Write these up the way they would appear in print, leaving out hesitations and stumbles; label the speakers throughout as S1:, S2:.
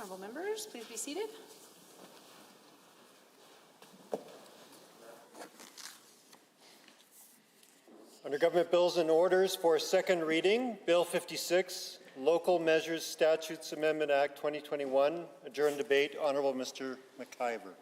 S1: Honourable members, please be seated.
S2: Under Government Bills and Orders for second reading, Bill 56, Local Measures Statutes Amendment Act 2021. Adjourned debate. Honourable Mr. McIver.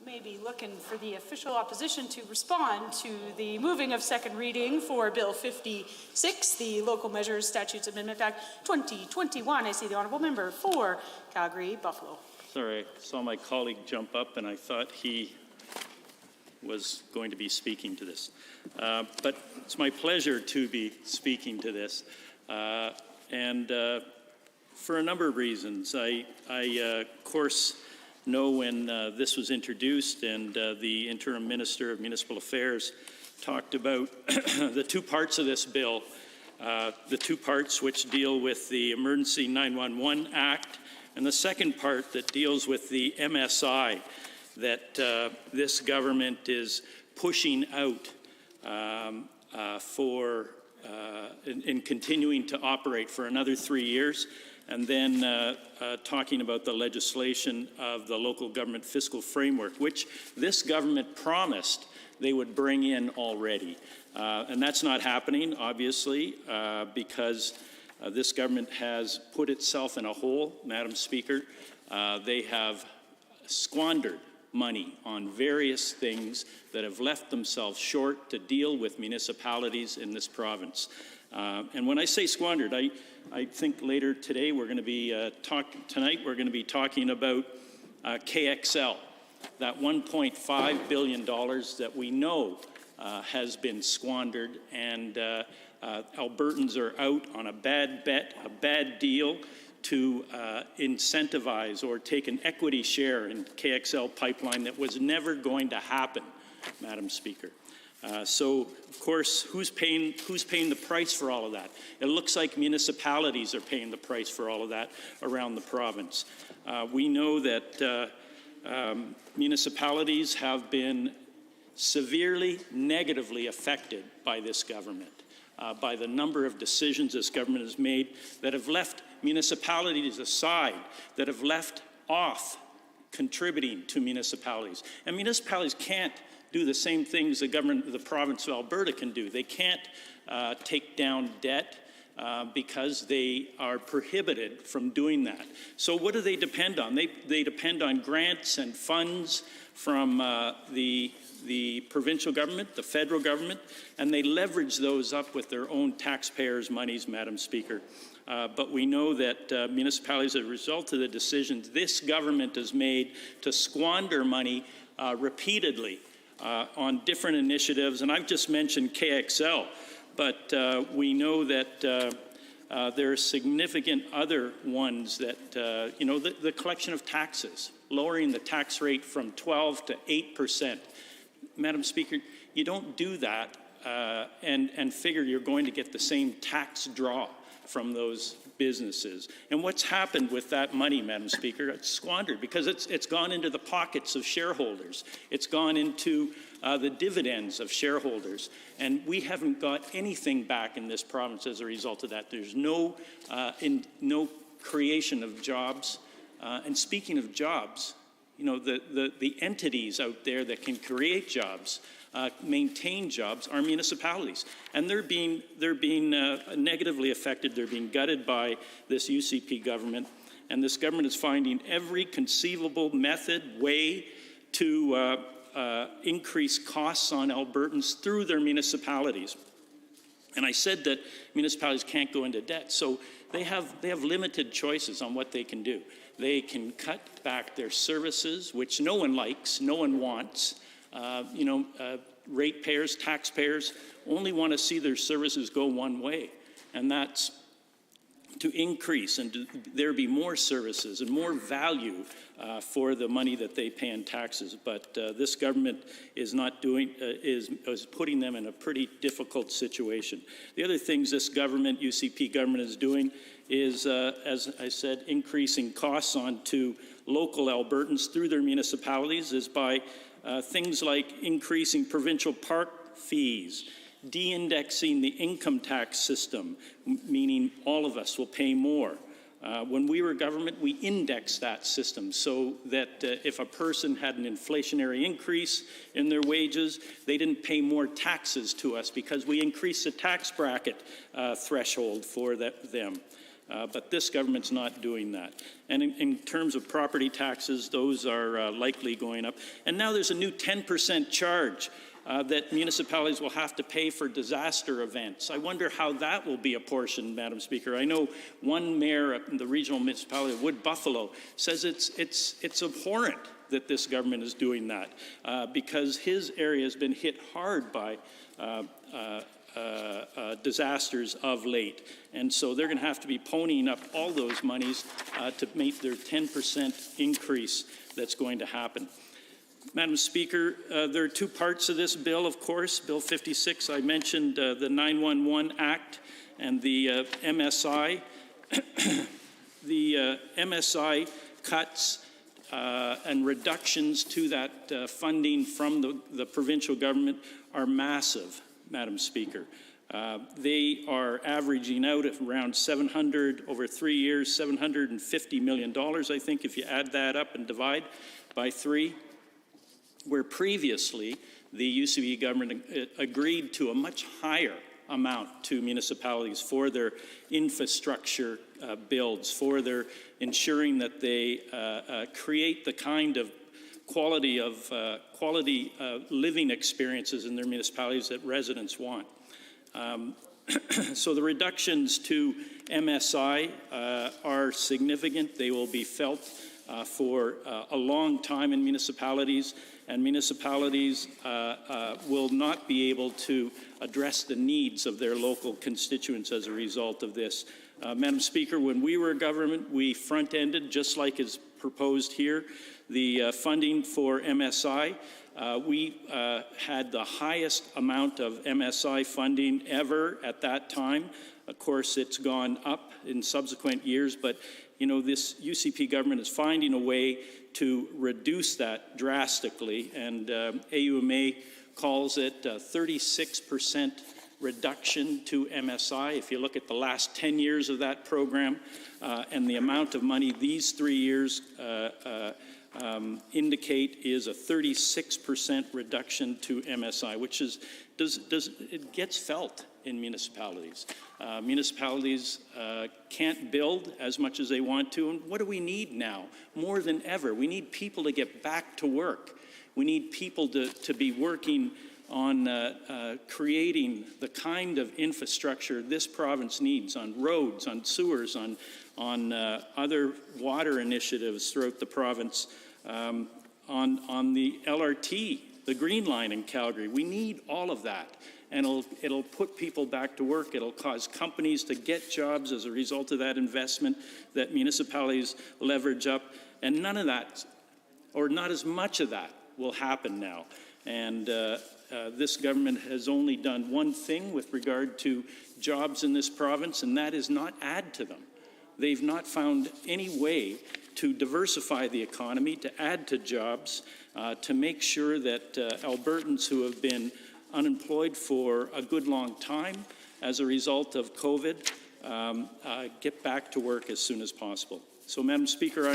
S1: Maybe looking for the official opposition to respond to the moving of second reading for Bill 56, the Local Measures Statutes Amendment Act 2021. I see the Honourable Member for Calgary-Buffalo.
S3: Sorry, I saw my colleague jump up and I thought he was going to be speaking to this. But it's my pleasure to be speaking to this. And for a number of reasons. I of course, know when this was introduced and the Interim Minister of Municipal Affairs talked about the two parts of this bill, the two parts which deal with the Emergency 911 Act and the second part that deals with the MSI that this government is pushing out in continuing to operate for another 3 years, and then talking about the legislation of the local government fiscal framework, which this government promised they would bring in already. And that's not happening, obviously, because this government has put itself in a hole, Madam Speaker. They have squandered money on various things that have left themselves short to deal with municipalities in this province. And when I say squandered, I think later today we're going to be tonight we're going to be talking about KXL, that $1.5 billion that we know has been squandered, and Albertans are out on a bad bet, a bad deal to incentivize or take an equity share in KXL pipeline that was never going to happen, Madam Speaker. So, of course, who's paying the price for all of that? It looks like municipalities are paying the price for all of that around the province. We know that municipalities have been severely negatively affected by this government, by the number of decisions this government has made that have left municipalities aside, that have left off contributing to municipalities. And municipalities can't do the same things the government of the province of Alberta can do. They can't take down debt because they are prohibited from doing that. So what do they depend on? They depend on grants and funds from the provincial government, the federal government, and they leverage those up with their own taxpayers' monies, Madam Speaker. But we know that municipalities, as a result of the decisions this government has made to squander money repeatedly on different initiatives, and I've just mentioned KXL, but we know that there are significant other ones that, the collection of taxes, lowering the tax rate from 12 to 8%. Madam Speaker, you don't do that and figure you're going to get the same tax draw from those businesses. And what's happened with that money, Madam Speaker? It's squandered because it's gone into the pockets of shareholders. It's gone into the dividends of shareholders. And we haven't got anything back in this province as a result of that. There's no creation of jobs. And speaking of jobs, the entities out there that can create jobs, maintain jobs, are municipalities, and they're being negatively affected. They're being gutted by this UCP government, and this government is finding every conceivable way to increase costs on Albertans through their municipalities. And I said that municipalities can't go into debt, so they have limited choices on what they can do. They can cut back their services, which no one likes, no one wants. Ratepayers, taxpayers only want to see their services go one way, and that's to increase and there be more services and more value for the money that they pay in taxes. But this government is not doing is putting them in a pretty difficult situation. The other things this government, UCP government, is doing is, as I said, increasing costs onto local Albertans through their municipalities is by things like increasing provincial park fees, de-indexing the income tax system, meaning all of us will pay more. When we were government, we indexed that system so that if a person had an inflationary increase in their wages, they didn't pay more taxes to us because we increased the tax bracket threshold for them. But this government's not doing that. And in terms of property taxes, those are likely going up. And now there's a new 10% charge that municipalities will have to pay for disaster events. I wonder how that will be apportioned, Madam Speaker. I know one mayor in the regional municipality of Wood Buffalo says it's abhorrent that this government is doing that because his area has been hit hard by disasters of late. And so they're going to have to be ponying up all those monies to meet their 10% increase that's going to happen. Madam Speaker, there are two parts of this bill, of course. Bill 56, I mentioned the 911 Act and the MSI. The MSI cuts and reductions to that funding from the provincial government are massive, Madam Speaker. They are averaging out at around 700 over 3 years, $750 million, I think, if you add that up and divide by 3. Where previously the UCP government agreed to a much higher amount to municipalities for their infrastructure builds, for their ensuring that they create the kind of quality living experiences in their municipalities that residents want. So the reductions to MSI are significant. They will be felt for a long time in municipalities, and municipalities will not be able to address the needs of their local constituents as a result of this. Madam Speaker, when we were government, we front-ended, just like is proposed here, the funding for MSI. We had the highest amount of MSI funding ever at that time. Of course, it's gone up in subsequent years, but you know, this UCP government is finding a way to reduce that drastically, and AUMA calls it a 36% reduction to MSI. If you look at the last 10 years of that program and the amount of money these 3 years indicate is a 36% reduction to MSI, which is it gets felt in municipalities. Municipalities can't build as much as they want to, and what do we need now? More than ever, we need people to get back to work. We need people to be working on creating the kind of infrastructure this province needs on roads, on sewers, on other water initiatives throughout the province, on the LRT, the Green Line in Calgary. We need all of that. And it'll put people back to work. It'll cause companies to get jobs as a result of that investment that municipalities leverage up. And none of that, or not as much of that, will happen now. And this government has only done one thing with regard to jobs in this province, and that is not add to them. They've not found any way to diversify the economy, to add to jobs, to make sure that Albertans who have been unemployed for a good long time as a result of COVID get back to work as soon as possible. So, Madam Speaker,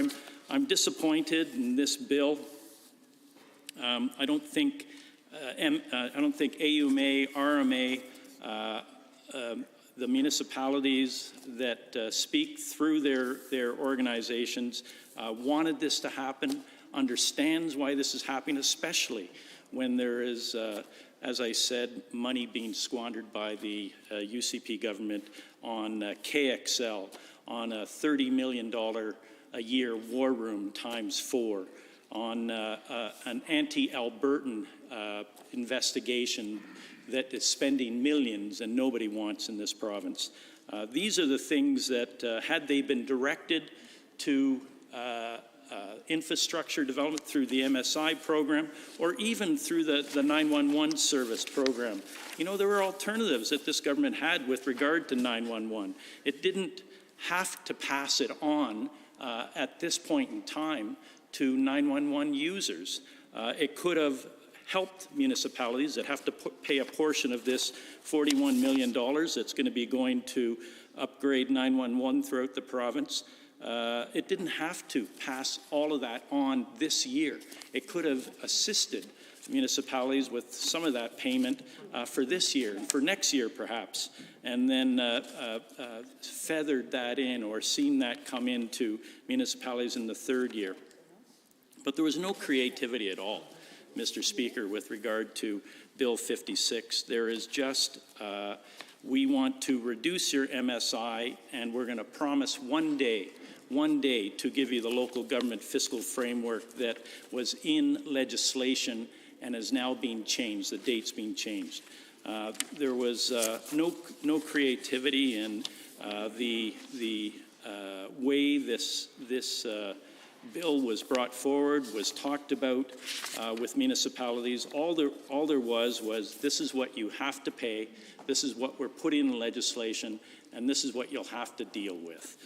S3: I'm disappointed in this bill. I don't think AUMA, RMA, the municipalities that speak through their organizations wanted this to happen, understands why this is happening, especially when there is, as I said, money being squandered by the UCP government on KXL, on a $30 million a year war room times 4, on an anti-Albertan investigation that is spending millions and nobody wants in this province. These are the things that, had they been directed to infrastructure development through the MSI program, or even through the 911 service program. You know, there were alternatives that this government had with regard to 911. It didn't have to pass it on at this point in time to 911 users. It could have helped municipalities that have to pay a portion of this $41 million that's going to be going to upgrade 911 throughout the province. It didn't have to pass all of that on this year. It could have assisted municipalities with some of that payment for this year and for next year perhaps, and then feathered that in or seen that come into municipalities in the third year. But there was no creativity at all, Mr. Speaker, with regard to Bill 56. There is just, we want to reduce your MSI, and we're going to promise one day to give you the local government fiscal framework that was in legislation and is now being changed. The date's being changed. There was no creativity in the way this bill was brought forward, was talked about with municipalities. All there was this is what you have to pay, this is what we're putting in legislation, and this is what you'll have to deal with.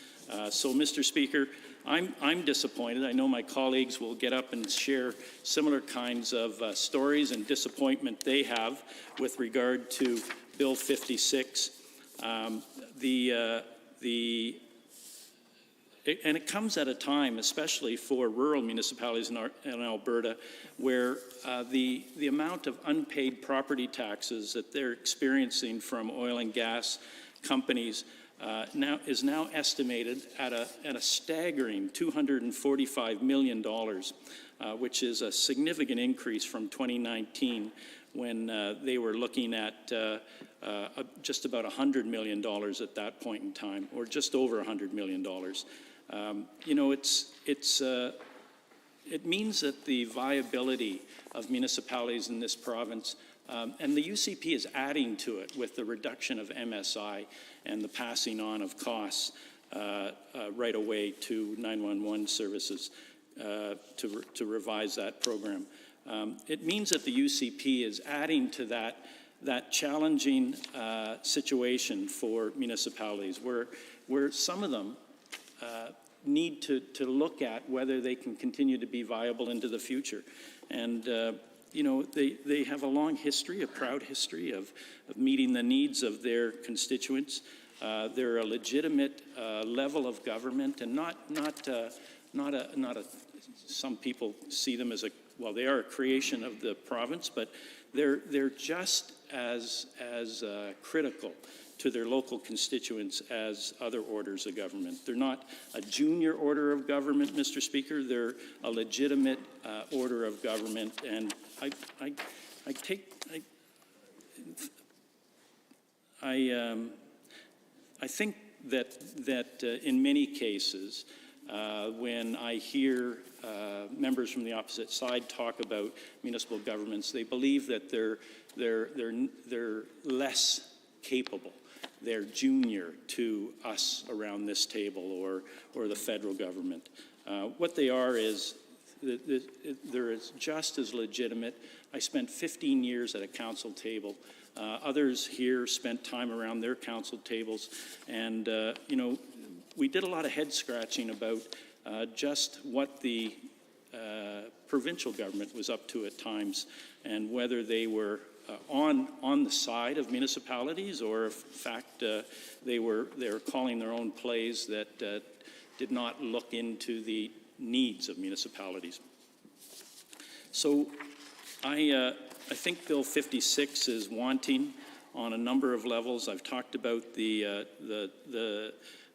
S3: So, Mr. Speaker, I'm disappointed. I know my colleagues will get up and share similar kinds of stories and disappointment they have with regard to Bill 56. And it comes at a time, especially for rural municipalities in Alberta, where the amount of unpaid property taxes that they're experiencing from oil and gas companies is now estimated at a staggering $245 million, which is a significant increase from 2019, when they were looking at just about $100 million at that point in time, or just over $100 million. You know, it means that the viability of municipalities in this province, and the UCP is adding to it with the reduction of MSI and the passing on of costs right away to 911 services to revise that program. It means that the UCP is adding to that challenging situation for municipalities, where some of them need to look at whether they can continue to be viable into the future. And you know, they have a long history, a proud history of meeting the needs of their constituents. They're a legitimate level of government, and not some people see them as well, they are a creation of the province, but they're just as critical to their local constituents as other orders of government. They're not a junior order of government, Mr. Speaker. They're a legitimate order of government, and I think that in many cases, when I hear members from the opposite side talk about municipal governments, they believe that they're less capable. They're junior to us around this table or the federal government. What they are is they're just as legitimate. I spent 15 years at a council table. Others here spent time around their council tables, and you know, we did a lot of head scratching about just what the provincial government was up to at times, and whether they were on the side of municipalities, or if, in fact, they were calling their own plays that did not look into the needs of municipalities. So I think Bill 56 is wanting on a number of levels. I've talked about the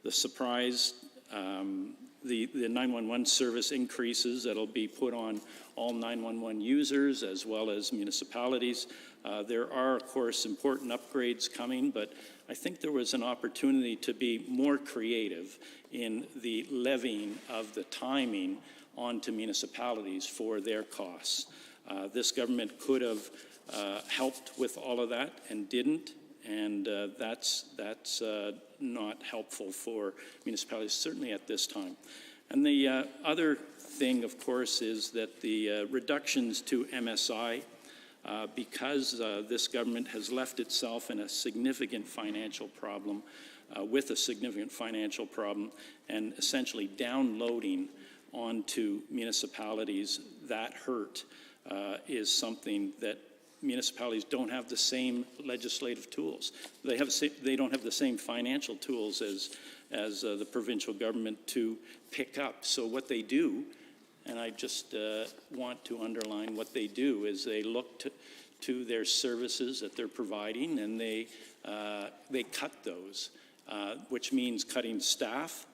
S3: surprise, the 911 service increases that'll be put on all 911 users as well as municipalities. There are, of course, important upgrades coming, but I think there was an opportunity to be more creative in the levying of the timing onto municipalities for their costs. This government could have helped with all of that and didn't, and that's not helpful for municipalities, certainly at this time. And the other thing, of course, is that the reductions to MSI, because this government has left itself in a significant financial problem, with a significant financial problem, and essentially downloading onto municipalities that hurt is something that municipalities don't have the same legislative tools. They don't have the same financial tools as the provincial government to pick up. So what they do, and I just want to underline what they do, is they look to their services that they're providing, and they cut those, which means cutting staff,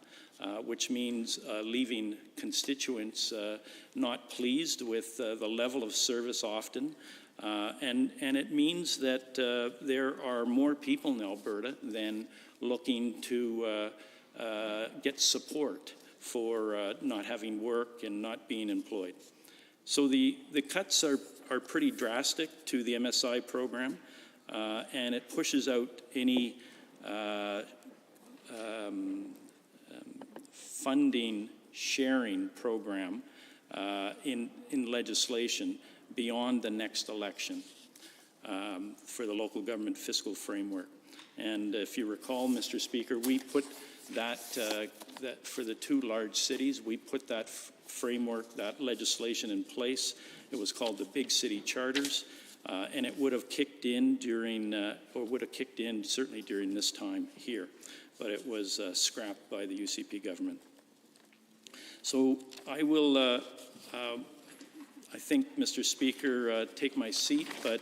S3: which means leaving constituents not pleased with the level of service often. And it means that there are more people in Alberta than looking to get support for not having work and not being employed. So the cuts are pretty drastic to the MSI program, and it pushes out any funding sharing program in legislation beyond the next election for the local government fiscal framework. And if you recall, Mr. Speaker, we put that for the two large cities, we put that framework, that legislation in place. It was called the Big City Charters, and it would have kicked in during, or would have kicked in certainly during this time here, but it was scrapped by the UCP government. So I will, I think, Mr. Speaker, take my seat, but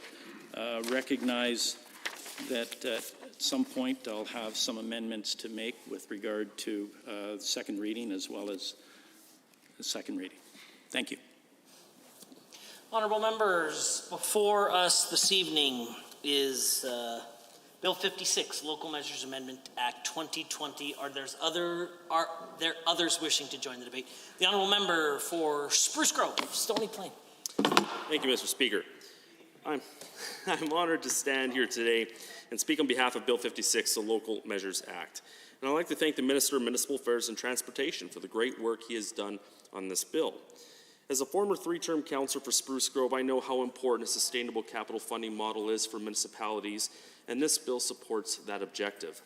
S3: recognize that at some point I'll have some amendments to make with regard to second reading as well as the second reading. Thank you.
S4: Honourable members, before us this evening is Bill 56, Local Measures Amendment Act 2020. Are there others wishing to join the debate? The Honourable Member for Spruce Grove, Stony Plain.
S5: Thank you, Mr. Speaker. I'm honored to stand here today and speak on behalf of Bill 56, the Local Measures Act. And I'd like to thank the Minister of Municipal Affairs and Transportation for the great work he has done on this bill. As a former three-term councillor for Spruce Grove, I know how important a sustainable capital funding model is for municipalities, and this bill supports that objective.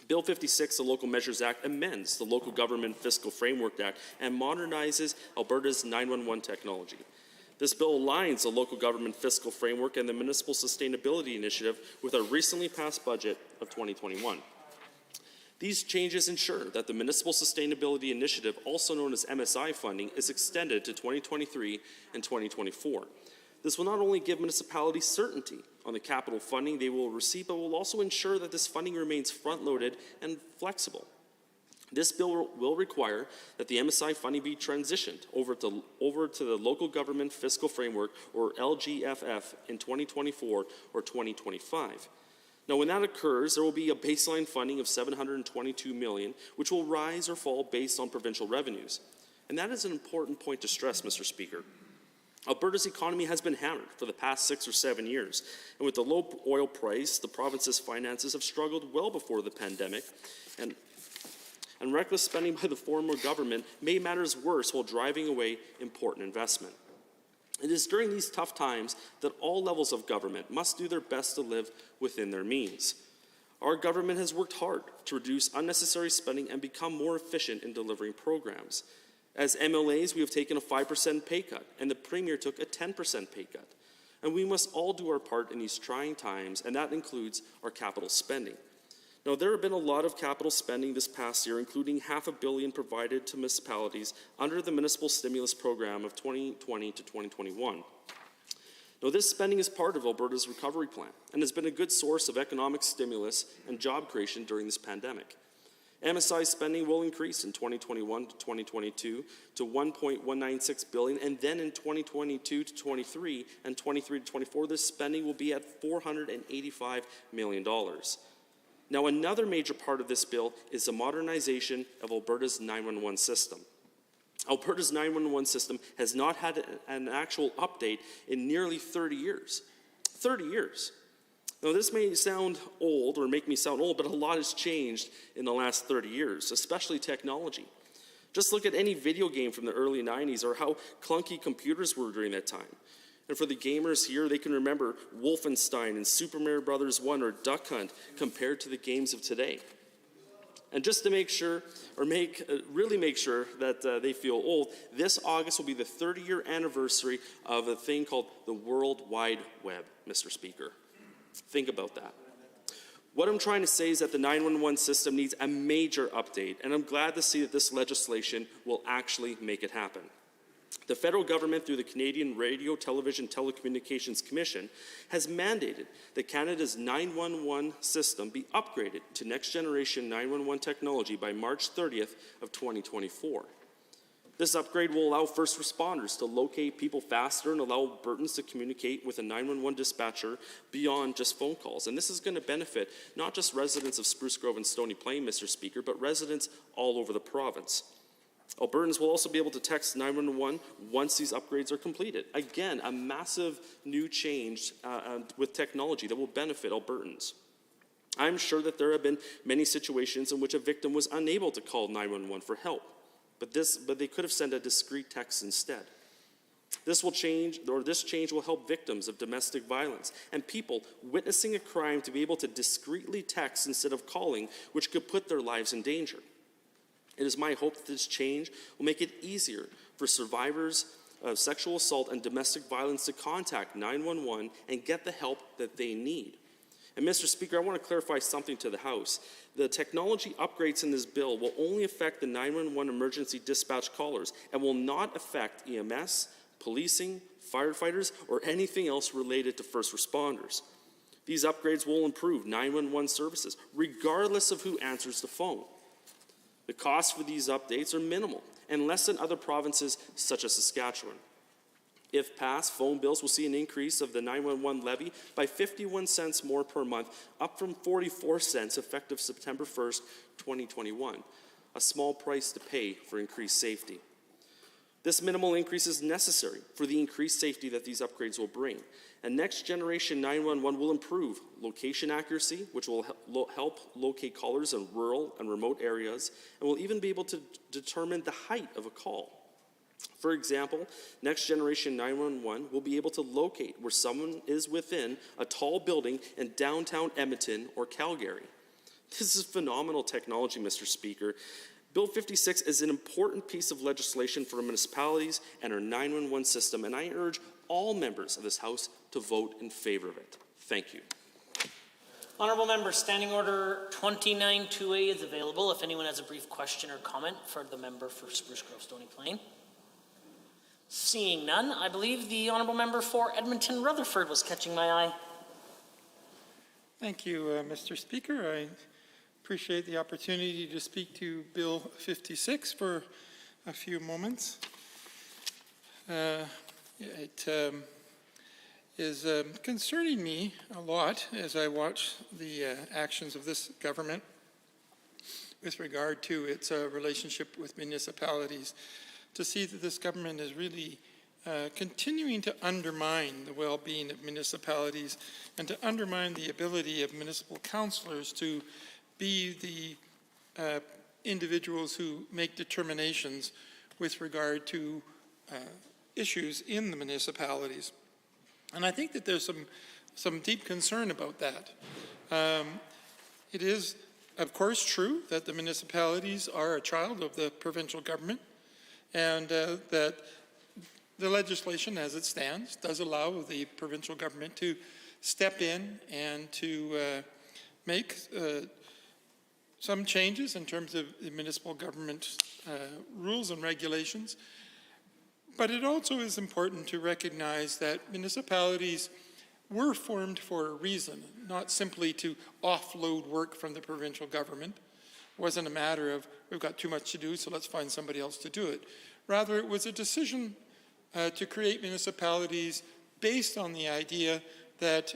S5: Bill 56, the Local Measures Act, amends the Local Government Fiscal Framework Act and modernizes Alberta's 911 technology. This bill aligns the local government fiscal framework and the Municipal Sustainability Initiative with our recently passed budget of 2021. These changes ensure that the Municipal Sustainability Initiative, also known as MSI funding, is extended to 2023 and 2024. This will not only give municipalities certainty on the capital funding they will receive, but will also ensure that this funding remains front-loaded and flexible. This bill will require that the MSI funding be transitioned over to the Local Government Fiscal Framework, or LGFF, in 2024 or 2025. Now, when that occurs, there will be a baseline funding of $722 million, which will rise or fall based on provincial revenues. And that is an important point to stress, Mr. Speaker. Alberta's economy has been hammered for the past 6 or 7 years, and with the low oil price, the province's finances have struggled well before the pandemic, and reckless spending by the former government made matters worse while driving away important investment. It is during these tough times that all levels of government must do their best to live within their means. Our government has worked hard to reduce unnecessary spending and become more efficient in delivering programs. As MLAs, we have taken a 5% pay cut, and the Premier took a 10% pay cut. And we must all do our part in these trying times, and that includes our capital spending. Now, there have been a lot of capital spending this past year, including $500 million provided to municipalities under the Municipal Stimulus Program of 2020 to 2021. Now, this spending is part of Alberta's recovery plan and has been a good source of economic stimulus and job creation during this pandemic. MSI spending will increase in 2021 to 2022 to $1.196 billion, and then in 2022 to 23 and 23 to 24, this spending will be at $485 million. Now, another major part of this bill is the modernization of Alberta's 911 system. Alberta's 911 system has not had an actual update in nearly 30 years. 30 years. Now, this may sound old or make me sound old, but a lot has changed in the last 30 years, especially technology. Just look at any video game from the early 90s or how clunky computers were during that time. And for the gamers here, they can remember Wolfenstein and Super Mario Bros. 1 or Duck Hunt compared to the games of today. And just to make sure, or really make sure that they feel old, this August will be the 30-year anniversary of a thing called the World Wide Web, Mr. Speaker. Think about that. What I'm trying to say is that the 911 system needs a major update, and I'm glad to see that this legislation will actually make it happen. The federal government, through the Canadian Radio, Television, Telecommunications Commission, has mandated that Canada's 911 system be upgraded to next-generation 911 technology by March 30th of 2024. This upgrade will allow first responders to locate people faster and allow Albertans to communicate with a 911 dispatcher beyond just phone calls. And this is going to benefit not just residents of Spruce Grove and Stony Plain, Mr. Speaker, but residents all over the province. Albertans will also be able to text 911 once these upgrades are completed. Again, a massive new change with technology that will benefit Albertans. I'm sure that there have been many situations in which a victim was unable to call 911 for help, but they could have sent a discreet text instead. This change will help victims of domestic violence and people witnessing a crime to be able to discreetly text instead of calling, which could put their lives in danger. It is my hope that this change will make it easier for survivors of sexual assault and domestic violence to contact 911 and get the help that they need. And Mr. Speaker, I want to clarify something to the House. The technology upgrades in this bill will only affect the 911 emergency dispatch callers and will not affect EMS, policing, firefighters, or anything else related to first responders. These upgrades will improve 911 services, regardless of who answers the phone. The costs for these updates are minimal and less than other provinces such as Saskatchewan. If passed, phone bills will see an increase of the 911 levy by 51 cents more per month, up from 44 cents effective September 1st, 2021, a small price to pay for increased safety. This minimal increase is necessary for the increased safety that these upgrades will bring. And next generation 911 will improve location accuracy, which will help locate callers in rural and remote areas, and will even be able to determine the height of a call. For example, next generation 911 will be able to locate where someone is within a tall building in downtown Edmonton or Calgary. This is phenomenal technology, Mr. Speaker. Bill 56 is an important piece of legislation for municipalities and our 911 system, and I urge all members of this House to vote in favor of it. Thank you.
S4: Honourable members, Standing Order 29-2A is available if anyone has a brief question or comment for the member for Spruce Grove Stony Plain. Seeing none, I believe the Honourable Member for Edmonton Rutherford was catching my eye.
S6: Thank you, Mr. Speaker. I appreciate the opportunity to speak to Bill 56 for a few moments. It is concerning me a lot as I watch the actions of this government with regard to its relationship with municipalities, to see that this government is really continuing to undermine the well-being of municipalities and to undermine the ability of municipal councillors to be the individuals who make determinations with regard to issues in the municipalities. And I think that there's some deep concern about that. It is, of course, true that the municipalities are a child of the provincial government, and that the legislation as it stands does allow the provincial government to step in and to make some changes in terms of the municipal government rules and regulations. But it also is important to recognize that municipalities were formed for a reason, not simply to offload work from the provincial government. It wasn't a matter of, we've got too much to do, so let's find somebody else to do it. Rather, it was a decision to create municipalities based on the idea that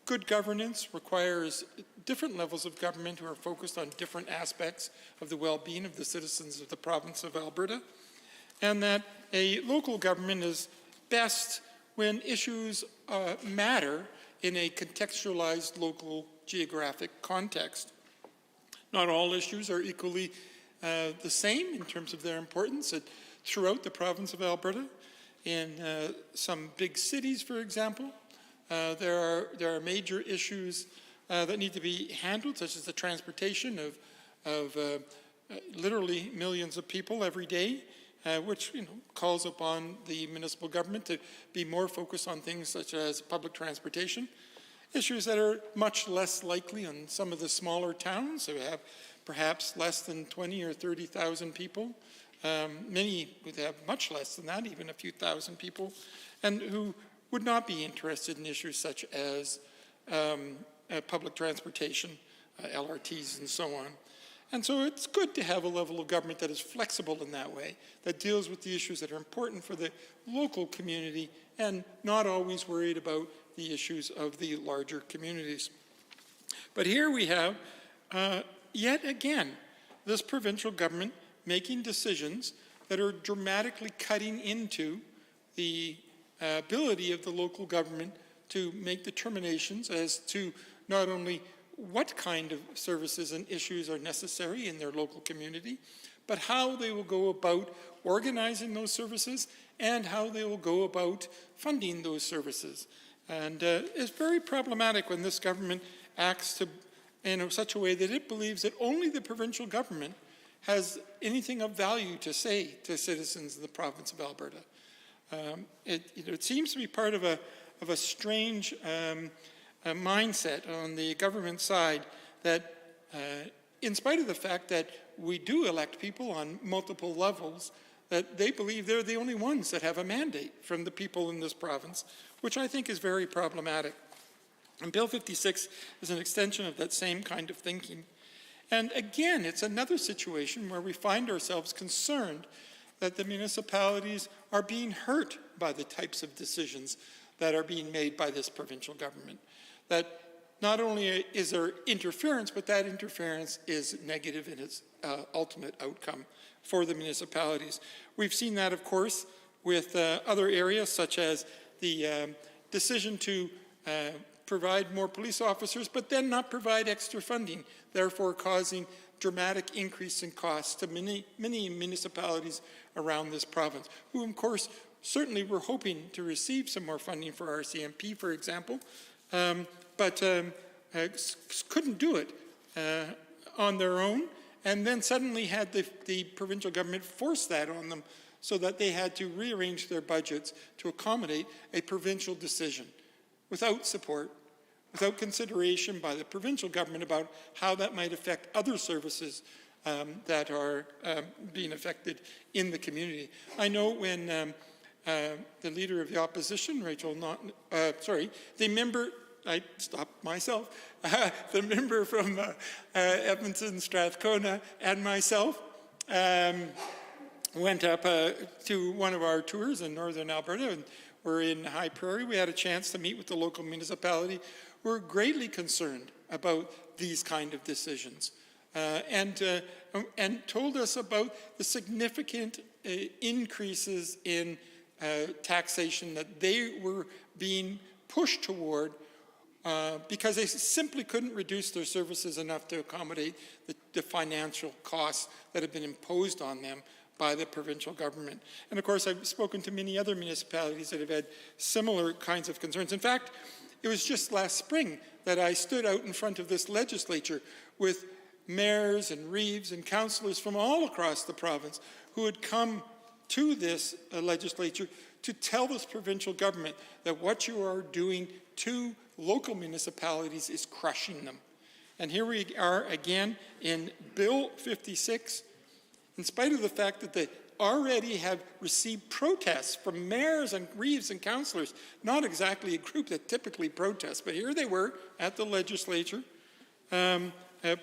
S6: good governance requires different levels of government who are focused on different aspects of the well-being of the citizens of the province of Alberta, and that a local government is best when issues matter in a contextualized local geographic context. Not all issues are equally the same in terms of their importance throughout the province of Alberta. In some big cities, for example, there are major issues that need to be handled, such as the transportation of literally millions of people every day, which calls upon the municipal government to be more focused on things such as public transportation, issues that are much less likely in some of the smaller towns who have perhaps less than 20 or 30,000 people. Many would have much less than that, even a few thousand people, and who would not be interested in issues such as public transportation, LRTs and so on. And so it's good to have a level of government that is flexible in that way, that deals with the issues that are important for the local community and not always worried about the issues of the larger communities. But here we have, yet again, this provincial government making decisions that are dramatically cutting into the ability of the local government to make determinations as to not only what kind of services and issues are necessary in their local community, but how they will go about organizing those services and how they will go about funding those services. And it's very problematic when this government acts in such a way that it believes that only the provincial government has anything of value to say to citizens of the province of Alberta. It seems to be part of a strange mindset on the government side that in spite of the fact that we do elect people on multiple levels, that they believe they're the only ones that have a mandate from the people in this province, which I think is very problematic. And Bill 56 is an extension of that same kind of thinking. And again, it's another situation where we find ourselves concerned that the municipalities are being hurt by the types of decisions that are being made by this provincial government. That not only is there interference, but that interference is negative in its ultimate outcome for the municipalities. We've seen that, of course, with other areas such as the decision to provide more police officers, but then not provide extra funding, therefore causing dramatic increase in costs to many municipalities around this province, who, of course, certainly were hoping to receive some more funding for RCMP, for example, but couldn't do it on their own, and then suddenly had the provincial government force that on them so that they had to rearrange their budgets to accommodate a provincial decision without support, without consideration by the provincial government about how that might affect other services that are being affected in the community. I know when the leader of the opposition, the member, I stopped myself, the member from Edmonton, Strathcona, and myself went up to one of our tours in northern Alberta, and we're in High Prairie. We had a chance to meet with the local municipality. We're greatly concerned about these kind of decisions and told us about the significant increases in taxation that they were being pushed toward because they simply couldn't reduce their services enough to accommodate the financial costs that have been imposed on them by the provincial government. And of course, I've spoken to many other municipalities that have had similar kinds of concerns. In fact, it was just last spring that I stood out in front of this legislature with mayors and reeves and councillors from all across the province who had come to this legislature to tell this provincial government that what you are doing to local municipalities is crushing them. And here we are again in Bill 56, in spite of the fact that they already have received protests from mayors and reeves and councillors, not exactly a group that typically protests, but here they were at the legislature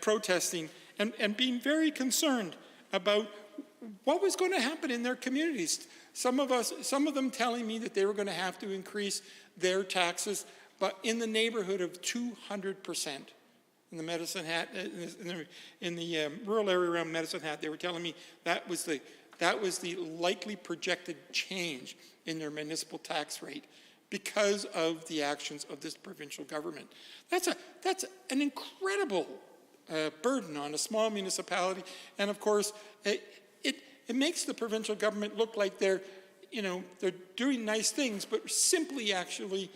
S6: protesting and being very concerned about what was going to happen in their communities. Some of them telling me that they were going to have to increase their taxes, but in the neighborhood of 200%. In the Medicine Hat, in the rural area around Medicine Hat, they were telling me that was the likely projected change in their municipal tax rate because of the actions of this provincial government. That's an incredible burden on a small municipality, and of course, it makes the provincial government look like they're doing nice things, but simply actually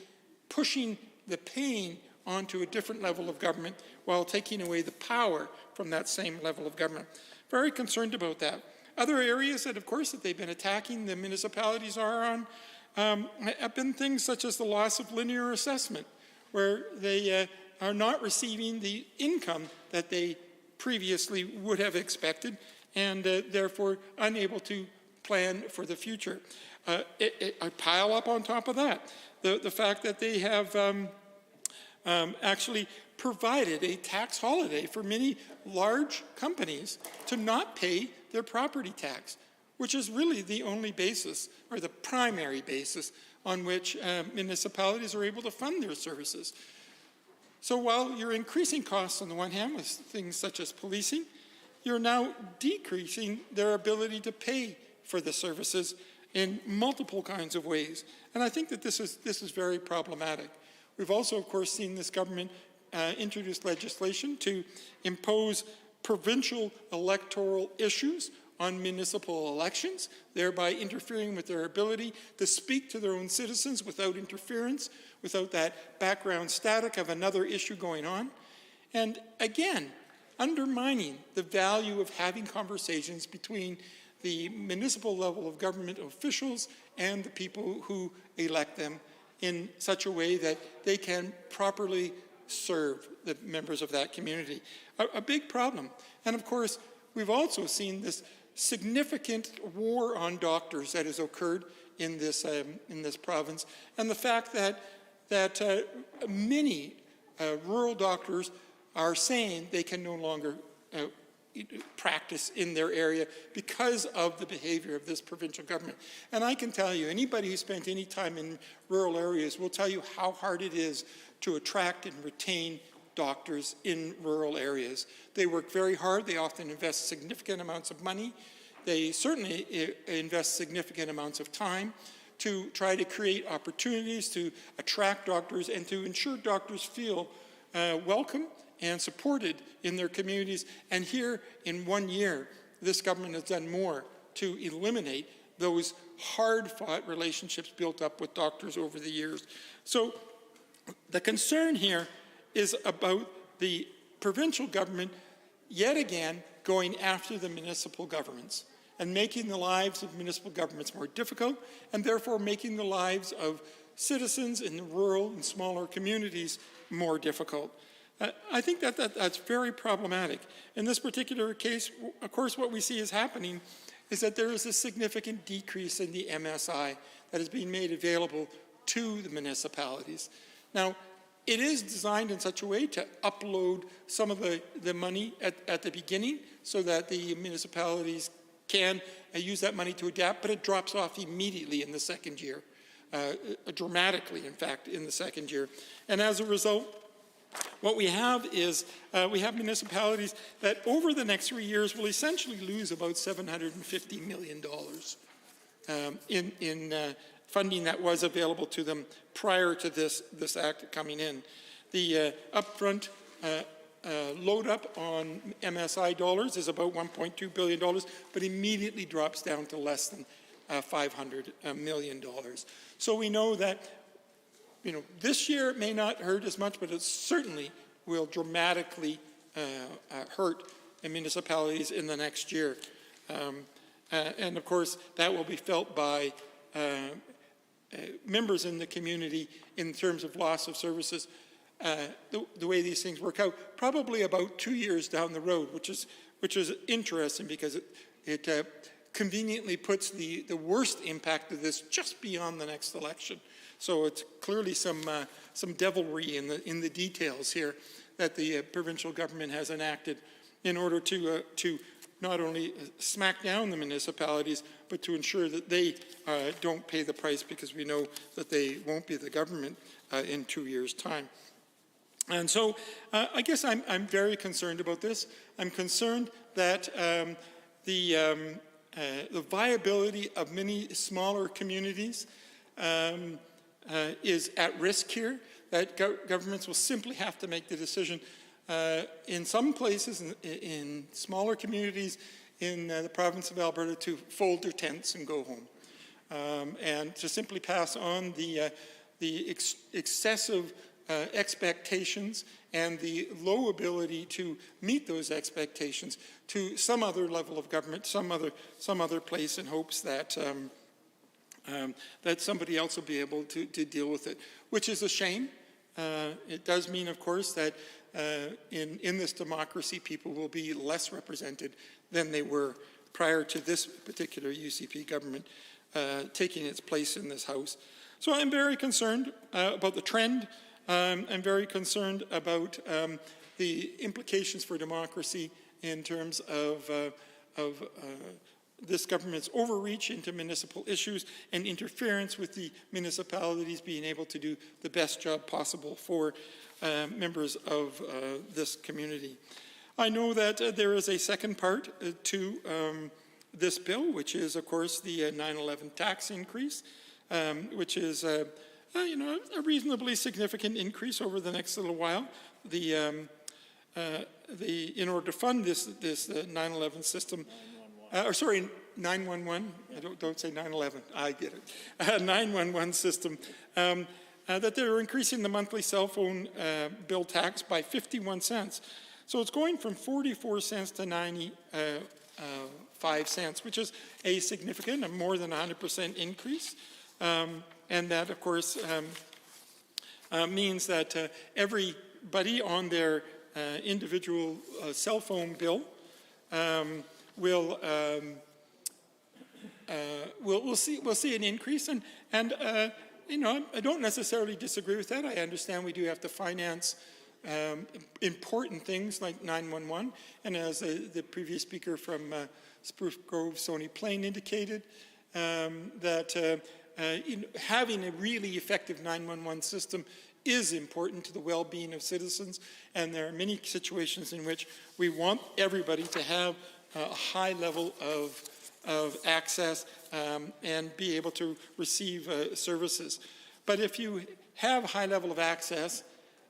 S6: pushing the pain onto a different level of government while taking away the power from that same level of government. Very concerned about that. Other areas that, of course, that they've been attacking the municipalities are on have been things such as the loss of linear assessment, where they are not receiving the income that they previously would have expected, and therefore unable to plan for the future. I pile up on top of that the fact that they have actually provided a tax holiday for many large companies to not pay their property tax, which is really the only basis, or the primary basis, on which municipalities are able to fund their services. So while you're increasing costs on the one hand with things such as policing, you're now decreasing their ability to pay for the services in multiple kinds of ways. And I think that this is very problematic. We've also, of course, seen this government introduce legislation to impose provincial electoral issues on municipal elections, thereby interfering with their ability to speak to their own citizens without interference, without that background static of another issue going on. And again, undermining the value of having conversations between the municipal level of government officials and the people who elect them in such a way that they can properly serve the members of that community. A big problem. And of course, we've also seen this significant war on doctors that has occurred in this province, and the fact that many rural doctors are saying they can no longer practice in their area because of the behavior of this provincial government. And I can tell you, anybody who spent any time in rural areas will tell you how hard it is to attract and retain doctors in rural areas. They work very hard. They often invest significant amounts of money. They certainly invest significant amounts of time to try to create opportunities to attract doctors and to ensure doctors feel welcome and supported in their communities. And here, in 1 year, this government has done more to eliminate those hard-fought relationships built up with doctors over the years. So the concern here is about the provincial government yet again going after the municipal governments and making the lives of municipal governments more difficult, and therefore making the lives of citizens in the rural and smaller communities more difficult. I think that's very problematic. In this particular case, of course, what we see is happening is that there is a significant decrease in the MSI that is being made available to the municipalities. Now, it is designed in such a way to upload some of the money at the beginning so that the municipalities can use that money to adapt, but it drops off immediately in the second year, dramatically, in fact, in the second year. And as a result, what we have is we have municipalities that over the next 3 years will essentially lose about $750 million in funding that was available to them prior to this act coming in. The upfront load up on MSI dollars is about $1.2 billion, but immediately drops down to less than $500 million. So we know that this year it may not hurt as much, but it certainly will dramatically hurt municipalities in the next year. And of course, that will be felt by members in the community in terms of loss of services. The way these things work out, probably about 2 years down the road, which is interesting because it conveniently puts the worst impact of this just beyond the next election. So it's clearly some devilry in the details here that the provincial government has enacted in order to not only smack down the municipalities, but to ensure that they don't pay the price, because we know that they won't be the government in 2 years' time. And so I guess I'm very concerned about this. I'm concerned that the viability of many smaller communities is at risk here, that governments will simply have to make the decision in some places, in smaller communities in the province of Alberta, to fold their tents and go home, and to simply pass on the excessive expectations and the low ability to meet those expectations to some other level of government, some other place, in hopes that that somebody else will be able to deal with it, which is a shame. It does mean, of course, that in this democracy, people will be less represented than they were prior to this particular UCP government taking its place in this House. So I'm very concerned about the trend. I'm very concerned about the implications for democracy in terms of this government's overreach into municipal issues and interference with the municipalities being able to do the best job possible for members of this community. I know that there is a second part to this bill, which is, of course, the 9/11 tax increase, which is a reasonably significant increase over the next little while. In order to fund this 9/11 system, 911, don't say 9/11, I get it, 911 system, that they're increasing the monthly cell phone bill tax by 51 cents. So it's going from 44 cents to 95 cents, which is a significant, a more than 100% increase. And that, of course, means that everybody on their individual cell phone bill will see an increase, and I don't necessarily disagree with that. I understand we do have to finance important things like 911, and as the previous speaker from Spruce Grove, Sony Plain, indicated, that having a really effective 911 system is important to the well-being of citizens, and there are many situations in which we want everybody to have a high level of access and be able to receive services. But if you have a high level of access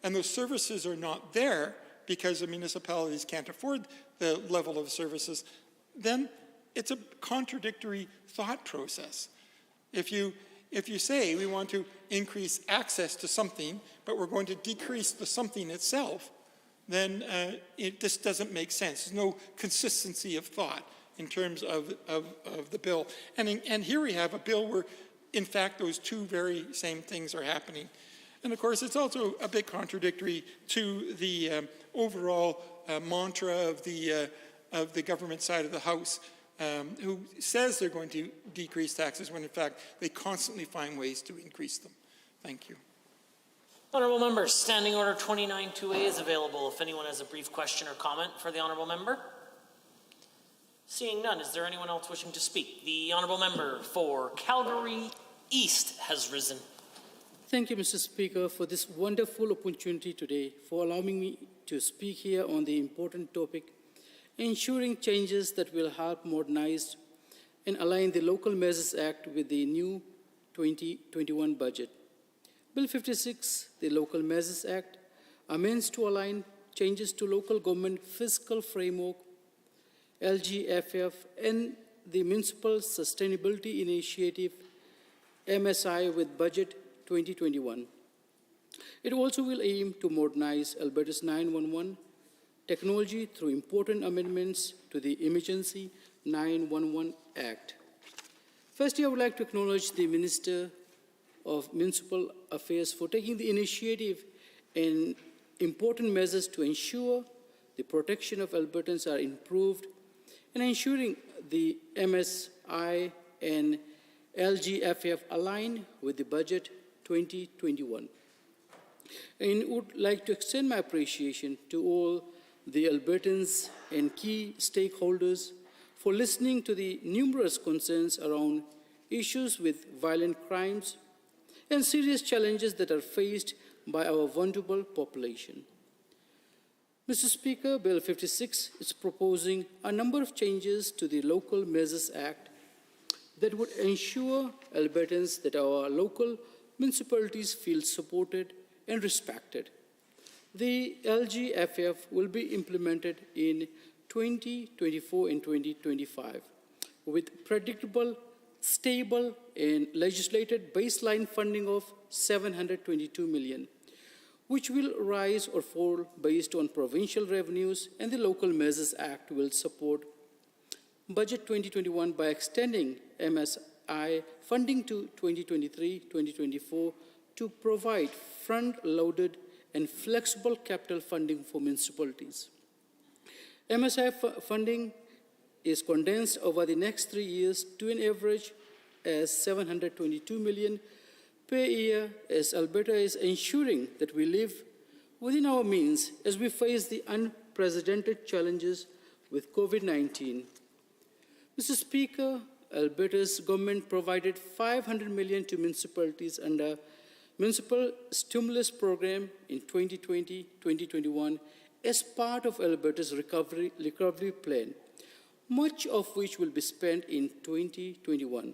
S6: and those services are not there because the municipalities can't afford the level of services, then it's a contradictory thought process. If you say we want to increase access to something, but we're going to decrease the something itself, then it just doesn't make sense. There's no consistency of thought in terms of the bill. And here we have a bill where, in fact, those two very same things are happening. And of course, it's also a bit contradictory to the overall mantra of the government side of the House, who says they're going to decrease taxes when, in fact, they constantly find ways to increase them. Thank you.
S4: Honourable members, Standing Order 29-2A is available if anyone has a brief question or comment for the honourable member. Seeing none, is there anyone else wishing to speak? The honourable member for Calgary East has risen.
S7: Thank you, Mr. Speaker, for this wonderful opportunity today, for allowing me to speak here on the important topic, ensuring changes that will help modernize and align the Local Measures Act with the new 2021 budget. Bill 56, the Local Measures Act, amends to align changes to local government fiscal framework, LGFF, and the Municipal Sustainability Initiative, MSI, with budget 2021. It also will aim to modernize Alberta's 911 technology through important amendments to the Emergency 911 Act. Firstly, I would like to acknowledge the Minister of Municipal Affairs for taking the initiative and important measures to ensure the protection of Albertans are improved and ensuring the MSI and LGFF align with the budget 2021. And would like to extend my appreciation to all the Albertans and key stakeholders for listening to the numerous concerns around issues with violent crimes and serious challenges that are faced by our vulnerable population. Mr. Speaker, Bill 56 is proposing a number of changes to the Local Measures Act that would ensure Albertans that our local municipalities feel supported and respected. The LGFF will be implemented in 2024 and 2025 with predictable, stable, and legislated baseline funding of $722 million, which will rise or fall based on provincial revenues, and the Local Measures Act will support Budget 2021 by extending MSI funding to 2023-2024 to provide front-loaded and flexible capital funding for municipalities. MSI funding is condensed over the next 3 years to an average as $722 million per year, as Alberta is ensuring that we live within our means as we face the unprecedented challenges with COVID-19. Mr. Speaker, Alberta's government provided $500 million to municipalities under Municipal Stimulus Program in 2020-2021 as part of Alberta's recovery plan, much of which will be spent in 2021.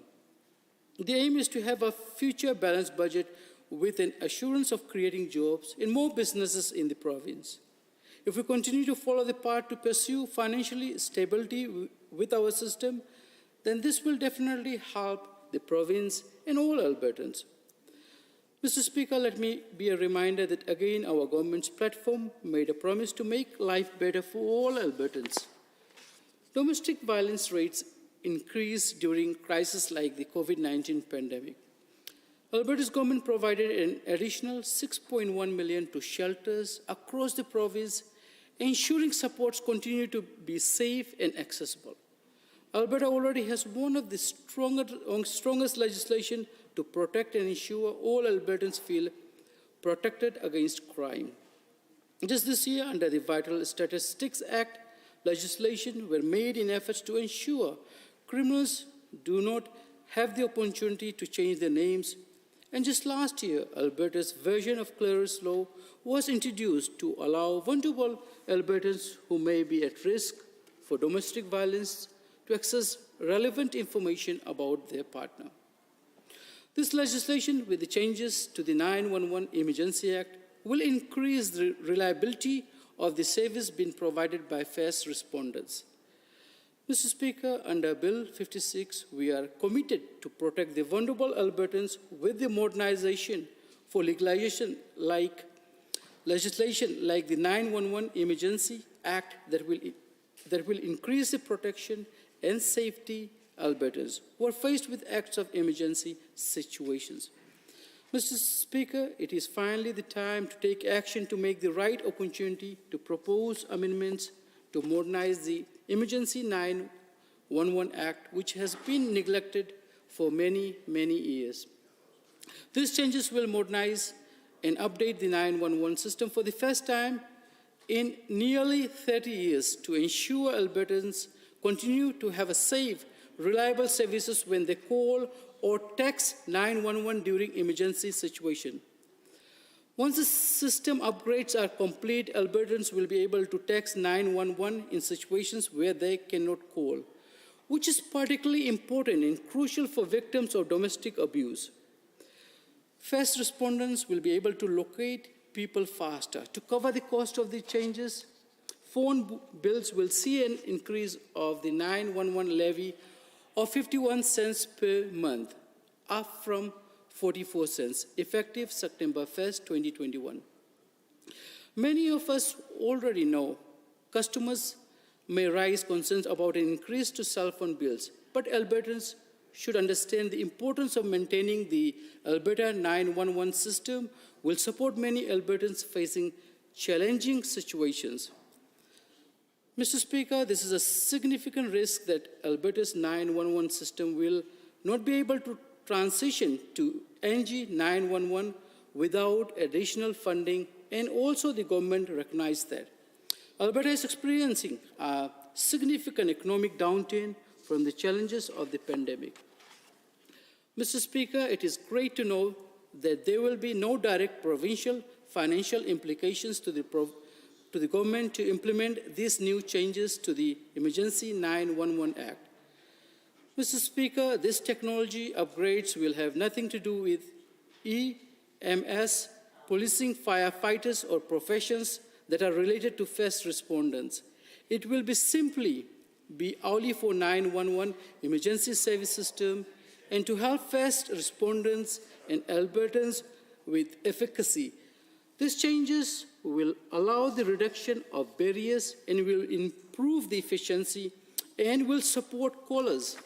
S7: The aim is to have a future balanced budget with an assurance of creating jobs and more businesses in the province. If we continue to follow the path to pursue financial stability with our system, then this will definitely help the province and all Albertans. Mr. Speaker, let me be a reminder that again our government's platform made a promise to make life better for all Albertans. Domestic violence rates increased during crises like the COVID-19 pandemic. Alberta's government provided an additional $6.1 million to shelters across the province, ensuring supports continue to be safe and accessible. Alberta already has one of the strongest legislation to protect and ensure all Albertans feel protected against crime. Just this year, under the Vital Statistics Act, legislation were made in efforts to ensure criminals do not have the opportunity to change their names. And just last year, Alberta's version of Clare's Law was introduced to allow vulnerable Albertans who may be at risk for domestic violence to access relevant information about their partner. This legislation, with the changes to the 911 Emergency Act, will increase the reliability of the service being provided by first responders. Mr. Speaker, under Bill 56, we are committed to protect the vulnerable Albertans with the modernization for legislation like the 911 Emergency Act that will increase the protection and safety Albertans who are faced with acts of emergency situations. Mr. Speaker, it is finally the time to take action to make the right opportunity to propose amendments to modernize the Emergency 911 Act, which has been neglected for many, many years. These changes will modernize and update the 911 system for the first time in nearly 30 years to ensure Albertans continue to have a safe, reliable services when they call or text 911 during emergency situation. Once the system upgrades are complete, Albertans will be able to text 911 in situations where they cannot call, which is particularly important and crucial for victims of domestic abuse. First responders will be able to locate people faster. To cover the cost of the changes, phone bills will see an increase of the 911 levy of 51 cents per month, up from 44 cents, effective September 1st, 2021. Many of us already know customers may raise concerns about an increase to cell phone bills, but Albertans should understand the importance of maintaining the Alberta 911 system will support many Albertans facing challenging situations. Mr. Speaker, this is a significant risk that Alberta's 911 system will not be able to transition to NG 911 without additional funding, and also the government recognized that. Alberta is experiencing a significant economic downturn from the challenges of the pandemic. Mr. Speaker, it is great to know that there will be no direct provincial financial implications to the government to implement these new changes to the Emergency 911 Act. Mr. Speaker, this technology upgrades will have nothing to do with EMS, policing, firefighters, or professions that are related to first responders. It will be simply only for 911 emergency service system and to help first responders and Albertans with efficacy. These changes will allow the reduction of barriers and will improve the efficiency and will support callers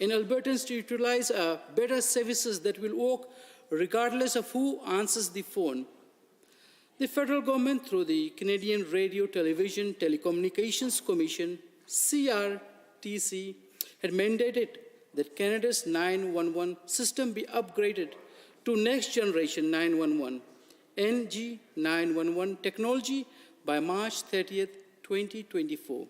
S7: and Albertans to utilize better services that will work regardless of who answers the phone. The federal government, through the Canadian Radio, Television, Telecommunications Commission, CRTC, had mandated that Canada's 911 system be upgraded to next generation 911, NG 911 technology by March 30th, 2024.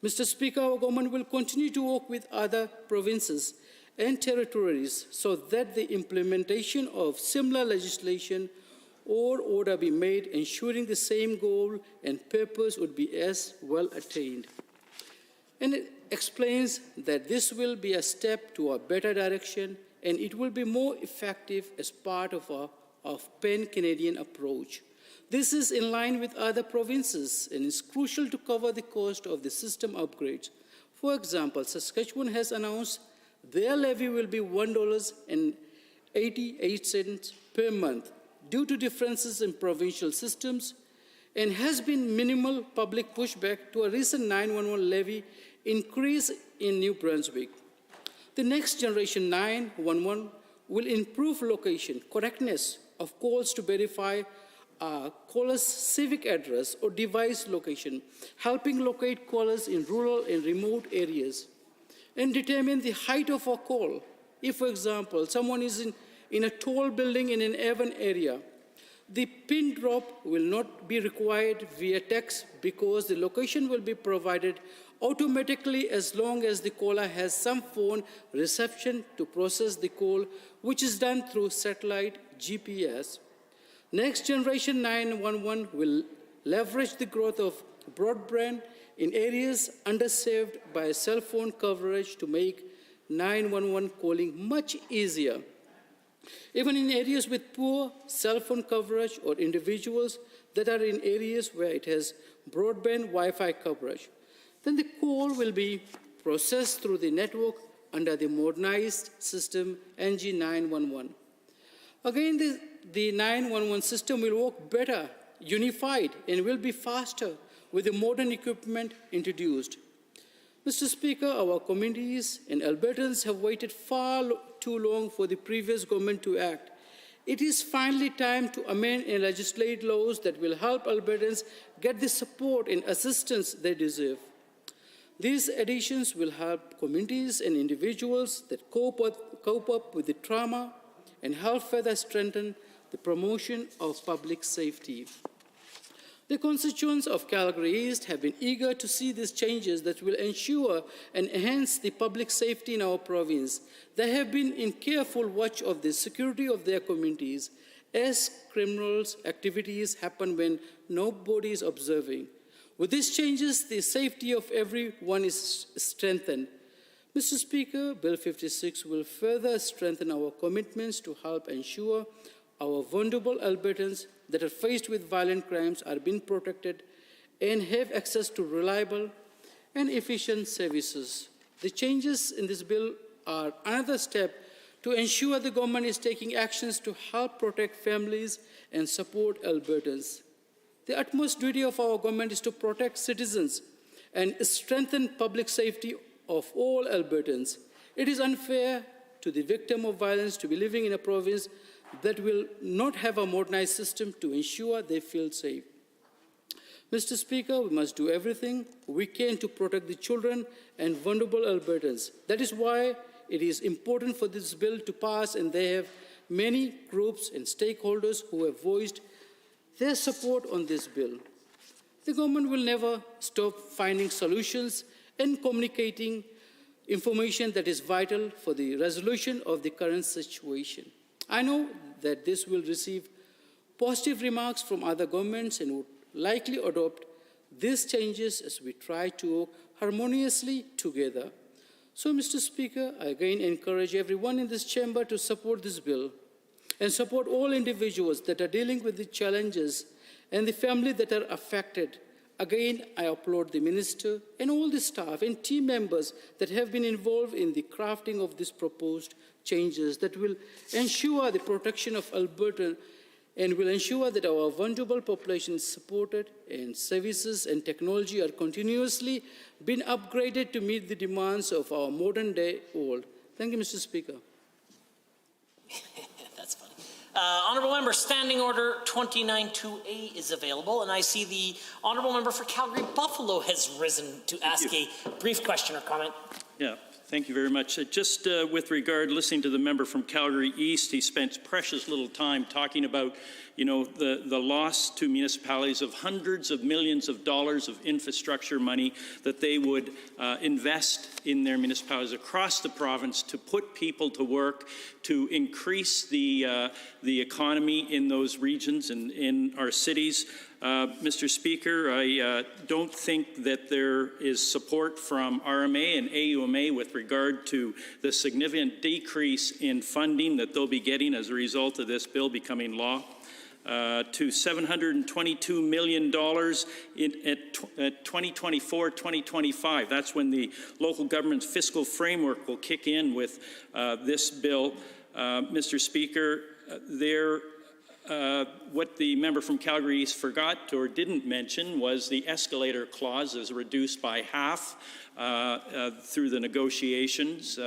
S7: Mr. Speaker, our government will continue to work with other provinces and territories so that the implementation of similar legislation or order be made, ensuring the same goal and purpose would be as well attained. And it explains that this will be a step to a better direction and it will be more effective as part of a pan-Canadian approach. This is in line with other provinces and is crucial to cover the cost of the system upgrades. For example, Saskatchewan has announced their levy will be $1.88 per month due to differences in provincial systems and has been minimal public pushback to a recent 911 levy increase in New Brunswick. The next generation 911 will improve location correctness of calls to verify caller's civic address or device location, helping locate callers in rural and remote areas, and determine the height of a call. If, for example, someone is in a tall building in an urban area, the pin drop will not be required via text because the location will be provided automatically as long as the caller has some phone reception to process the call, which is done through satellite GPS. Next generation 911 will leverage the growth of broadband in areas underserved by cell phone coverage to make 911 calling much easier. Even in areas with poor cell phone coverage or individuals that are in areas where it has broadband Wi-Fi coverage, then the call will be processed through the network under the modernized system NG911. Again, the 911 system will work better, unified, and will be faster with the modern equipment introduced. Mr. Speaker, our communities and Albertans have waited far too long for the previous government to act. It is finally time to amend and legislate laws that will help Albertans get the support and assistance they deserve. These additions will help communities and individuals that cope up with the trauma and help further strengthen the promotion of public safety. The constituents of Calgary East have been eager to see these changes that will ensure and enhance the public safety in our province. They have been in careful watch of the security of their communities as criminals' activities happen when nobody is observing. With these changes, the safety of everyone is strengthened. Mr. Speaker, Bill 56 will further strengthen our commitments to help ensure our vulnerable Albertans that are faced with violent crimes are being protected and have access to reliable and efficient services. The changes in this bill are another step to ensure the government is taking actions to help protect families and support Albertans. The utmost duty of our government is to protect citizens and strengthen public safety of all Albertans. It is unfair to the victim of violence to be living in a province that will not have a modernized system to ensure they feel safe. Mr. Speaker, we must do everything we can to protect the children and vulnerable Albertans. That is why it is important for this bill to pass, and there have many groups and stakeholders who have voiced their support on this bill. The government will never stop finding solutions and communicating information that is vital for the resolution of the current situation. I know that this will receive positive remarks from other governments and would likely adopt these changes as we try to work harmoniously together. So, Mr. Speaker, I again encourage everyone in this chamber to support this bill and support all individuals that are dealing with the challenges and the family that are affected. Again, I applaud the minister and all the staff and team members that have been involved in the crafting of these proposed changes that will ensure the protection of Alberta and will ensure that our vulnerable population is supported and services and technology are continuously being upgraded to meet the demands of our modern day world. Thank you, Mr. Speaker.
S4: That's funny. Honourable Member, Standing Order 29-2A is available, and I see the Honourable Member for Calgary Buffalo has risen to ask a brief question or comment.
S3: Yeah, thank you very much. Just with regard, listening to the member from Calgary East, he spent precious little time talking about, the loss to municipalities of hundreds of millions of dollars of infrastructure money that they would invest in their municipalities across the province to put people to work, to increase the economy in those regions and in our cities. Mr. Speaker, I don't think that there is support from RMA and AUMA with regard to the significant decrease in funding that they'll be getting as a result of this bill becoming law. To $722 million at 2024-2025. That's when the local government's fiscal framework will kick in with this bill. Mr. Speaker, what the member from Calgary East forgot or didn't mention was the escalator clause is reduced by half through the negotiations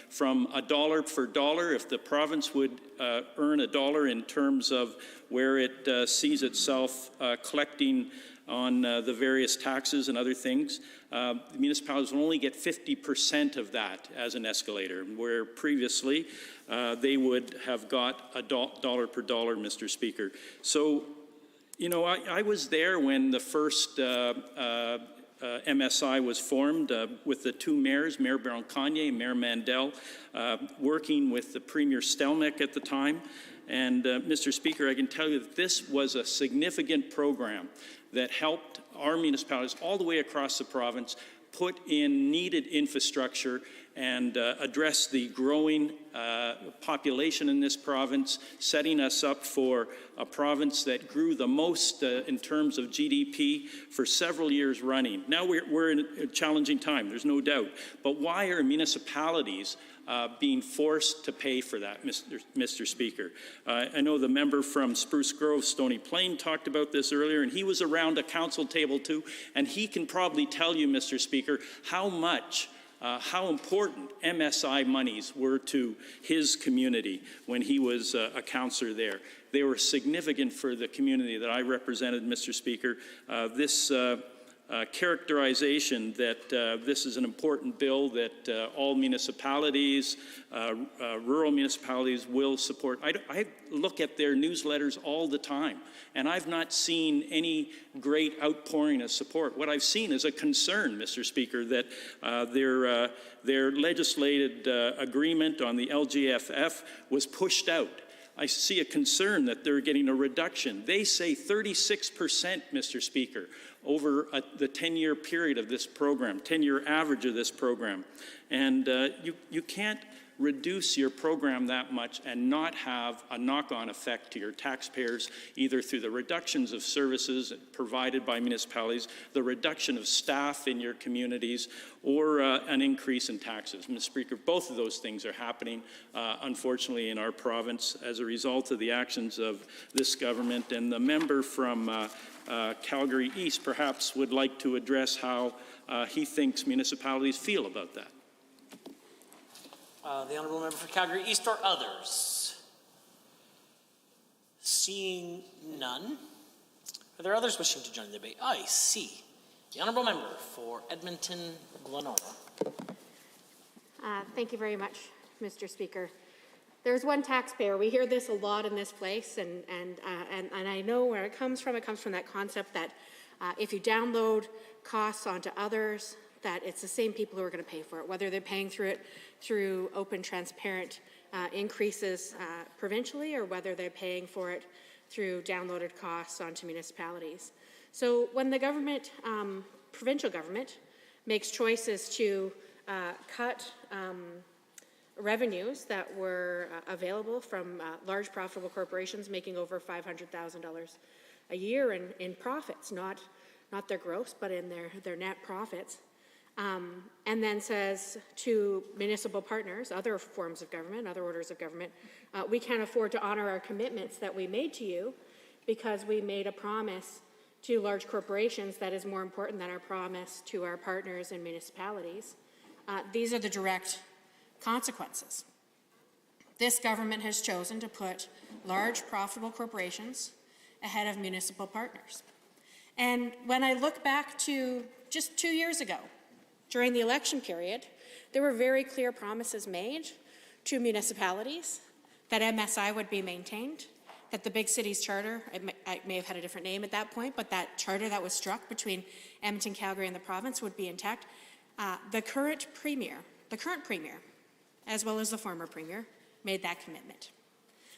S3: from $1 per dollar. If the province would earn $1 in terms of where it sees itself collecting on the various taxes and other things, the municipalities will only get 50% of that as an escalator, where previously they would have got $1 per dollar, Mr. Speaker. So, I was there when the first MSI was formed with the two mayors, Mayor Baron-Kanye and Mayor Mandel, working with the Premier Stelmach at the time. And Mr. Speaker, I can tell you that this was a significant program that helped our municipalities all the way across the province put in needed infrastructure and address the growing population in this province, setting us up for a province that grew the most in terms of GDP for several years running. Now we're in a challenging time, there's no doubt. But why are municipalities being forced to pay for that, Mr. Speaker? I know the member from Spruce Grove, Stony Plain, talked about this earlier, and he was around a council table too, and he can probably tell you, Mr. Speaker, how important MSI monies were to his community when he was a councillor there. They were significant for the community that I represented, Mr. Speaker. This characterization that this is an important bill that all municipalities, rural municipalities will support. I look at their newsletters all the time, and I've not seen any great outpouring of support. What I've seen is a concern, Mr. Speaker, that their legislated agreement on the LGFF was pushed out. I see a concern that they're getting a reduction. They say 36%, Mr. Speaker, over the 10-year period of this program, 10-year average of this program. And you can't reduce your program that much and not have a knock-on effect to your taxpayers, either through the reductions of services provided by municipalities, the reduction of staff in your communities, or an increase in taxes. Mr. Speaker, both of those things are happening, unfortunately, in our province as a result of the actions of this government. And the member from Calgary East perhaps would like to address how he thinks municipalities feel about that.
S4: The Honourable Member for Calgary East or others? Seeing none. Are there others wishing to join the debate? I see. The Honourable Member for Edmonton-Glenora.
S8: Thank you very much, Mr. Speaker. There's one taxpayer. We hear this a lot in this place, and I know where it comes from. It comes from that concept that if you download costs onto others, that it's the same people who are going to pay for it, whether they're paying through open, transparent increases provincially, or whether they're paying for it through downloaded costs onto municipalities. So when the government, provincial government, makes choices to cut revenues that were available from large profitable corporations making over $500,000 a year in profits, not their gross, but in their net profits, and then says to municipal partners, other forms of government, other orders of government, we can't afford to honor our commitments that we made to you because we made a promise to large corporations that is more important than our promise to our partners and municipalities. These are the direct consequences. This government has chosen to put large profitable corporations ahead of municipal partners. And when I look back to just 2 years ago, during the election period, there were very clear promises made to municipalities that MSI would be maintained, that the Big Cities Charter, it may have had a different name at that point, but that charter that was struck between Edmonton, Calgary, and the province would be intact. The current premier, as well as the former premier, made that commitment.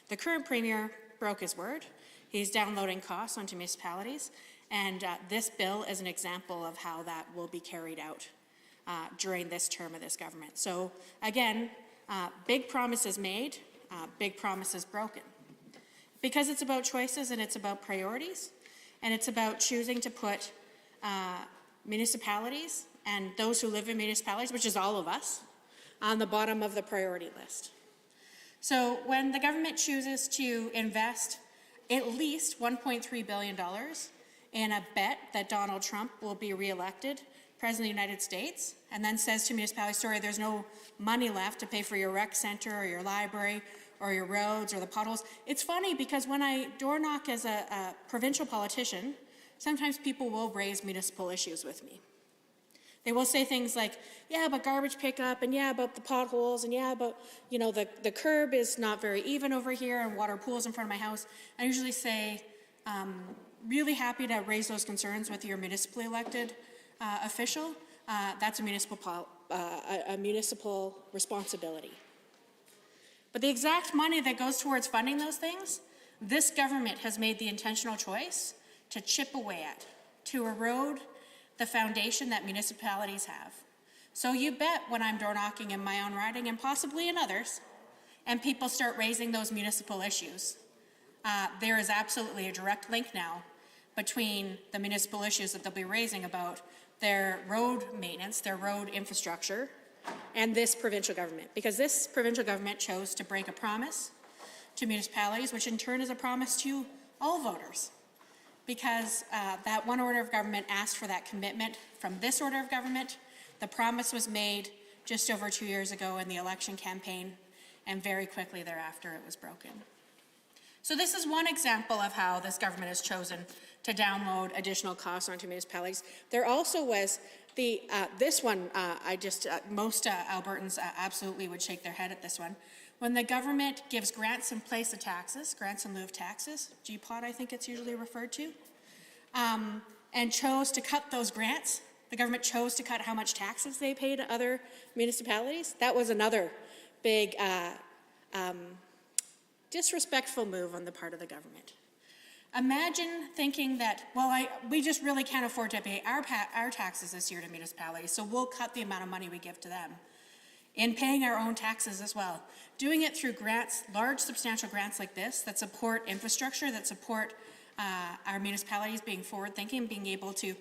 S8: The current premier broke his word. He's downloading costs onto municipalities, and this bill is an example of how that will be carried out during this term of this government. So again, big promises made, big promises broken. Because it's about choices and it's about priorities, and it's about choosing to put municipalities and those who live in municipalities, which is all of us, on the bottom of the priority list. So when the government chooses to invest at least $1.3 billion in a bet that Donald Trump will be reelected President of the United States, and then says to municipalities, sorry, there's no money left to pay for your rec center or your library or your roads or the potholes. It's funny because when I door knock as a provincial politician, sometimes people will raise municipal issues with me. They will say things like, yeah, but garbage pickup, and yeah, about the potholes, and yeah, about, you know, the curb is not very even over here, and water pools in front of my house. I usually say, really happy to raise those concerns with your municipally elected official. That's a municipal responsibility. But the exact money that goes towards funding those things, this government has made the intentional choice to chip away at, to erode the foundation that municipalities have. So you bet when I'm door knocking in my own riding and possibly in others, and people start raising those municipal issues, there is absolutely a direct link now between the municipal issues that they'll be raising about their road maintenance, their road infrastructure, and this provincial government. Because this provincial government chose to break a promise to municipalities, which in turn is a promise to all voters. Because that one order of government asked for that commitment from this order of government. The promise was made just over 2 years ago in the election campaign, and very quickly thereafter it was broken. So this is one example of how this government has chosen to download additional costs onto municipalities. There also was the, this one, most Albertans absolutely would shake their head at this one. When the government gives grants in place of taxes, grants in lieu of taxes, GPOT I think it's usually referred to, and chose to cut those grants, the government chose to cut how much taxes they pay to other municipalities. That was another big disrespectful move on the part of the government. Imagine thinking that, well, we just really can't afford to pay our taxes this year to municipalities, so we'll cut the amount of money we give to them. In paying our own taxes as well. Doing it through grants, large substantial grants like this that support infrastructure, that support our municipalities being forward-thinking, being able to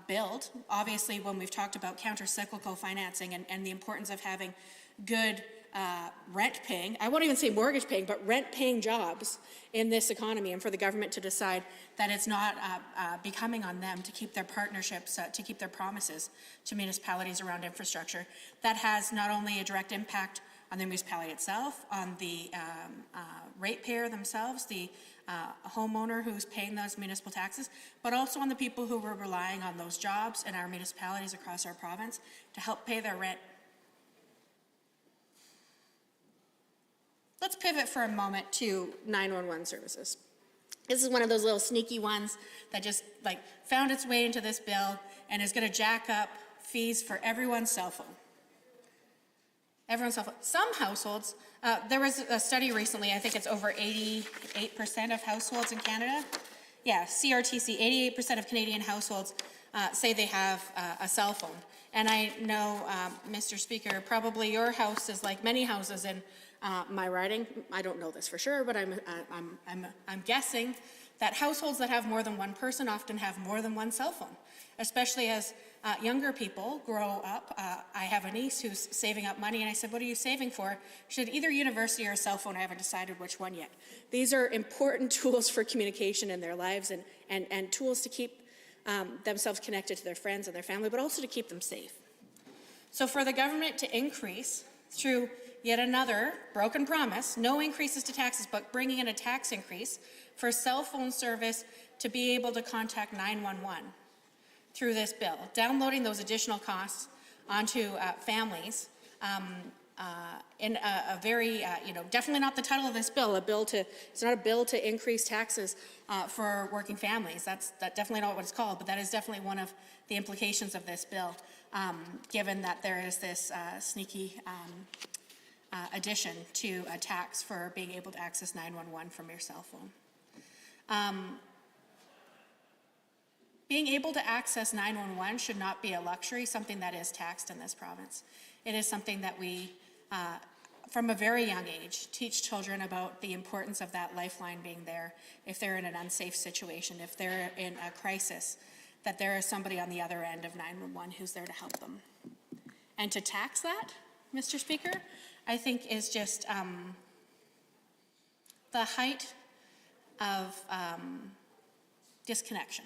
S8: build. Obviously, when we've talked about counter-cyclical financing and the importance of having good rent-paying, I won't even say mortgage-paying, but rent-paying jobs in this economy, and for the government to decide that it's not becoming on them to keep their partnerships, to keep their promises to municipalities around infrastructure. That has not only a direct impact on the municipality itself, on the ratepayer themselves, the homeowner who's paying those municipal taxes, but also on the people who were relying on those jobs in our municipalities across our province to help pay their rent. Let's pivot for a moment to 911 services. This is one of those little sneaky ones that just found its way into this bill and is going to jack up fees for everyone's cell phone. Everyone's cell phone. Some households, there was a study recently, I think it's over 88% of households in Canada. Yeah, CRTC, 88% of Canadian households say they have a cell phone. And I know, Mr. Speaker, probably your house is like many houses in my riding. I don't know this for sure, but I'm guessing that households that have more than one person often have more than one cell phone, especially as younger people grow up. I have a niece who's saving up money, and I said, what are you saving for? She said, either university or a cell phone. I haven't decided which one yet. These are important tools for communication in their lives and tools to keep themselves connected to their friends and their family, but also to keep them safe. So for the government to increase through yet another broken promise, no increases to taxes, but bringing in a tax increase for cell phone service to be able to contact 911 through this bill, downloading those additional costs onto families in a very, definitely not the title of this bill, it's not a bill to increase taxes for working families. That's definitely not what it's called, but that is definitely one of the implications of this bill, given that there is this sneaky addition to a tax for being able to access 911 from your cell phone. Being able to access 911 should not be a luxury, something that is taxed in this province. It is something that we, from a very young age, teach children about the importance of that lifeline being there if they're in an unsafe situation, if they're in a crisis, that there is somebody on the other end of 911 who's there to help them. And to tax that, Mr. Speaker, I think is just the height of disconnection.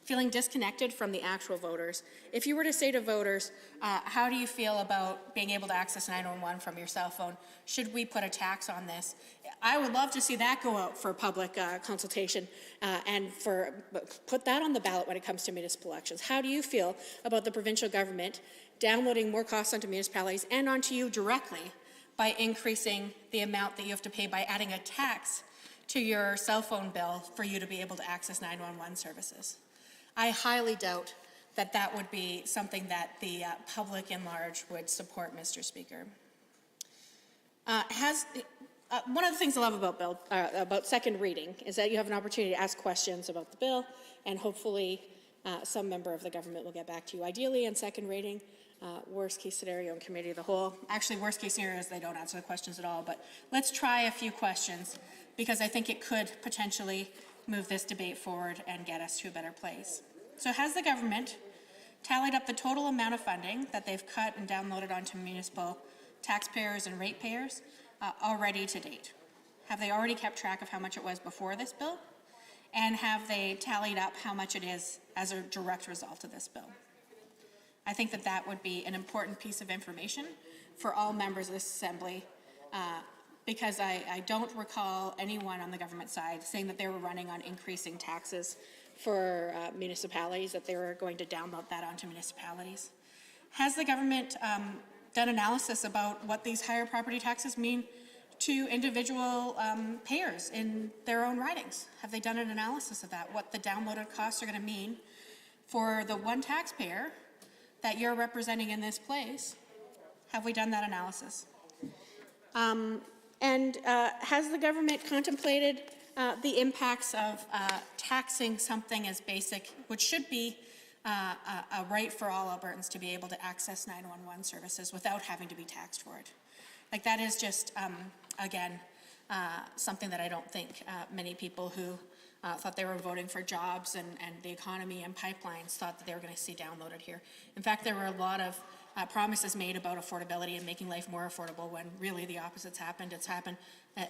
S8: Feeling disconnected from the actual voters. If you were to say to voters, how do you feel about being able to access 911 from your cell phone? Should we put a tax on this? I would love to see that go out for public consultation and put that on the ballot when it comes to municipal elections. How do you feel about the provincial government downloading more costs onto municipalities and onto you directly by increasing the amount that you have to pay by adding a tax to your cell phone bill for you to be able to access 911 services? I highly doubt that that would be something that the public in large would support, Mr. Speaker. One of the things I love about second reading is that you have an opportunity to ask questions about the bill, and hopefully some member of the government will get back to you. Ideally, in second reading, worst case scenario in committee of the whole. Actually, worst case scenario is they don't answer the questions at all, but let's try a few questions because I think it could potentially move this debate forward and get us to a better place. So has the government tallied up the total amount of funding that they've cut and downloaded onto municipal taxpayers and ratepayers already to date? Have they already kept track of how much it was before this bill? And have they tallied up how much it is as a direct result of this bill? I think that that would be an important piece of information for all members of this assembly because I don't recall anyone on the government side saying that they were running on increasing taxes for municipalities, that they were going to download that onto municipalities. Has the government done analysis about what these higher property taxes mean to individual payers in their own ridings? Have they done an analysis of that, what the downloaded costs are going to mean for the one taxpayer that you're representing in this place? Have we done that analysis? And has the government contemplated the impacts of taxing something as basic, which should be a right for all Albertans to be able to access 911 services without having to be taxed for it? Like that is just, again, something that I don't think many people who thought they were voting for jobs and the economy and pipelines thought that they were going to see downloaded here. In fact, there were a lot of promises made about affordability and making life more affordable when really the opposite's happened. It's happened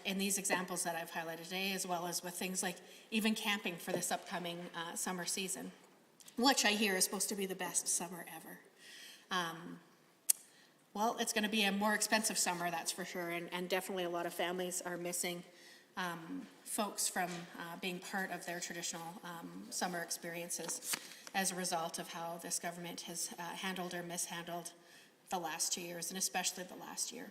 S8: in these examples that I've highlighted today, as well as with things like even camping for this upcoming summer season, which I hear is supposed to be the best summer ever. Well, it's going to be a more expensive summer, that's for sure, and definitely a lot of families are missing folks from being part of their traditional summer experiences as a result of how this government has handled or mishandled the last 2 years, and especially the last year.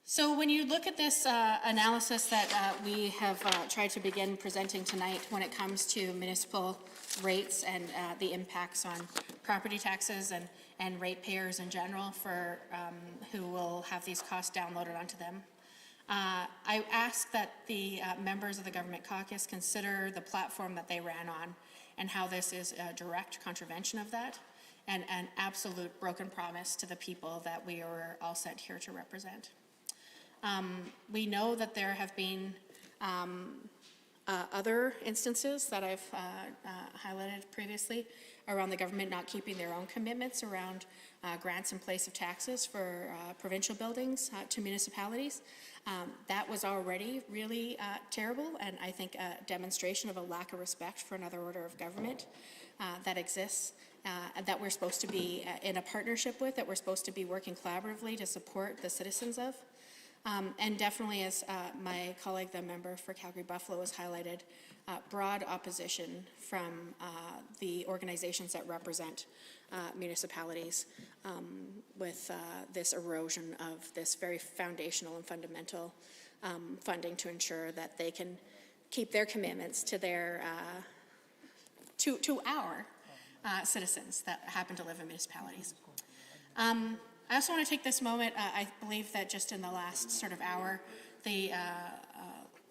S8: So when you look at this analysis that we have tried to begin presenting tonight when it comes to municipal rates and the impacts on property taxes and ratepayers in general for who will have these costs downloaded onto them, I ask that the members of the government caucus consider the platform that they ran on and how this is a direct contravention of that and an absolute broken promise to the people that we are all sent here to represent. We know that there have been other instances that I've highlighted previously around the government not keeping their own commitments around grants in place of taxes for provincial buildings to municipalities. That was already really terrible, and I think a demonstration of a lack of respect for another order of government that exists, that we're supposed to be in a partnership with, that we're supposed to be working collaboratively to support the citizens of. And definitely, as my colleague, the member for Calgary-Buffalo, has highlighted, broad opposition from the organizations that represent municipalities with this erosion of this very foundational and fundamental funding to ensure that they can keep their commitments to their to our citizens that happen to live in municipalities. I also want to take this moment, I believe that just in the last sort of hour, the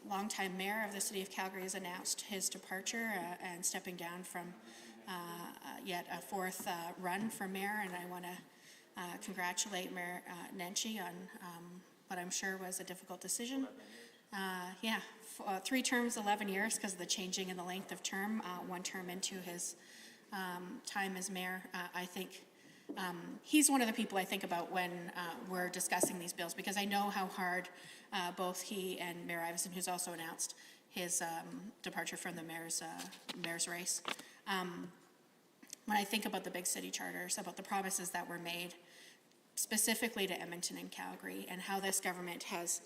S8: longtime mayor of the city of Calgary has announced his departure and stepping down from yet a fourth run for mayor, and I want to congratulate Mayor Nenshi on what I'm sure was a difficult decision. 3 terms, 11 years because of the changing in the length of term, 1 term into his time as mayor. I think he's one of the people I think about when we're discussing these bills, because I know how hard both he and Mayor Iveson, who's also announced his departure from the mayor's race. When I think about the big city charters, about the promises that were made specifically to Edmonton and Calgary, and how this government has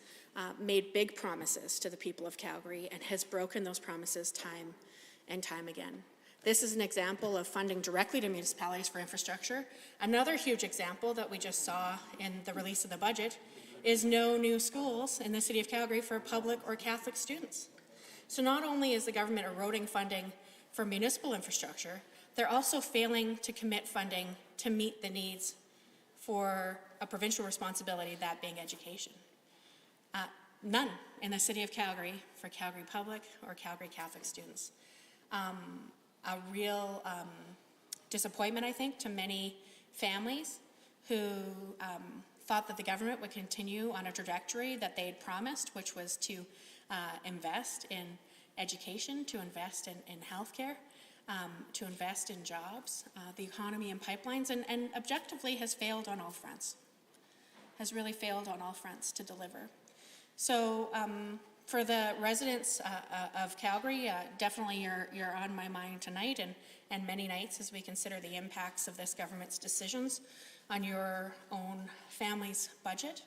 S8: made big promises to the people of Calgary and has broken those promises time and time again. This is an example of funding directly to municipalities for infrastructure. Another huge example that we just saw in the release of the budget is no new schools in the city of Calgary for public or Catholic students. So not only is the government eroding funding for municipal infrastructure, they're also failing to commit funding to meet the needs for a provincial responsibility, that being education. None in the city of Calgary for Calgary public or Calgary Catholic students. A real disappointment, I think, to many families who thought that the government would continue on a trajectory that they had promised, which was to invest in education, to invest in healthcare, to invest in jobs, the economy and pipelines, and objectively has failed on all fronts, has really failed on all fronts to deliver. So for the residents of Calgary, definitely you're on my mind tonight and many nights as we consider the impacts of this government's decisions on your own family's budget,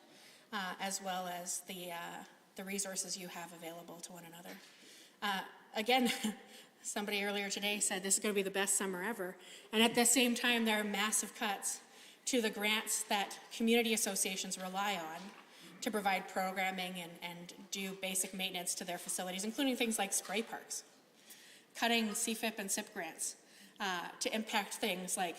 S8: as well as the resources you have available to one another. Again, somebody earlier today said this is going to be the best summer ever, and at the same time there are massive cuts to the grants that community associations rely on to provide programming and do basic maintenance to their facilities, including things like spray parks, cutting CFIP and SIP grants to impact things like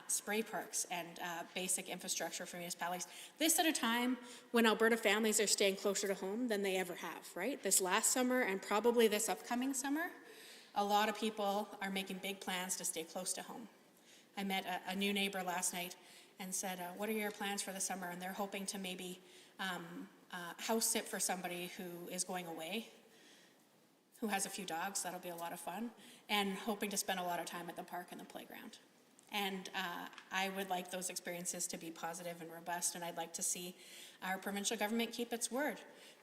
S8: spray parks and basic infrastructure for municipalities. This at a time when Alberta families are staying closer to home than they ever have, right? This last summer and probably this upcoming summer, a lot of people are making big plans to stay close to home. I met a new neighbor last night and said, what are your plans for the summer? And they're hoping to maybe house sit for somebody who is going away, who has a few dogs, that'll be a lot of fun, and hoping to spend a lot of time at the park and the playground. And I would like those experiences to be positive and robust, and I'd like to see our provincial government keep its word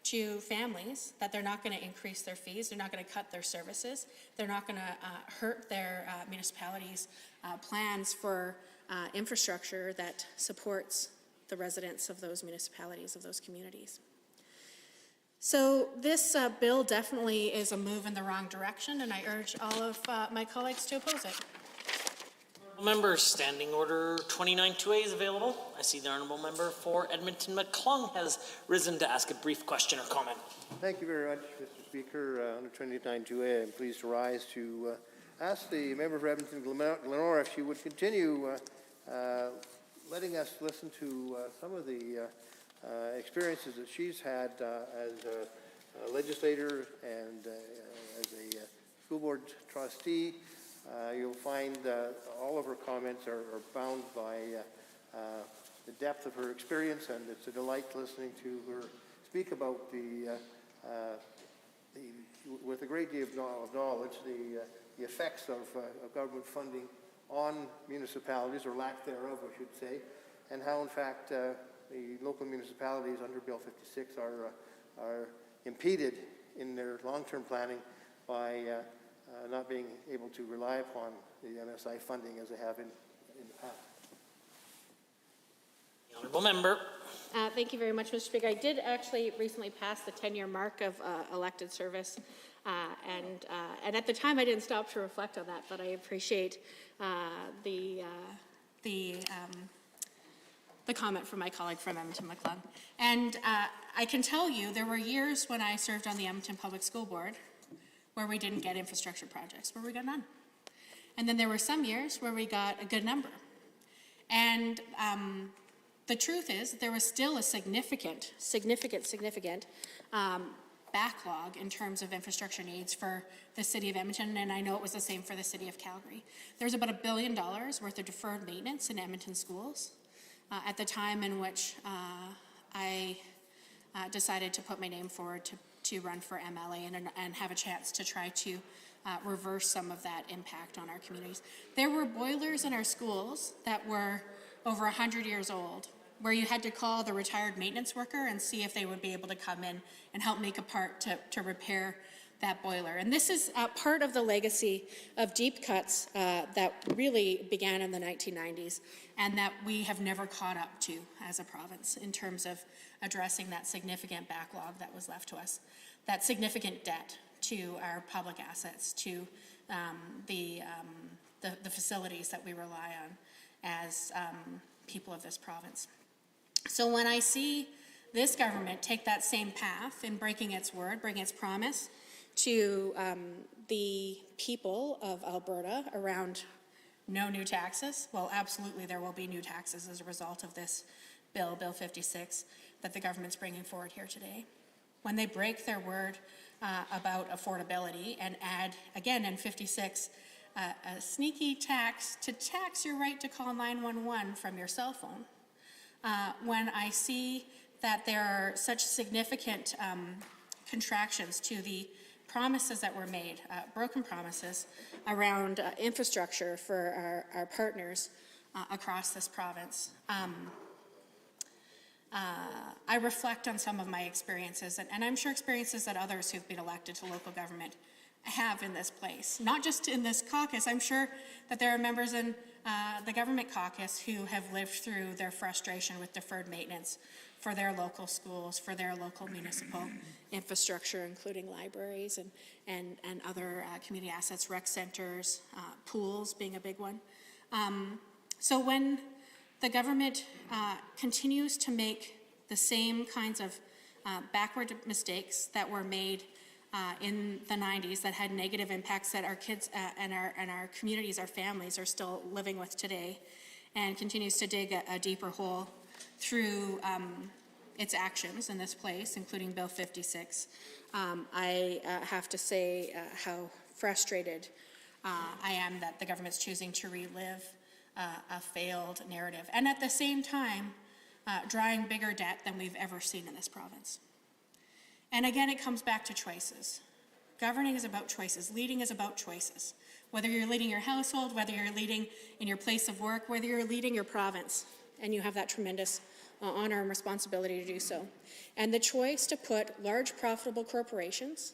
S8: to families that they're not going to increase their fees, they're not going to cut their services, they're not going to hurt their municipalities' plans for infrastructure that supports the residents of those municipalities, of those communities. So this bill definitely is a move in the wrong direction, and I urge all of my colleagues to oppose it.
S4: Members, Standing Order 29-2A is available. I see the Honourable Member for Edmonton McClung has risen to ask a brief question or comment.
S9: Thank you very much, Mr. Speaker. Under 29-2A, I'm pleased to rise to ask the member for Edmonton Glenora if she would continue letting us listen to some of the experiences that she's had as a legislator and as a school board trustee. You'll find all of her comments are bound by the depth of her experience, and it's a delight listening to her speak about the with a great deal of knowledge, the effects of government funding on municipalities, or lack thereof, I should say, and how, in fact, the local municipalities under Bill 56 are impeded in their long-term planning by not being able to rely upon the MSI funding as they have in the past.
S4: The honourable member.
S8: Thank you very much, Mr. Speaker. I did actually recently pass the 10-year mark of elected service, and at the time I didn't stop to reflect on that, but I appreciate the comment from my colleague from Edmonton McClung. And I can tell you there were years when I served on the Edmonton Public School Board where we didn't get infrastructure projects, where we got none. And then there were some years where we got a good number. And the truth is there was still a significant backlog in terms of infrastructure needs for the City of Edmonton, and I know it was the same for the City of Calgary. There was about $1 billion worth of deferred maintenance in Edmonton schools at the time in which I decided to put my name forward to run for MLA and have a chance to try to reverse some of that impact on our communities. There were boilers in our schools that were over 100 years old, where you had to call the retired maintenance worker and see if they would be able to come in and help make a part to repair that boiler. And this is part of the legacy of deep cuts that really began in the 1990s and that we have never caught up to as a province in terms of addressing that significant backlog that was left to us, that significant debt to our public assets, to the facilities that we rely on as people of this province. So when I see this government take that same path in breaking its word, breaking its promise to the people of Alberta around no new taxes, well, absolutely there will be new taxes as a result of this bill, Bill 56, that the government's bringing forward here today. When they break their word about affordability and add, again in 56, a sneaky tax to tax your right to call 911 from your cell phone, when I see that there are such significant contractions to the promises that were made, broken promises around infrastructure for our partners across this province, I reflect on some of my experiences, and I'm sure experiences that others who've been elected to local government have in this place. Not just in this caucus, I'm sure that there are members in the government caucus who have lived through their frustration with deferred maintenance for their local schools, for their local municipal infrastructure, including libraries and other community assets, rec centers, pools being a big one. So when the government continues to make the same kinds of backward mistakes that were made in the 90s that had negative impacts that our kids and our communities, our families are still living with today, and continues to dig a deeper hole through its actions in this place, including Bill 56. I have to say how frustrated I am that the government's choosing to relive a failed narrative, and at the same time drawing bigger debt than we've ever seen in this province. And again, it comes back to choices. Governing is about choices. Leading is about choices. Whether you're leading your household, whether you're leading in your place of work, whether you're leading your province, and you have that tremendous honor and responsibility to do so. And the choice to put large profitable corporations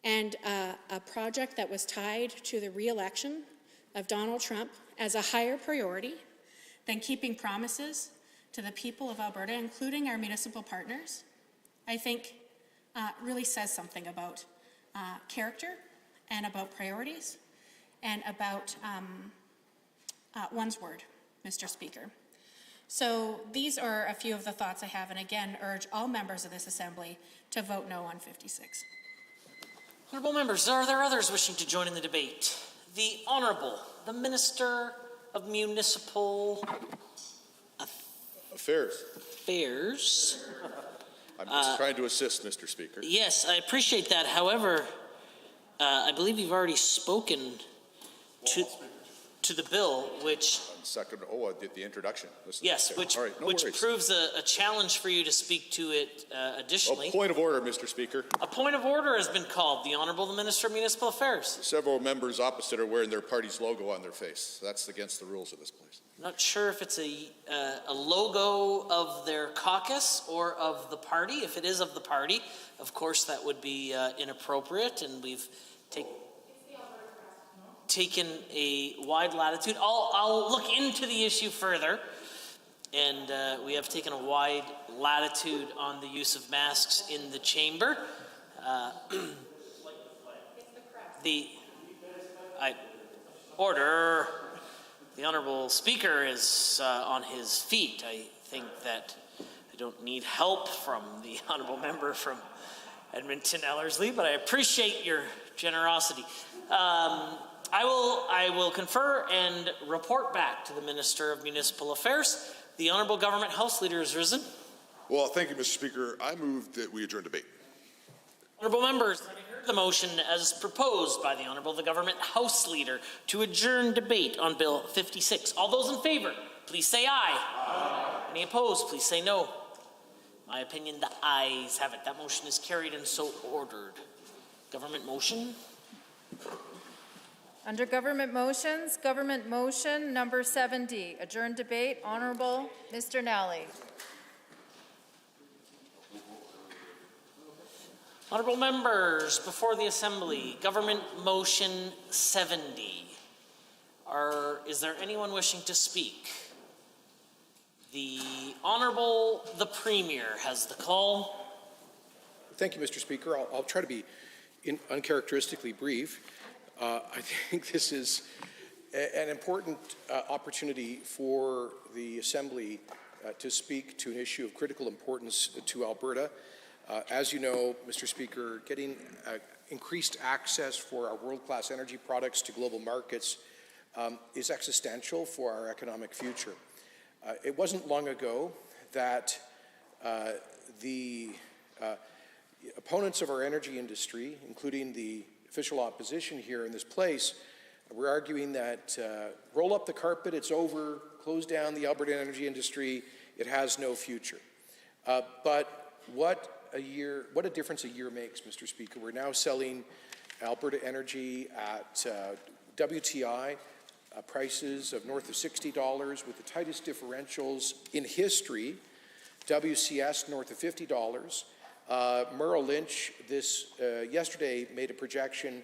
S8: and a project that was tied to the re-election of Donald Trump as a higher priority than keeping promises to the people of Alberta, including our municipal partners, I think really says something about character and about priorities and about one's word, Mr. Speaker. So these are a few of the thoughts I have, and again urge all members of this Assembly to vote no on 56.
S4: Honourable members, are there others wishing to join in the debate? The Honourable, the Minister of Municipal Affairs.
S10: I'm just trying to assist, Mr. Speaker.
S4: Yes, I appreciate that. However, I believe you've already spoken to... to the bill, which,
S10: Second, I did the introduction. Listen,
S4: yes,
S10: okay.
S4: which,
S10: All right, no
S4: which
S10: worries.
S4: proves a challenge for you to speak to it additionally.
S10: A point of order, Mr. Speaker.
S4: A point of order has been called. The Honourable the Minister of Municipal Affairs.
S10: Several members opposite are wearing their party's logo on their face. That's against the rules of this place.
S4: Not sure if it's a logo of their caucus or of the party. If it is of the party, of course, that would be inappropriate, and we've taken a wide latitude. I'll look into the issue further, and we have taken a wide latitude on the use of masks in the chamber. Order. The Honourable Speaker is on his feet. I think that I don't need help from the Honourable Member from Edmonton Ellerslie, but I appreciate your generosity. I will confer and report back to the Minister of Municipal Affairs. The Honourable Government House Leader has risen.
S10: Well, thank you, Mr. Speaker. I move that we adjourn debate.
S4: Honourable members, having heard the motion as proposed by the Honourable the Government House Leader to adjourn debate on Bill 56. All those in favour, please say aye. Aye. Any opposed, please say no. My opinion, the ayes have it. That motion is carried and so ordered. Government motion.
S11: Under government motion number 7D, adjourn debate, Honourable Mr. Nally.
S4: Honourable members, before the Assembly, government motion 70. Is there anyone wishing to speak? The Honourable the Premier has the call.
S12: Thank you, Mr. Speaker. I'll try to be uncharacteristically brief. I think this is an important opportunity for the Assembly to speak to an issue of critical importance to Alberta. As you know, Mr. Speaker, getting increased access for our world-class energy products to global markets is existential for our economic future. It wasn't long ago that the opponents of our energy industry, including the official opposition here in this place, were arguing that roll up the carpet, it's over, close down the Alberta energy industry, it has no future. But what a difference a year makes, Mr. Speaker. We're now selling Alberta energy at WTI prices of north of $60 with the tightest differentials in history. WCS north of $50. Merrill Lynch yesterday made a projection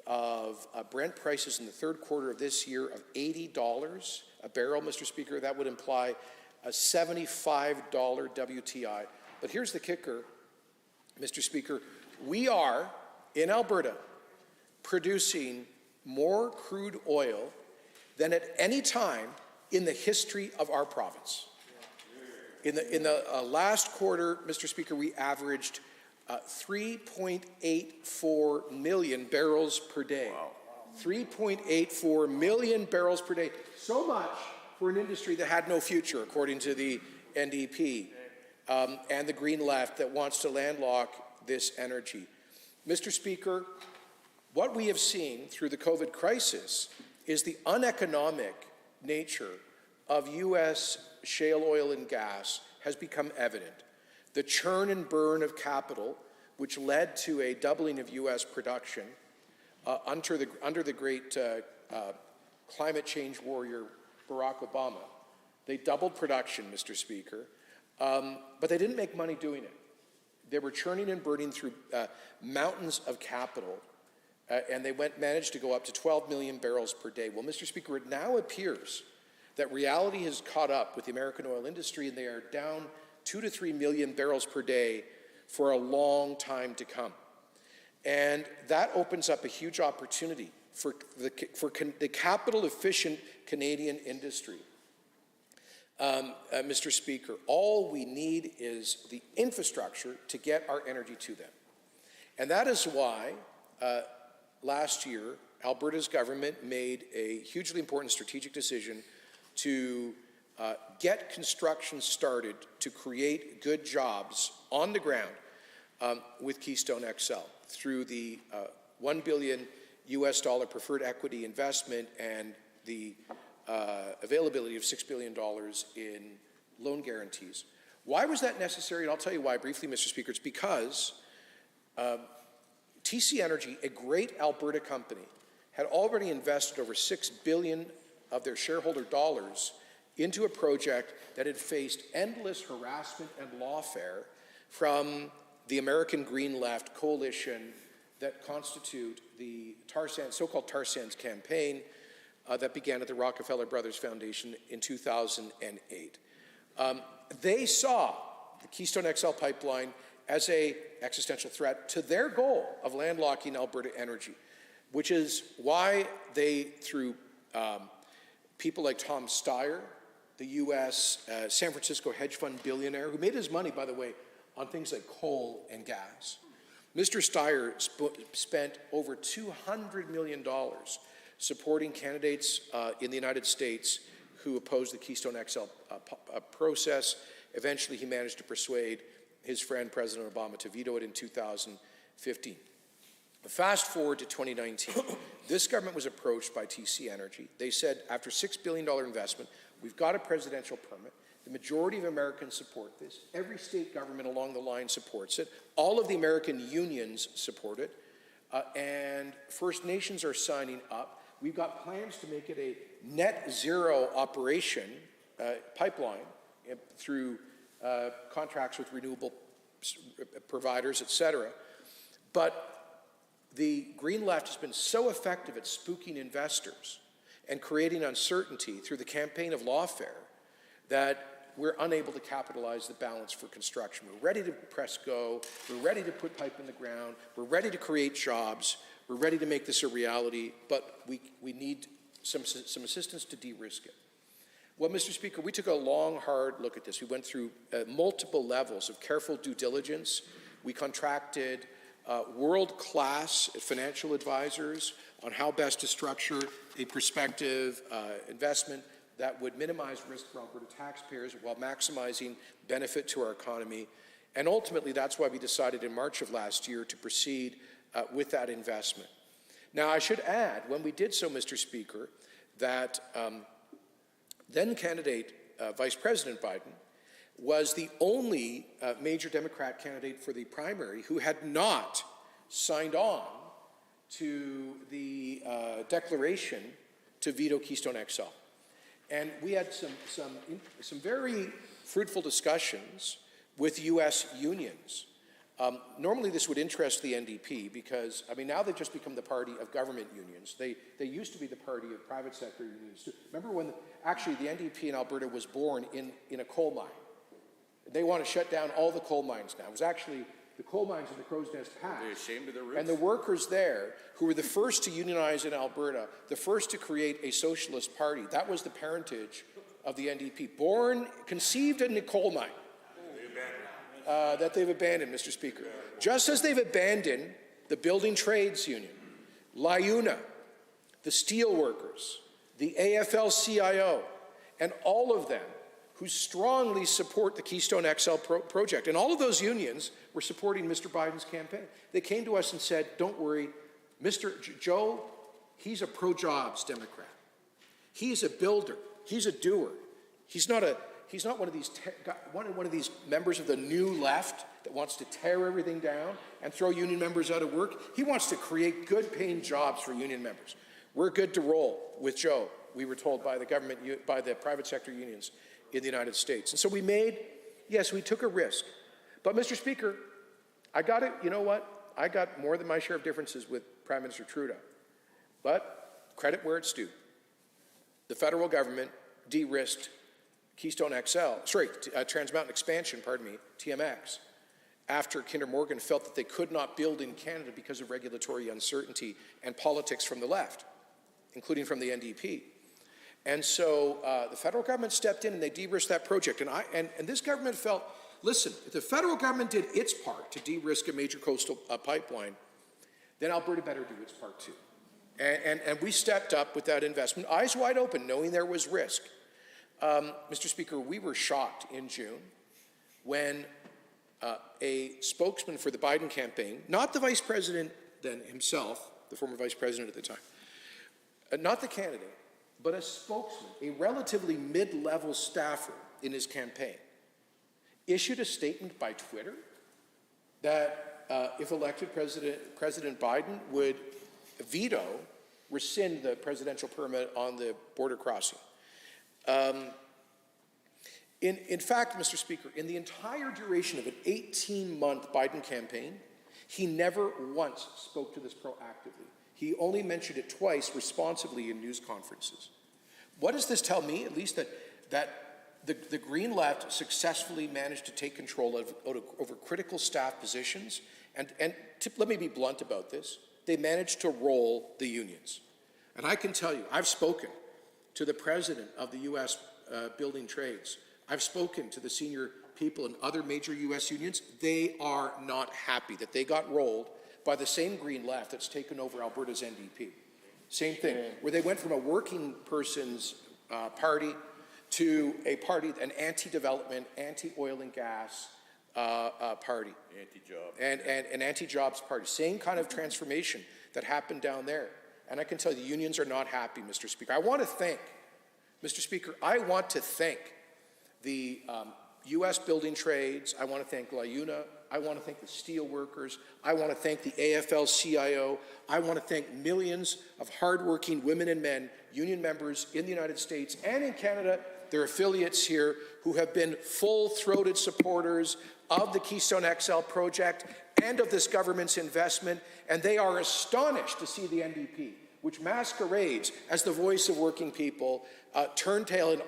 S12: of Brent prices in the third quarter of this year of $80 a barrel, Mr. Speaker. That would imply a $75 WTI. But here's the kicker, Mr. Speaker. We are, in Alberta, producing more crude oil than at any time in the history of our province. In the last quarter, Mr. Speaker, we averaged 3.84 million barrels per day. Wow. 3.84 million barrels per day. So much for an industry that had no future, according to the NDP and the Green Left that wants to landlock this energy. Mr. Speaker, what we have seen through the COVID crisis is the uneconomic nature of U.S. shale oil and gas has become evident. The churn and burn of capital, which led to a doubling of U.S. production under the great climate change warrior Barack Obama. They doubled production, Mr. Speaker, but they didn't make money doing it. They were churning and burning through mountains of capital, and they managed to go up to 12 million barrels per day. Well, Mr. Speaker, it now appears that reality has caught up with the American oil industry, and they are down 2 to 3 million barrels per day for a long time to come. And that opens up a huge opportunity for the capital-efficient Canadian industry. Mr. Speaker, all we need is the infrastructure to get our energy to them. And that is why last year, Alberta's government made a hugely important strategic decision to get construction started to create good jobs on the ground with Keystone XL through the $1 billion US preferred equity investment and the availability of $6 billion in loan guarantees. Why was that necessary? And I'll tell you why briefly, Mr. Speaker. It's because TC Energy, a great Alberta company, had already invested over $6 billion of their shareholder dollars into a project that had faced endless harassment and lawfare from the American Green Left coalition that constitute the so-called tar sands campaign that began at the Rockefeller Brothers Foundation in 2008. They saw the Keystone XL pipeline as an existential threat to their goal of landlocking Alberta energy, which is why they, through people like Tom Steyer, the U.S. San Francisco hedge fund billionaire, who made his money, by the way, on things like coal and gas. Mr. Steyer spent over $200 million supporting candidates in the United States who opposed the Keystone XL process. Eventually, he managed to persuade his friend, President Obama, to veto it in 2015. Fast forward to 2019. This government was approached by TC Energy. They said, after $6 billion investment, we've got a presidential permit. The majority of Americans support this. Every state government along the line supports it. All of the American unions support it. And First Nations are signing up. We've got plans to make it a net zero operation pipeline through contracts with renewable providers, et cetera. But the Green Left has been so effective at spooking investors and creating uncertainty through the campaign of lawfare that we're unable to capitalize the balance for construction. We're ready to press go. We're ready to put pipe in the ground. We're ready to create jobs. We're ready to make this a reality, but we need some assistance to de-risk it. Well, Mr. Speaker, we took a long, hard look at this. We went through multiple levels of careful due diligence. We contracted world-class financial advisors on how best to structure a prospective investment that would minimize risk for Alberta taxpayers while maximizing benefit to our economy. And ultimately, that's why we decided in March of last year to proceed with that investment. Now, I should add, when we did so, Mr. Speaker, that then candidate Vice President Biden was the only major Democrat candidate for the primary who had not signed on to the declaration to veto Keystone XL. And we had some very fruitful discussions with U.S. unions. Normally this would interest the NDP because, I mean, now they've just become the party of government unions. They used to be the party of private sector unions too. Remember when actually the NDP in Alberta was born in a coal mine. They want to shut down all the coal mines now. It was actually the coal mines in the Crow's Nest Pass.
S10: They're ashamed of their roots.
S12: And the workers there, who were the first to unionize in Alberta, the first to create a socialist party, that was the parentage of the NDP. Born, conceived in a coal mine. That they've abandoned, Mr. Speaker. Just as they've abandoned the Building Trades Union, LIUNA, the steel workers, the AFL-CIO, and all of them who strongly support the Keystone XL project. And all of those unions were supporting Mr. Biden's campaign. They came to us and said, don't worry, Mr. Joe, he's a pro-jobs Democrat. He's a builder. He's a doer. He's not one of these members of the new left that wants to tear everything down and throw union members out of work. He wants to create good-paying jobs for union members. We're good to roll with Joe, we were told by the government, by the private sector unions in the United States. And so we took a risk. But Mr. Speaker, you know what? I got more than my share of differences with Prime Minister Trudeau. But credit where it's due. The federal government de-risked Keystone Trans Mountain Expansion, TMX, after Kinder Morgan felt that they could not build in Canada because of regulatory uncertainty and politics from the left, including from the NDP. And so the federal government stepped in and they de-risked that project. And this government felt, listen, if the federal government did its part to de-risk a major coastal pipeline, then Alberta better do its part too. And we stepped up with that investment, eyes wide open, knowing there was risk. Mr. Speaker, we were shocked in June when a spokesman for the Biden campaign, not the vice president then himself, the former vice president at the time, not the candidate, but a spokesman, a relatively mid-level staffer in his campaign, issued a statement by Twitter that if elected, President Biden would rescind the presidential permit on the border crossing. In fact, Mr. Speaker, in the entire duration of an 18-month Biden campaign, he never once spoke to this proactively. He only mentioned it twice responsibly in news conferences. What does this tell me? At least that the Green left successfully managed to take control over critical staff positions. And let me be blunt about this. They managed to roll the unions. And I can tell you, I've spoken to the president of the U.S. Building Trades. I've spoken to the senior people in other major U.S. unions. They are not happy that they got rolled by the same Green left that's taken over Alberta's NDP. Same thing, where they went from a working person's party to a party, an anti-development, anti-oil and gas party. Anti-job. And an anti-jobs party. Same kind of transformation that happened down there. And I can tell you the unions are not happy, Mr. Speaker. I want to thank the U.S. Building Trades. I want to thank LIUNA. I want to thank the steel workers. I want to thank the AFL-CIO. I want to thank millions of hardworking women and men, union members in the United States and in Canada, their affiliates here, who have been full-throated supporters of the Keystone XL project and of this government's investment, and they are astonished to see the NDP, which masquerades as the voice of working people, turn tail in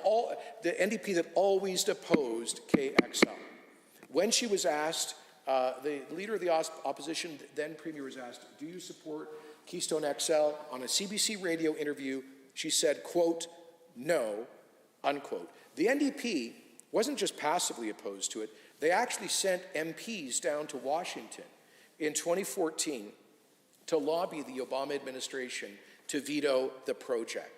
S12: the NDP that always opposed KXL. When she was asked, the leader of the opposition, then Premier, was asked, do you support Keystone XL? On a CBC radio interview, she said, quote, no, unquote. The NDP wasn't just passively opposed to it, they actually sent MPs down to Washington in 2014 to lobby the Obama administration to veto the project.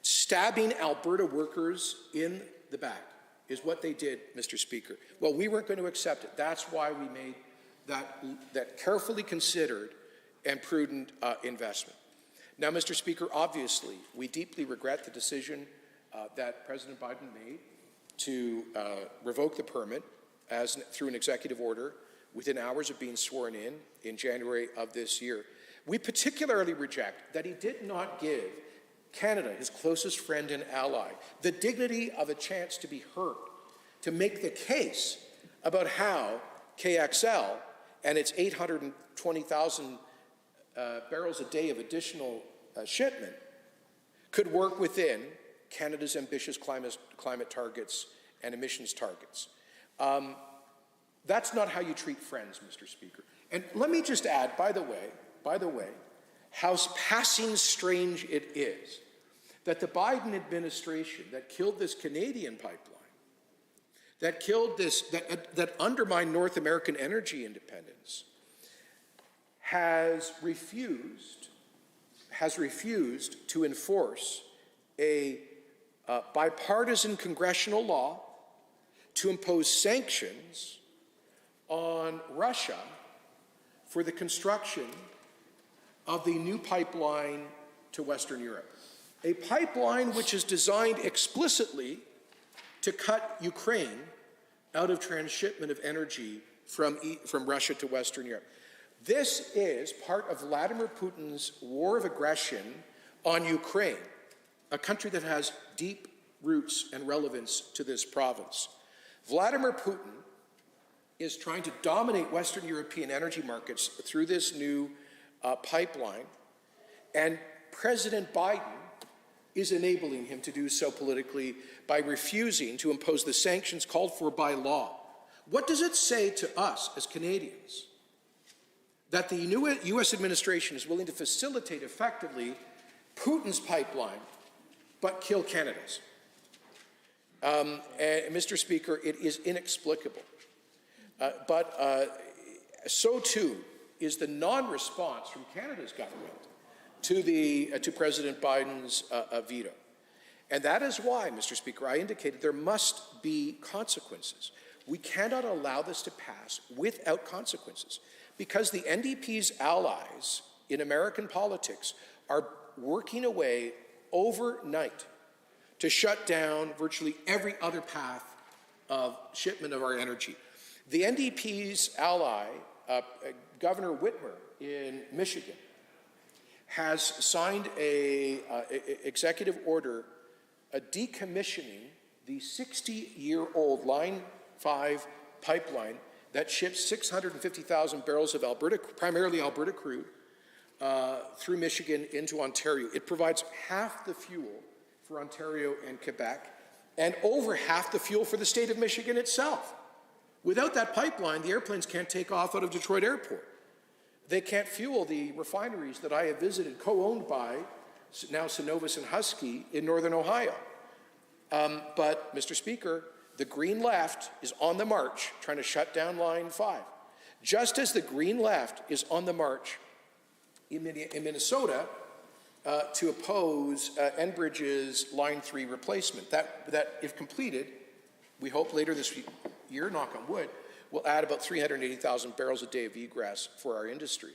S12: Stabbing Alberta workers in the back is what they did, Mr. Speaker. Well, we weren't going to accept it. That's why we made that carefully considered and prudent investment. Now, Mr. Speaker, obviously, we deeply regret the decision that President Biden made to revoke the permit through an executive order within hours of being sworn in January of this year. We particularly reject that he did not give Canada, his closest friend and ally, the dignity of a chance to be heard, to make the case about how KXL and its 820,000 barrels a day of additional shipment could work within Canada's ambitious climate targets and emissions targets. That's not how you treat friends, Mr. Speaker. And let me just add, by the way, how passing strange it is that the Biden administration that killed this Canadian pipeline, that killed this, that undermined North American energy independence, has refused to enforce a bipartisan congressional law to impose sanctions on Russia for the construction of the new pipeline to Western Europe. A pipeline which is designed explicitly to cut Ukraine out of transshipment of energy from Russia to Western Europe. This is part of Vladimir Putin's war of aggression on Ukraine, a country that has deep roots and relevance to this province. Vladimir Putin is trying to dominate Western European energy markets through this new pipeline, and President Biden is enabling him to do so politically by refusing to impose the sanctions called for by law. What does it say to us as Canadians that the new U.S. administration is willing to facilitate effectively Putin's pipeline but kill Canada's? And Mr. Speaker, it is inexplicable. But so too is the non-response from Canada's government to President Biden's veto. And that is why, Mr. Speaker, I indicated there must be consequences. We cannot allow this to pass without consequences, because the NDP's allies in American politics are working away overnight to shut down virtually every other path of shipment of our energy. The NDP's ally, Governor Whitmer in Michigan, has signed a executive order decommissioning the 60-year-old Line 5 pipeline that ships 650,000 barrels of Alberta, primarily Alberta crude, through Michigan into Ontario. It provides half the fuel for Ontario and Quebec, and over half the fuel for the state of Michigan itself. Without that pipeline, the airplanes can't take off out of Detroit Airport. They can't fuel the refineries that I have visited, co-owned by now Cenovus and Husky in Northern Ohio. But, Mr. Speaker, the Green Left is on the march trying to shut down Line 5. Just as the Green Left is on the march in Minnesota to oppose Enbridge's Line 3 replacement. That, if completed, we hope later this year, knock on wood, will add about 380,000 barrels a day of egress for our industry.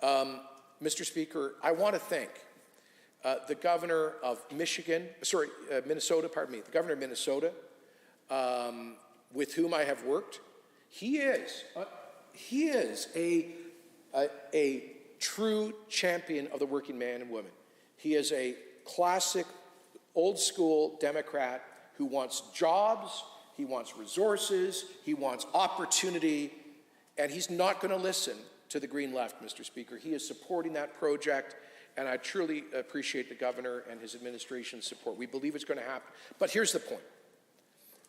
S12: Mr. Speaker, I want to thank the governor of Minnesota, the governor of Minnesota, with whom I have worked. He is a true champion of the working man and woman. He is a classic, old-school Democrat who wants jobs, he wants resources, he wants opportunity, and he's not going to listen to the Green Left, Mr. Speaker. He is supporting that project, and I truly appreciate the governor and his administration's support. We believe it's going to happen. But here's the point.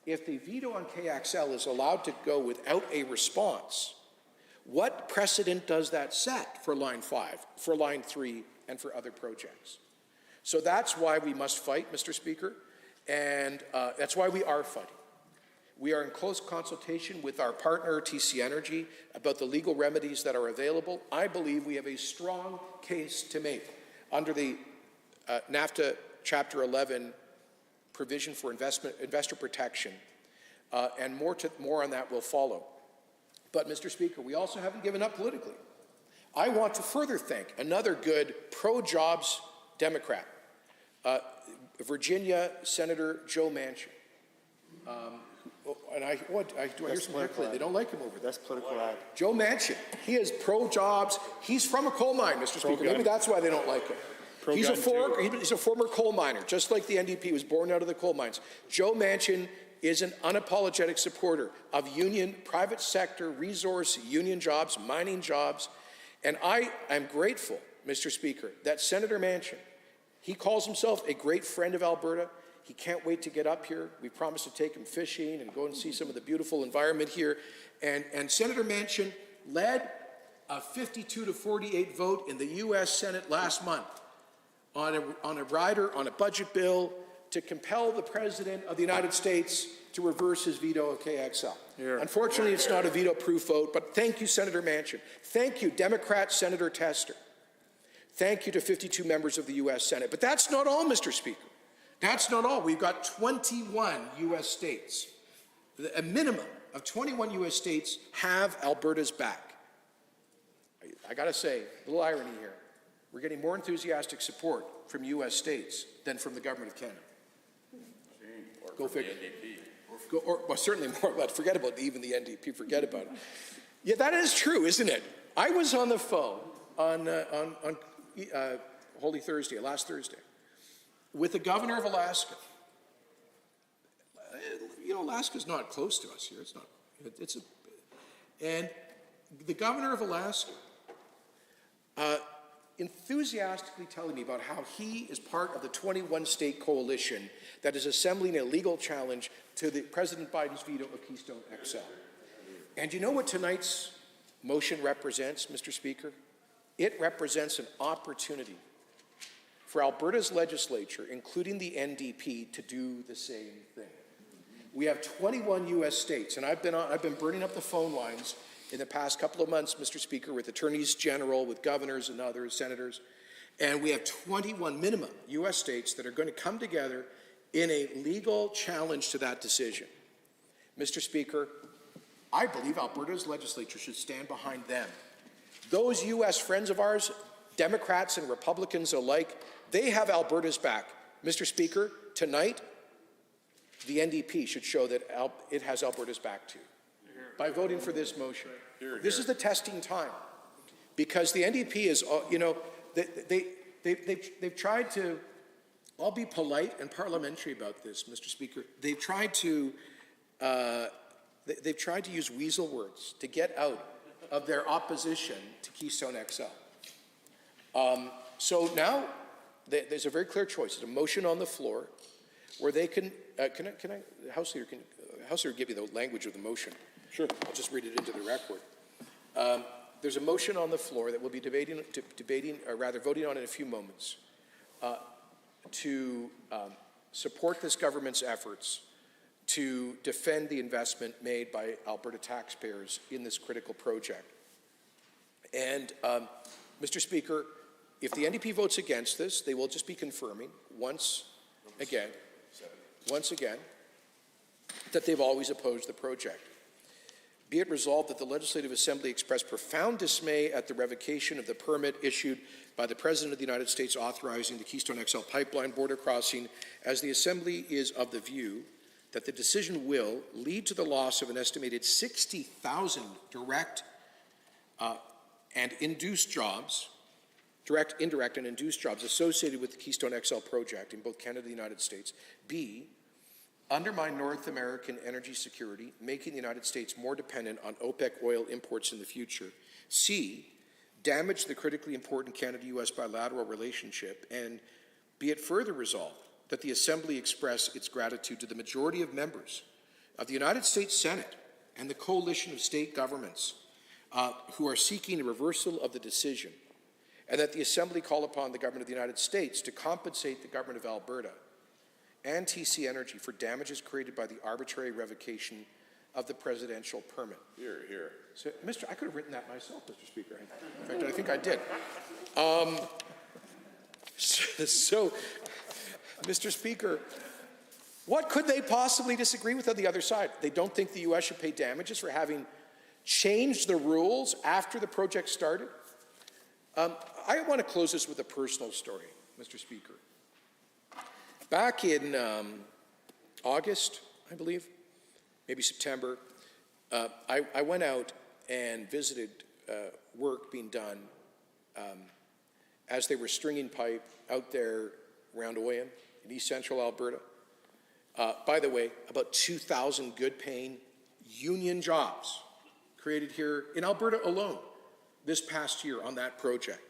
S12: If the veto on KXL is allowed to go without a response, what precedent does that set for Line 5, for Line 3, and for other projects? So that's why we must fight, Mr. Speaker, and that's why we are fighting. We are in close consultation with our partner, TC Energy, about the legal remedies that are available. I believe we have a strong case to make under the NAFTA Chapter 11 provision for investor protection, and more on that will follow. But, Mr. Speaker, we also haven't given up politically. I want to further thank another good pro-jobs Democrat, Virginia Senator Joe Manchin. Do I hear some heckling? They don't like him over there.
S2: That's political ad.
S12: Joe Manchin, he is pro-jobs. He's from a coal mine, Mr. Speaker. Maybe that's why they don't like him. He's a former coal miner, just like the NDP was born out of the coal mines. Joe Manchin is an unapologetic supporter of union, private sector, resource, union jobs, mining jobs. And I am grateful, Mr. Speaker, that Senator Manchin, he calls himself a great friend of Alberta. He can't wait to get up here. We promised to take him fishing and go and see some of the beautiful environment here. And Senator Manchin led a 52-48 vote in the U.S. Senate last month on a rider, on a budget bill, to compel the President of the United States to reverse his veto of KXL. Here. Unfortunately, it's not a veto-proof vote, but thank you, Senator Manchin. Thank you, Democrat Senator Tester. Thank you to 52 members of the U.S. Senate. But that's not all, Mr. Speaker. That's not all. We've got 21 U.S. states. A minimum of 21 U.S. states have Alberta's back. I got to say, a little irony here. We're getting more enthusiastic support from U.S. states than from the government of Canada. Go figure. Well, certainly more, but forget about even the NDP, forget about it. Yeah, that is true, isn't it? I was on the phone on Holy Thursday, last Thursday, with the governor of Alaska. You know, Alaska's not close to us here. It's not. And the governor of Alaska enthusiastically telling me about how he is part of the 21-state coalition that is assembling a legal challenge to the President Biden's veto of Keystone XL. And you know what tonight's motion represents, Mr. Speaker? It represents an opportunity for Alberta's legislature, including the NDP, to do the same thing. We have 21 U.S. states, and I've been burning up the phone lines in the past couple of months, Mr. Speaker, with attorneys general, with governors and others, senators, and we have 21 minimum U.S. states that are going to come together in a legal challenge to that decision. Mr. Speaker, I believe Alberta's legislature should stand behind them. Those U.S. friends of ours, Democrats and Republicans alike, they have Alberta's back. Mr. Speaker, tonight, the NDP should show that it has Alberta's back too by voting for this motion. This is the testing time, because the NDP is, they've tried to, I'll be polite and parliamentary about this, Mr. Speaker. They've tried to use weasel words to get out of their opposition to Keystone XL. So now there's a very clear choice. It's a motion on the floor where they can House Leader give you the language of the motion. Sure. I'll just read it into the record. There's a motion on the floor that we'll be voting on in a few moments to support this government's efforts to defend the investment made by Alberta taxpayers in this critical project. And Mr. Speaker, if the NDP votes against this, they will just be confirming once again that they've always opposed the project. Be it resolved that the Legislative Assembly express profound dismay at the revocation of the permit issued by the President of the United States authorizing the Keystone XL pipeline border crossing, as the Assembly is of the view that the decision will lead to the loss of an estimated 60,000 direct, indirect, and induced jobs associated with the Keystone XL project in both Canada and the United States. B, undermine North American energy security, making the United States more dependent on OPEC oil imports in the future. C, damage the critically important Canada-U.S. bilateral relationship. And be it further resolved that the Assembly express its gratitude to the majority of members of the United States Senate and the coalition of state governments who are seeking a reversal of the decision, and that the Assembly call upon the Government of the United States to compensate the Government of Alberta and TC Energy for damages created by the arbitrary revocation of the presidential permit.
S10: Here, here.
S12: So, I could have written that myself, Mr. Speaker. In fact, I think I did. So, Mr. Speaker, what could they possibly disagree with on the other side? They don't think the U.S. should pay damages for having changed the rules after the project started? I want to close this with a personal story, Mr. Speaker. Back in August, I believe, maybe September, I went out and visited work being done as they were stringing pipe out there around Oyen in east central Alberta. By the way, about 2,000 good-paying union jobs created here in Alberta alone this past year on that project.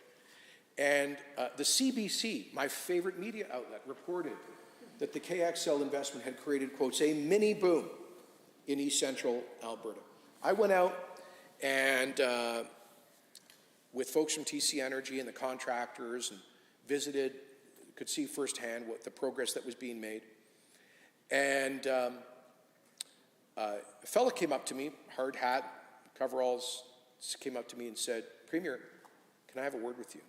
S12: And the CBC, my favorite media outlet, reported that the KXL investment had created, quotes, a mini boom in east central Alberta. I went out and with folks from TC Energy and the contractors and visited, could see firsthand what the progress that was being made. And a fellow came up to me, hard hat, coveralls, came up to me and said, "Premier, can I have a word with you?"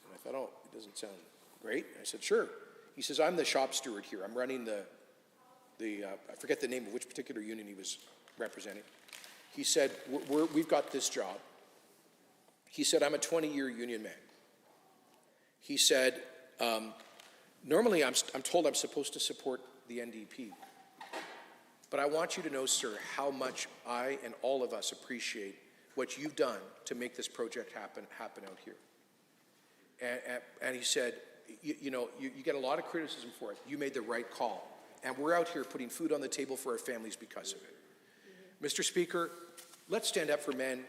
S12: And I thought, oh, it doesn't sound great. I said, sure. He says, I'm the shop steward here. I'm running the I forget the name of which particular union he was representing. He said, we've got this job. He said, I'm a 20-year union man. He said, normally I'm told I'm supposed to support the NDP. But I want you to know, sir, how much I and all of us appreciate what you've done to make this project happen out here. And he said, you get a lot of criticism for it. You made the right call. And we're out here putting food on the table for our families because of it. Mm-hmm. Mr. Speaker, let's stand up for men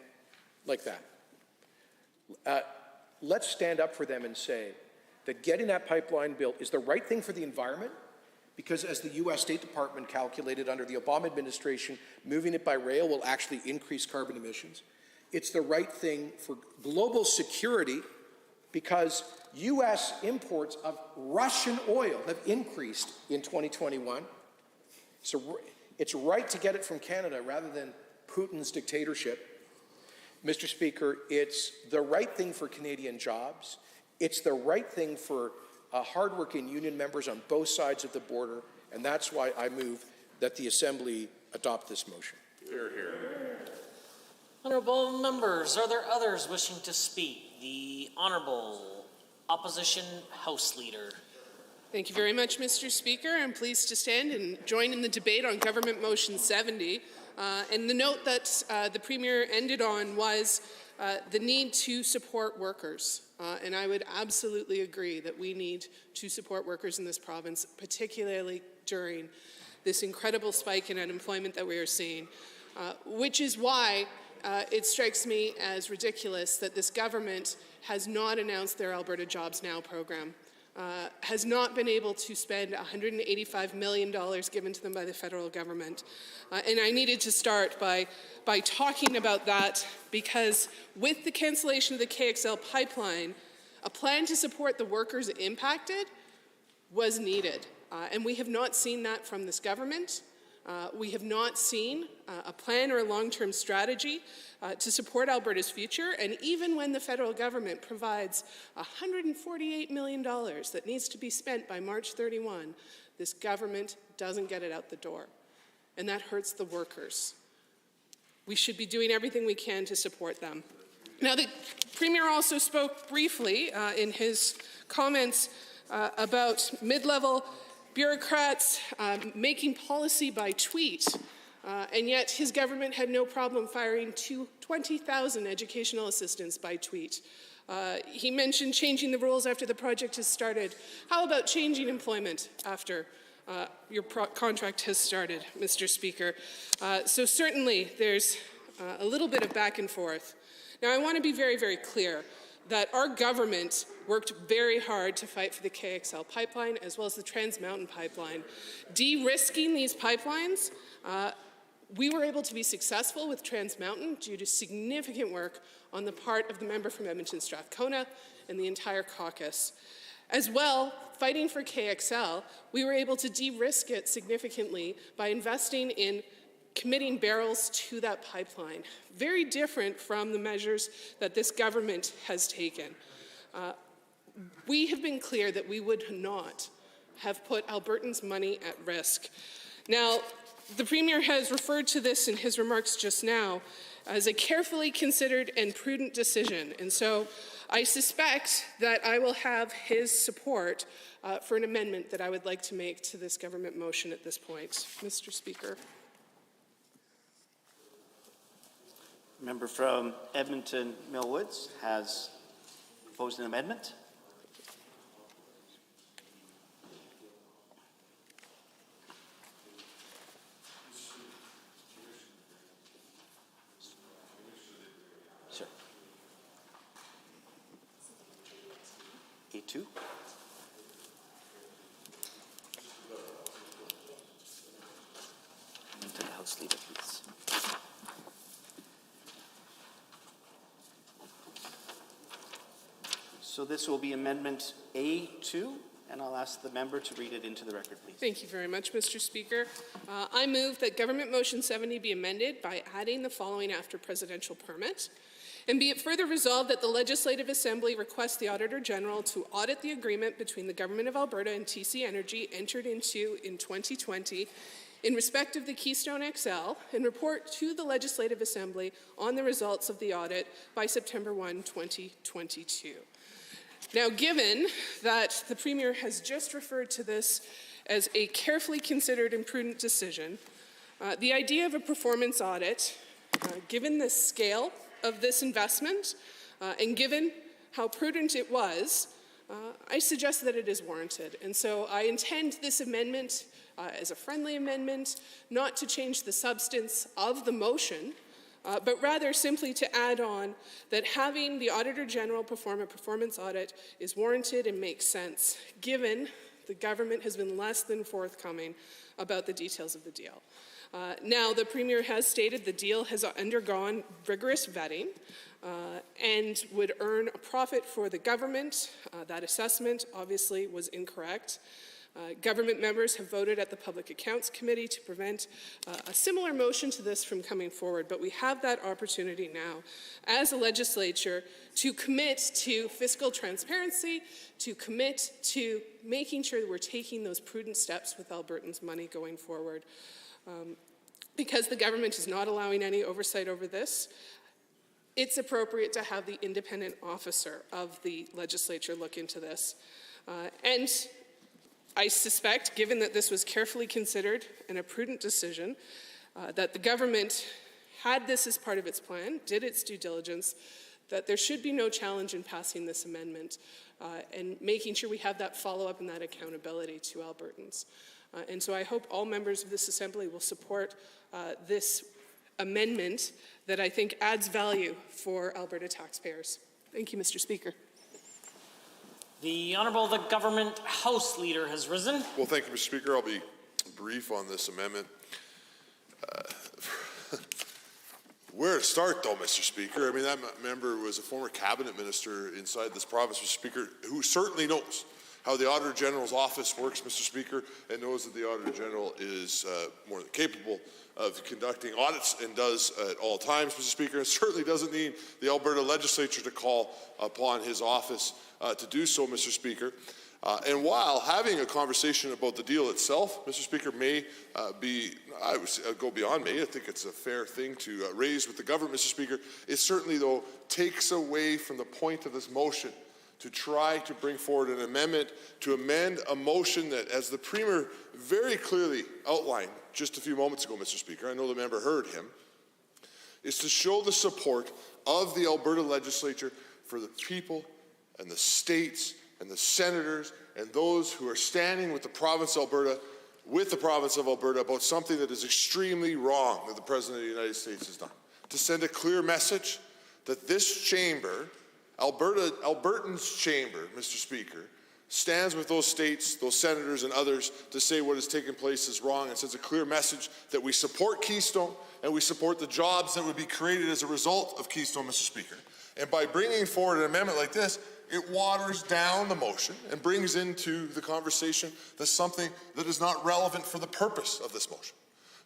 S12: like that. Let's stand up for them and say that getting that pipeline built is the right thing for the environment, because as the U.S. State Department calculated under the Obama administration, moving it by rail will actually increase carbon emissions. It's the right thing for global security, because U.S. imports of Russian oil have increased in 2021. So it's right to get it from Canada rather than Putin's dictatorship. Mr. Speaker, it's the right thing for Canadian jobs. It's the right thing for hardworking union members on both sides of the border, and that's why I move that the Assembly adopt this motion.
S10: Hear, hear.
S4: Honourable members, are there others wishing to speak? The Honourable Opposition House Leader.
S13: Thank you very much, Mr. Speaker. I'm pleased to stand and join in the debate on Government Motion 70. And the note that the Premier ended on was the need to support workers. And I would absolutely agree that we need to support workers in this province, particularly during this incredible spike in unemployment that we are seeing, which is why it strikes me as ridiculous that this government has not announced their Alberta Jobs Now program. Has not been able to spend $185 million given to them by the federal government. And I needed to start by talking about that because with the cancellation of the KXL pipeline, a plan to support the workers impacted was needed. And we have not seen that from this government. We have not seen a plan or a long-term strategy to support Alberta's future, and even when the federal government provides $148 million that needs to be spent by March 31, this government doesn't get it out the door, and that hurts the workers. We should be doing everything we can to support them. Now, the Premier also spoke briefly in his comments about mid-level bureaucrats making policy by tweet, and yet his government had no problem firing 20,000 educational assistants by tweet. He mentioned changing the rules after the project has started. How about changing employment after your contract has started, Mr. Speaker? So certainly there's a little bit of back and forth. Now I want to be very, very clear that our government worked very hard to fight for the KXL pipeline as well as the Trans Mountain pipeline. De-risking these pipelines, we were able to be successful with Trans Mountain due to significant work on the part of the member from Edmonton Strathcona and the entire caucus. As well, fighting for KXL, we were able to de-risk it significantly by investing in committing barrels to that pipeline. Very different from the measures that this government has taken. We have been clear that we would not have put Albertans' money at risk. Now, the Premier has referred to this in his remarks just now as a carefully considered and prudent decision. And so I suspect that I will have his support for an amendment that I would like to make to this government motion at this point. Mr. Speaker.
S14: Member from Edmonton Millwoods has proposed an amendment. Sir. A2. Into the House Leader, please. So this will be Amendment A2, and I'll ask the member to read it into the record, please.
S13: Thank you very much, Mr. Speaker. I move that Government Motion 70 be amended by adding the following after presidential permit. And be it further resolved that the Legislative Assembly requests the Auditor General to audit the agreement between the Government of Alberta and TC Energy entered into in 2020 in respect of the Keystone XL and report to the Legislative Assembly on the results of the audit by September 1, 2022. Now, given that the Premier has just referred to this as a carefully considered and prudent decision, the idea of a performance audit, given the scale of this investment and given how prudent it was, I suggest that it is warranted. And so I intend this amendment as a friendly amendment, not to change the substance of the motion, but rather simply to add on that having the Auditor General perform a performance audit is warranted and makes sense, given the government has been less than forthcoming about the details of the deal. Now, the Premier has stated the deal has undergone rigorous vetting and would earn a profit for the government. That assessment obviously was incorrect. Government members have voted at the Public Accounts Committee to prevent a similar motion to this from coming forward, but we have that opportunity now as a legislature to commit to fiscal transparency, to commit to making sure that we're taking those prudent steps with Albertans' money going forward. Because the government is not allowing any oversight over this, it's appropriate to have the independent officer of the legislature look into this. And I suspect, given that this was carefully considered and a prudent decision, that the government had this as part of its plan, did its due diligence, that there should be no challenge in passing this amendment and making sure we have that follow-up and that accountability to Albertans. And so I hope all members of this Assembly will support this amendment that I think adds value for Alberta taxpayers. Thank you, Mr. Speaker.
S4: The Honourable Government House Leader has risen.
S15: Well, thank you, Mr. Speaker. I'll be brief on this amendment. Where to start, though, Mr. Speaker? I mean, that member was a former cabinet minister inside this province, Mr. Speaker, who certainly knows how the Auditor General's office works, Mr. Speaker, and knows that the Auditor General is more than capable of conducting audits and does at all times, Mr. Speaker. It certainly doesn't need the Alberta legislature to call upon his office to do so, Mr. Speaker. And while having a conversation about the deal itself, Mr. Speaker, may I would go beyond me. I think it's a fair thing to raise with the government, Mr. Speaker. It certainly, though, takes away from the point of this motion to try to bring forward an amendment to amend a motion that, as the Premier very clearly outlined just a few moments ago, Mr. Speaker, I know the member heard him, is to show the support of the Alberta legislature for the people and the states and the senators and those who are standing with the province of Alberta, about something that is extremely wrong that the President of the United States has done. To send a clear message that this chamber, Albertans' chamber, Mr. Speaker, stands with those states, those senators and others to say what has taken place is wrong, and sends a clear message that we support Keystone and we support the jobs that would be created as a result of Keystone, Mr. Speaker. And by bringing forward an amendment like this, it waters down the motion and brings into the conversation something that is not relevant for the purpose of this motion.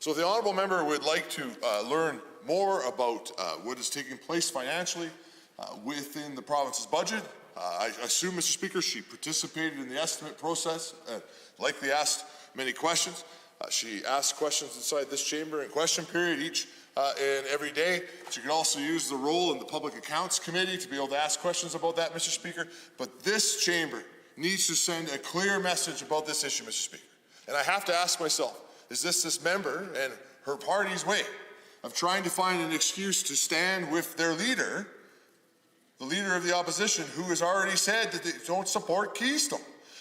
S15: So if the honourable member would like to learn more about what is taking place financially within the province's budget, I assume, Mr. Speaker, she participated in the estimate process and likely asked many questions. She asked questions inside this chamber in question period each and every day. She can also use the role in the Public Accounts Committee to be able to ask questions about that, Mr. Speaker. But this chamber needs to send a clear message about this issue, Mr. Speaker. And I have to ask myself, is this member and her party's way of trying to find an excuse to stand with their leader, the leader of the opposition, who has already said that they don't support Keystone?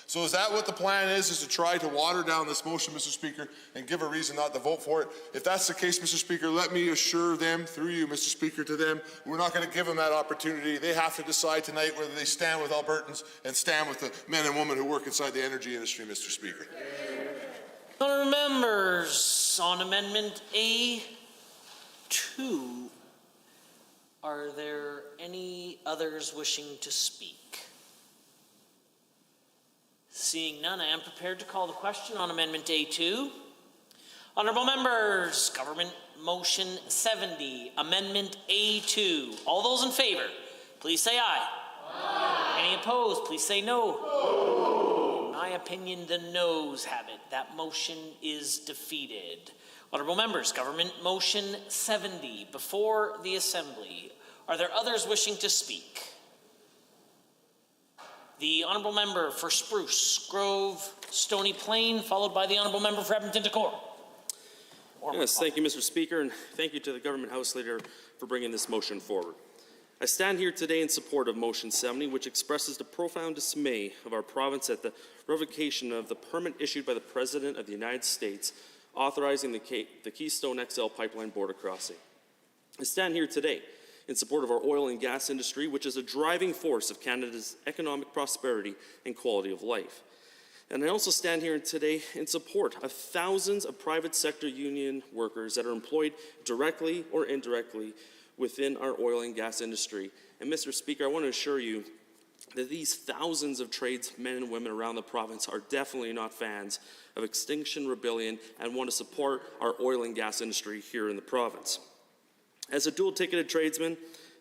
S15: So is that what the plan is to try to water down this motion, Mr. Speaker, and give a reason not to vote for it? If that's the case, Mr. Speaker, let me assure them, through you, Mr. Speaker, to them, we're not going to give them that opportunity. They have to decide tonight whether they stand with Albertans and stand with the men and women who work inside the energy industry, Mr. Speaker.
S4: Honourable members, on Amendment A2, are there any others wishing to speak? Seeing none, I am prepared to call the question on Amendment A2. Honourable members, Government Motion 70, Amendment A2. All those in favour, please say aye. Aye. Any opposed, please say no. No. In my opinion, the noes have it. That motion is defeated. Honourable members, Government Motion 70, before the Assembly. Are there others wishing to speak? The Honourable Member for Spruce Grove, Stony Plain, followed by the Honourable Member for Edmonton-Decorah.
S5: Yes, thank you, Mr. Speaker, and thank you to the Government House Leader for bringing this motion forward. I stand here today in support of Motion 70, which expresses the profound dismay of our province at the revocation of the permit issued by the President of the United States authorizing the Keystone XL pipeline border crossing. I stand here today in support of our oil and gas industry, which is a driving force of Canada's economic prosperity and quality of life. And I also stand here today in support of thousands of private sector union workers that are employed directly or indirectly within our oil and gas industry. And Mr. Speaker, I want to assure you that these thousands of tradesmen and women around the province are definitely not fans of Extinction Rebellion and want to support our oil and gas industry here in the province. As a dual-ticketed tradesman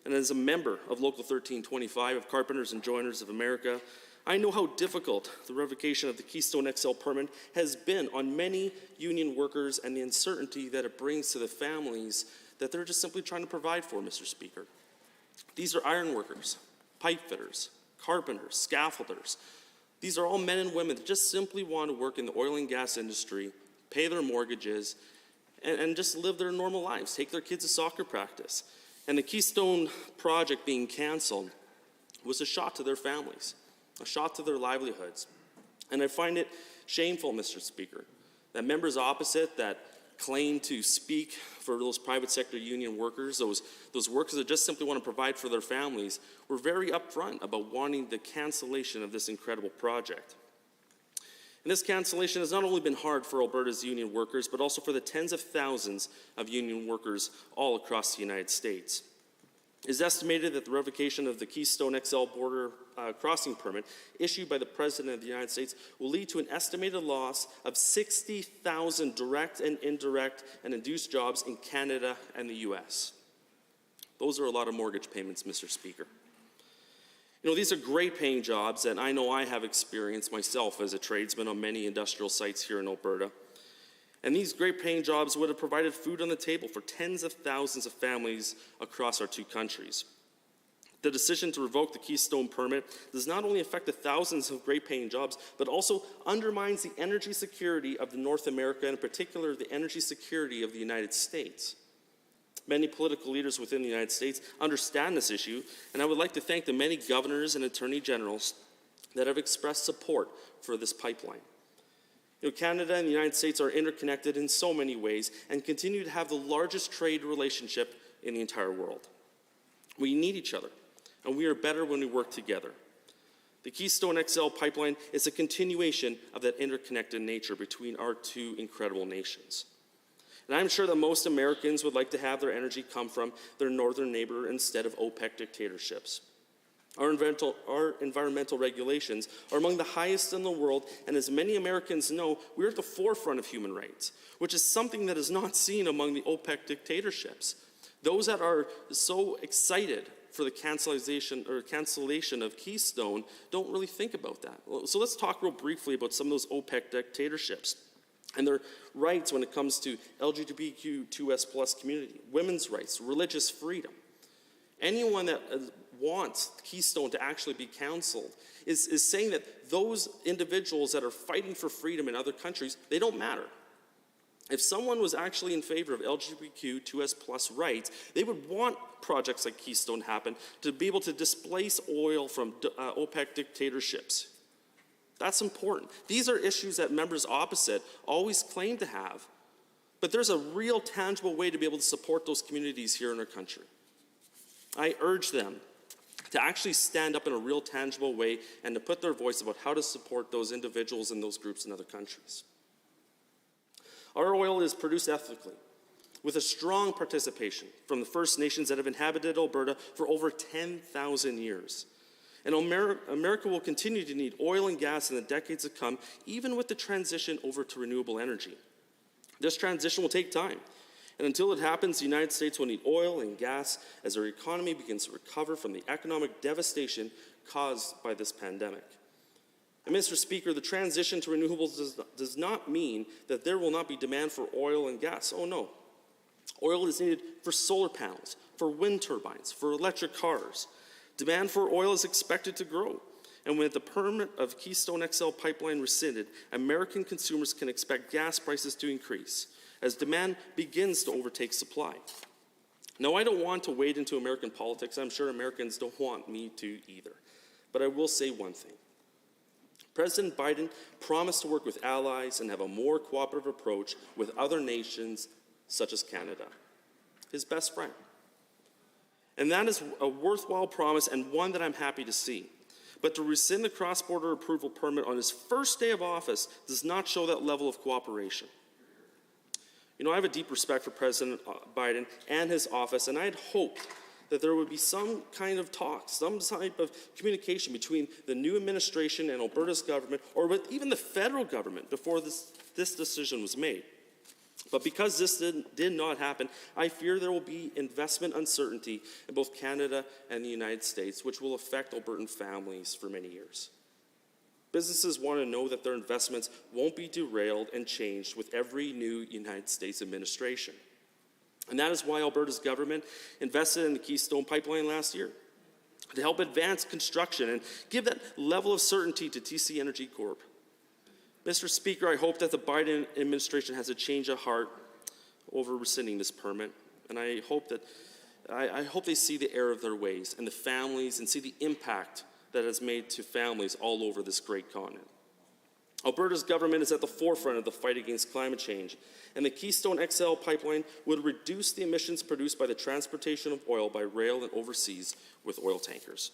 S5: and as a member of Local 1325 of Carpenters and Joiners of America, I know how difficult the revocation of the Keystone XL permit has been on many union workers and the uncertainty that it brings to the families that they're just simply trying to provide for, Mr. Speaker. These are iron workers, pipe fitters, carpenters, scaffolders, These are all men and women that just simply want to work in the oil and gas industry, pay their mortgages, and just live their normal lives, take their kids to soccer practice. And the Keystone project being canceled was a shot to their families, a shot to their livelihoods. And I find it shameful, Mr. Speaker, that members opposite that claim to speak for those private sector union workers, those workers that just simply want to provide for their families, were very upfront about wanting the cancellation of this incredible project. And this cancellation has not only been hard for Alberta's union workers, but also for the tens of thousands of union workers all across the United States. It is estimated that the revocation of the Keystone XL border crossing permit issued by the President of the United States will lead to an estimated loss of 60,000 direct and indirect and induced jobs in Canada and the US. Those are a lot of mortgage payments, Mr. Speaker. You know, these are great paying jobs, and I know I have experienced myself as a tradesman on many industrial sites here in Alberta. And these great paying jobs would have provided food on the table for tens of thousands of families across our two countries. The decision to revoke the Keystone permit does not only affect the thousands of great paying jobs, but also undermines the energy security of North America, and in particular the energy security of the United States. Many political leaders within the United States understand this issue, and I would like to thank the many governors and attorney generals that have expressed support for this pipeline. You know, Canada and the United States are interconnected in so many ways and continue to have the largest trade relationship in the entire world. We need each other, and we are better when we work together. The Keystone XL pipeline is a continuation of that interconnected nature between our two incredible nations. And I'm sure that most Americans would like to have their energy come from their northern neighbor instead of OPEC dictatorships. Our environmental regulations are among the highest in the world, and as many Americans know, we're at the forefront of human rights, which is something that is not seen among the OPEC dictatorships. Those that are so excited for the cancellation of Keystone don't really think about that. So let's talk real briefly about some of those OPEC dictatorships and their rights when it comes to LGBTQ2S+ community, women's rights, religious freedom. Anyone that wants Keystone to actually be canceled is saying that those individuals that are fighting for freedom in other countries, they don't matter. If someone was actually in favor of LGBTQ2S+ rights, they would want projects like Keystone happen to be able to displace oil from OPEC dictatorships. That's important. These are issues that members opposite always claim to have, but there's a real tangible way to be able to support those communities here in our country. I urge them to actually stand up in a real tangible way and to put their voice about how to support those individuals and those groups in other countries. Our oil is produced ethically, with a strong participation from the First Nations that have inhabited Alberta for over 10,000 years. And America will continue to need oil and gas in the decades to come, even with the transition over to renewable energy. This transition will take time. And until it happens, the United States will need oil and gas as our economy begins to recover from the economic devastation caused by this pandemic. And Mr. Speaker, the transition to renewables does not mean that there will not be demand for oil and gas. Oh no. Oil is needed for solar panels, for wind turbines, for electric cars. Demand for oil is expected to grow. And with the permit of Keystone XL pipeline rescinded, American consumers can expect gas prices to increase as demand begins to overtake supply. Now, I don't want to wade into American politics. I'm sure Americans don't want me to either. But I will say one thing. President Biden promised to work with allies and have a more cooperative approach with other nations such as Canada, his best friend. And that is a worthwhile promise and one that I'm happy to see. But to rescind the cross-border approval permit on his first day of office does not show that level of cooperation. You know, I have a deep respect for President Biden and his office, and I had hoped that there would be some kind of talk, some type of communication between the new administration and Alberta's government, or with even the federal government before this decision was made. But because this did not happen, I fear there will be investment uncertainty in both Canada and the United States, which will affect Albertan families for many years. Businesses want to know that their investments won't be derailed and changed with every new United States administration. And that is why Alberta's government invested in the Keystone Pipeline last year. to help advance construction and give that level of certainty to TC Energy Corp. Mr. Speaker, I hope that the Biden administration has a change of heart over rescinding this permit, and I hope they see the error of their ways and the families and see the impact that has made to families all over this great continent. Alberta's government is at the forefront of the fight against climate change, and the Keystone XL pipeline would reduce the emissions produced by the transportation of oil by rail and overseas with oil tankers.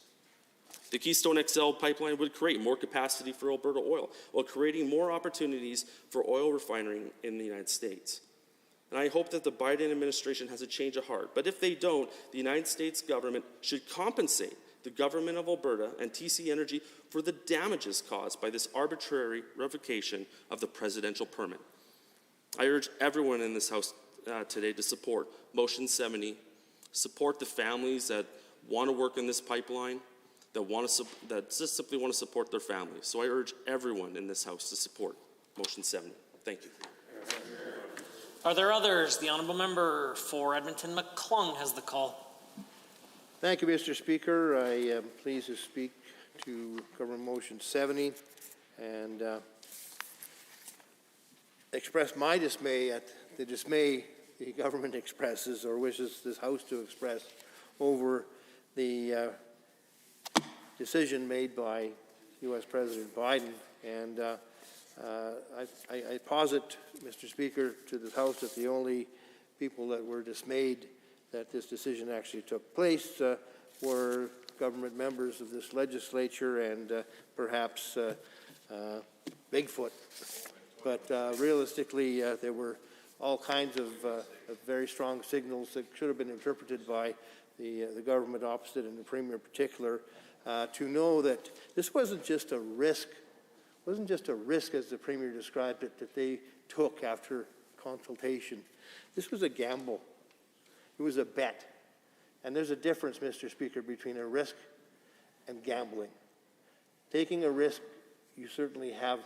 S5: The Keystone XL pipeline would create more capacity for Alberta oil while creating more opportunities for oil refining in the United States. And I hope that the Biden administration has a change of heart. But if they don't, the United States government should compensate the government of Alberta and TC Energy for the damages caused by this arbitrary revocation of the presidential permit. I urge everyone in this House today to support Motion 70, support the families that want to work in this pipeline, that just simply want to support their families. So I urge everyone in this House to support Motion 70. Thank you.
S4: Are there others? The honourable member for Edmonton McClung has the call.
S9: Thank you, Mr. Speaker. I am pleased to speak to Government Motion 70 and express my dismay at the dismay the government expresses or wishes this House to express over the decision made by U.S. President Biden. And I posit, Mr. Speaker, to this House that the only people that were dismayed that this decision actually took place were government members of this legislature and perhaps Bigfoot. But realistically, there were all kinds of very strong signals that should have been interpreted by the government opposite and the Premier in particular to know that this wasn't just a risk. It wasn't just a risk, as the Premier described it, that they took after consultation. This was a gamble. It was a bet. And there's a difference, Mr. Speaker, between a risk and gambling. Taking a risk, you certainly have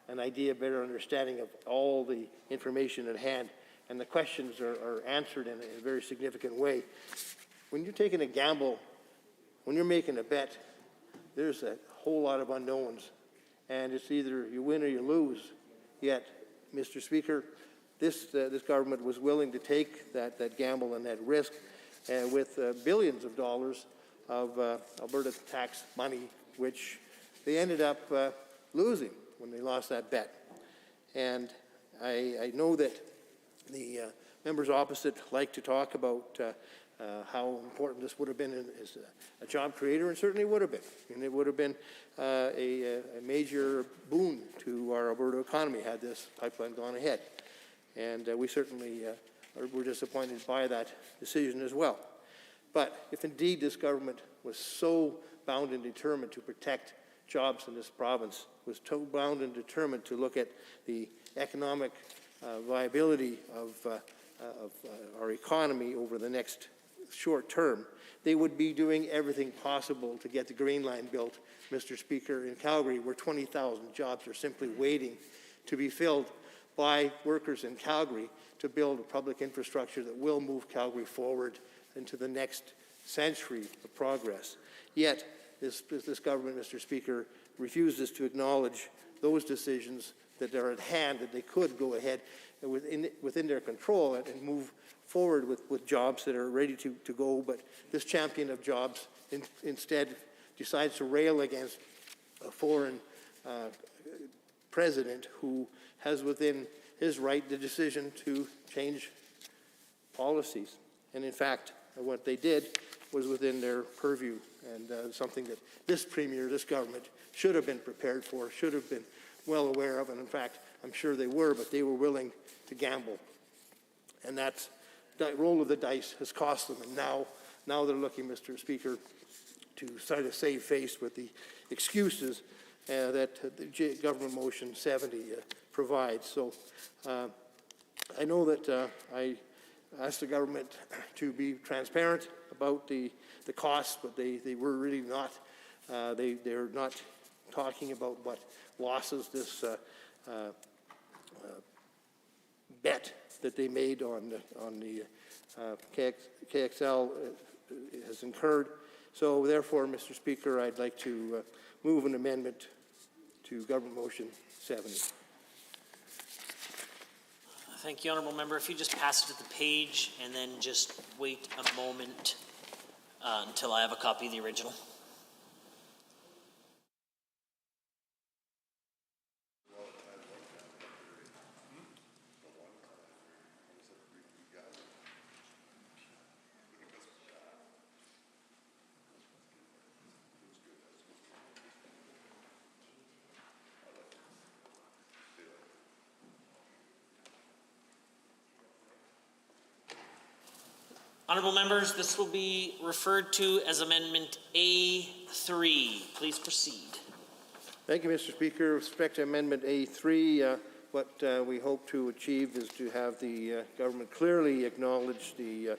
S9: an idea, better understanding of all the information at hand, and the questions are answered in a very significant way. When you're taking a gamble, when you're making a bet, there's a whole lot of unknowns, and it's either you win or you lose. Yet, Mr. Speaker, this government was willing to take that gamble and that risk with billions of dollars of Alberta tax money, which they ended up losing when they lost that bet. And I know that the members opposite like to talk about how important this would have been as a job creator, and certainly would have been. And it would have been a major boon to our Alberta economy had this pipeline gone ahead. And we certainly were disappointed by that decision as well. But if indeed this government was so bound and determined to protect jobs in this province, was so bound and determined to look at the economic viability of our economy over the next short term, they would be doing everything possible to get the Green Line built, Mr. Speaker, in Calgary, where 20,000 jobs are simply waiting to be filled by workers in Calgary to build a public infrastructure that will move Calgary forward into the next century of progress. Yet, this government, Mr. Speaker, refuses to acknowledge those decisions that are at hand, that they could go ahead and within their control and move forward with jobs that are ready to go. But this champion of jobs instead decides to rail against a foreign president who has within his right the decision to change policies. And in fact, what they did was within their purview, and something that this Premier, this government, should have been prepared for, should have been well aware of, and in fact, I'm sure they were, but they were willing to gamble. And that roll of the dice has cost them, and now they're looking, Mr. Speaker, to try to save face with the excuses that the Government Motion 70 provides. So I know that I asked the government to be transparent about the costs, but they were really not. They're not talking about what losses this bet that they made on the KXL has incurred. So therefore, Mr. Speaker, I'd like to move an amendment to Government Motion 70.
S4: Thank you, Honourable Member. If you just pass it to the page and then just wait a moment until I have a copy of the original. Honourable members, this will be referred to as Amendment A3. Please proceed.
S9: Thank you, Mr. Speaker. With respect to Amendment A3, what we hope to achieve is to have the government clearly acknowledge the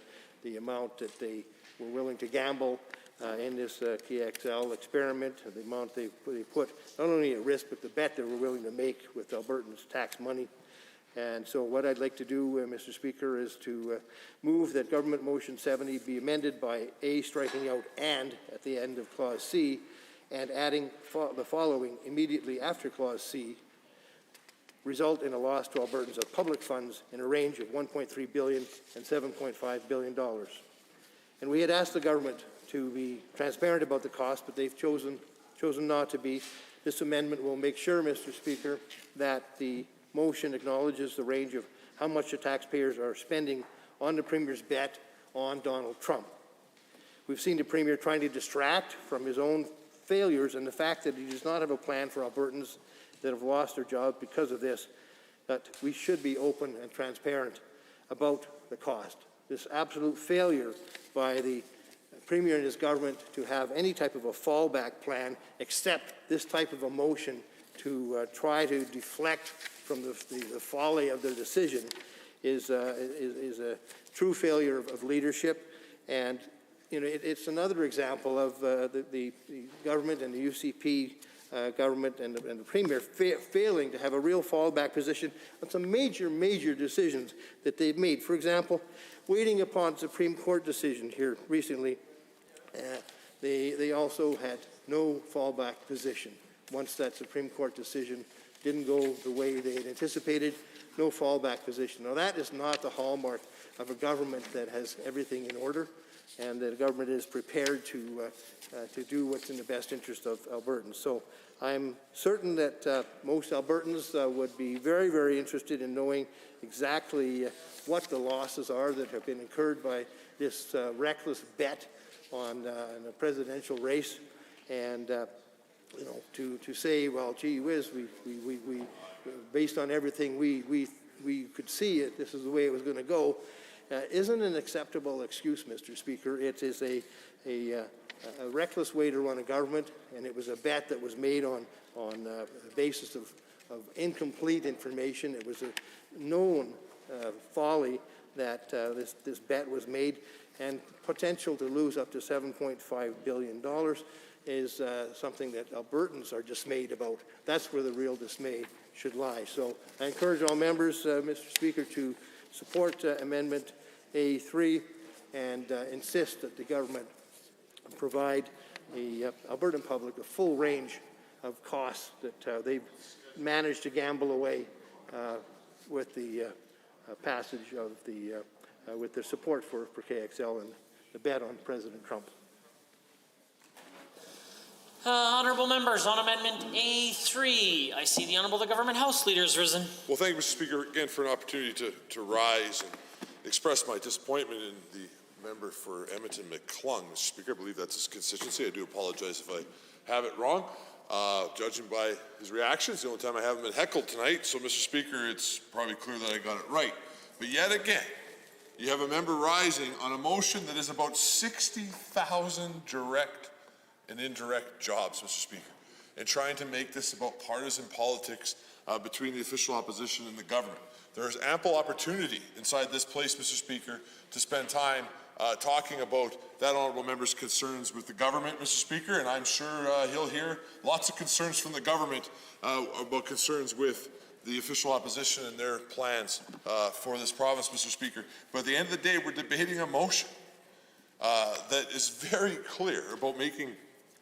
S9: amount that they were willing to gamble in this KXL experiment, the amount they put not only at risk, but the bet they were willing to make with Albertans' tax money. And so what I'd like to do, Mr. Speaker, is to move that Government Motion 70 be amended by A, striking out "and" at the end of Clause C, and adding the following immediately after Clause C, result in a loss to Albertans of public funds in a range of $1.3 billion and $7.5 billion. And we had asked the government to be transparent about the cost, but they've chosen not to be. This amendment will make sure, Mr. Speaker, that the motion acknowledges the range of how much the taxpayers are spending on the Premier's bet on Donald Trump. We've seen the Premier trying to distract from his own failures and the fact that he does not have a plan for Albertans that have lost their jobs because of this, that we should be open and transparent about the cost. This absolute failure by the Premier and his government to have any type of a fallback plan except this type of a motion to try to deflect from the folly of their decision is a true failure of leadership. And it's another example of the government and the UCP government and the Premier failing to have a real fallback position on some major decisions that they've made. For example, waiting upon Supreme Court decision here recently, they also had no fallback position. Once that Supreme Court decision didn't go the way they had anticipated, no fallback position. Now that is not the hallmark of a government that has everything in order and that a government is prepared to do what's in the best interest of Albertans. So I'm certain that most Albertans would be very interested in knowing exactly what the losses are that have been incurred by this reckless bet on a presidential race. And to say, well, gee whiz, we based on everything we could see it, this is the way it was going to go, isn't an acceptable excuse, Mr. Speaker. It is a reckless way to run a government, and it was a bet that was made on the basis of incomplete information. It was a known folly that this bet was made, and potential to lose up to $7.5 billion is something that Albertans are dismayed about. That's where the real dismay should lie. So I encourage all members, Mr. Speaker, to support Amendment A3 and insist that the government provide the Albertan public a full range of costs that they've managed to gamble away with the passage of with their support for KXL and the bet on President Trump.
S4: Honourable members, on Amendment A3, I see the Honourable Government House Leader has risen.
S15: Well, thank you, Mr. Speaker, again for an opportunity to rise and express my disappointment in the member for Edmonton McClung. Mr. Speaker, I believe that's his constituency. I do apologize if I have it wrong. Judging by his reactions, the only time I haven't been heckled tonight, so Mr. Speaker, it's probably clear that I got it right. But yet again, you have a member rising on a motion that is about 60,000 direct and indirect jobs, Mr. Speaker, and trying to make this about partisan politics between the official opposition and the government. There is ample opportunity inside this place, Mr. Speaker, to spend time talking about that honourable member's concerns with the government, Mr. Speaker, and I'm sure he'll hear lots of concerns from the government about concerns with the official opposition and their plans for this province, Mr. Speaker. But at the end of the day, we're debating a motion that is very clear about making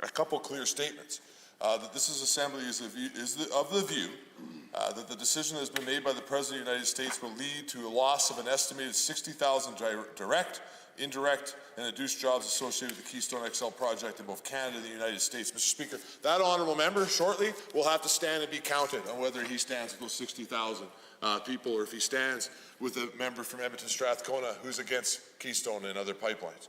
S15: a couple clear statements. That this assembly is of the view that the decision that has been made by the President of the United States will lead to a loss of an estimated 60,000 direct, indirect, and induced jobs associated with the Keystone XL project in both Canada and the United States. Mr. Speaker, that honourable member shortly will have to stand and be counted on whether he stands with those 60,000 people or if he stands with a member from Edmonton Strathcona who's against Keystone and other pipelines.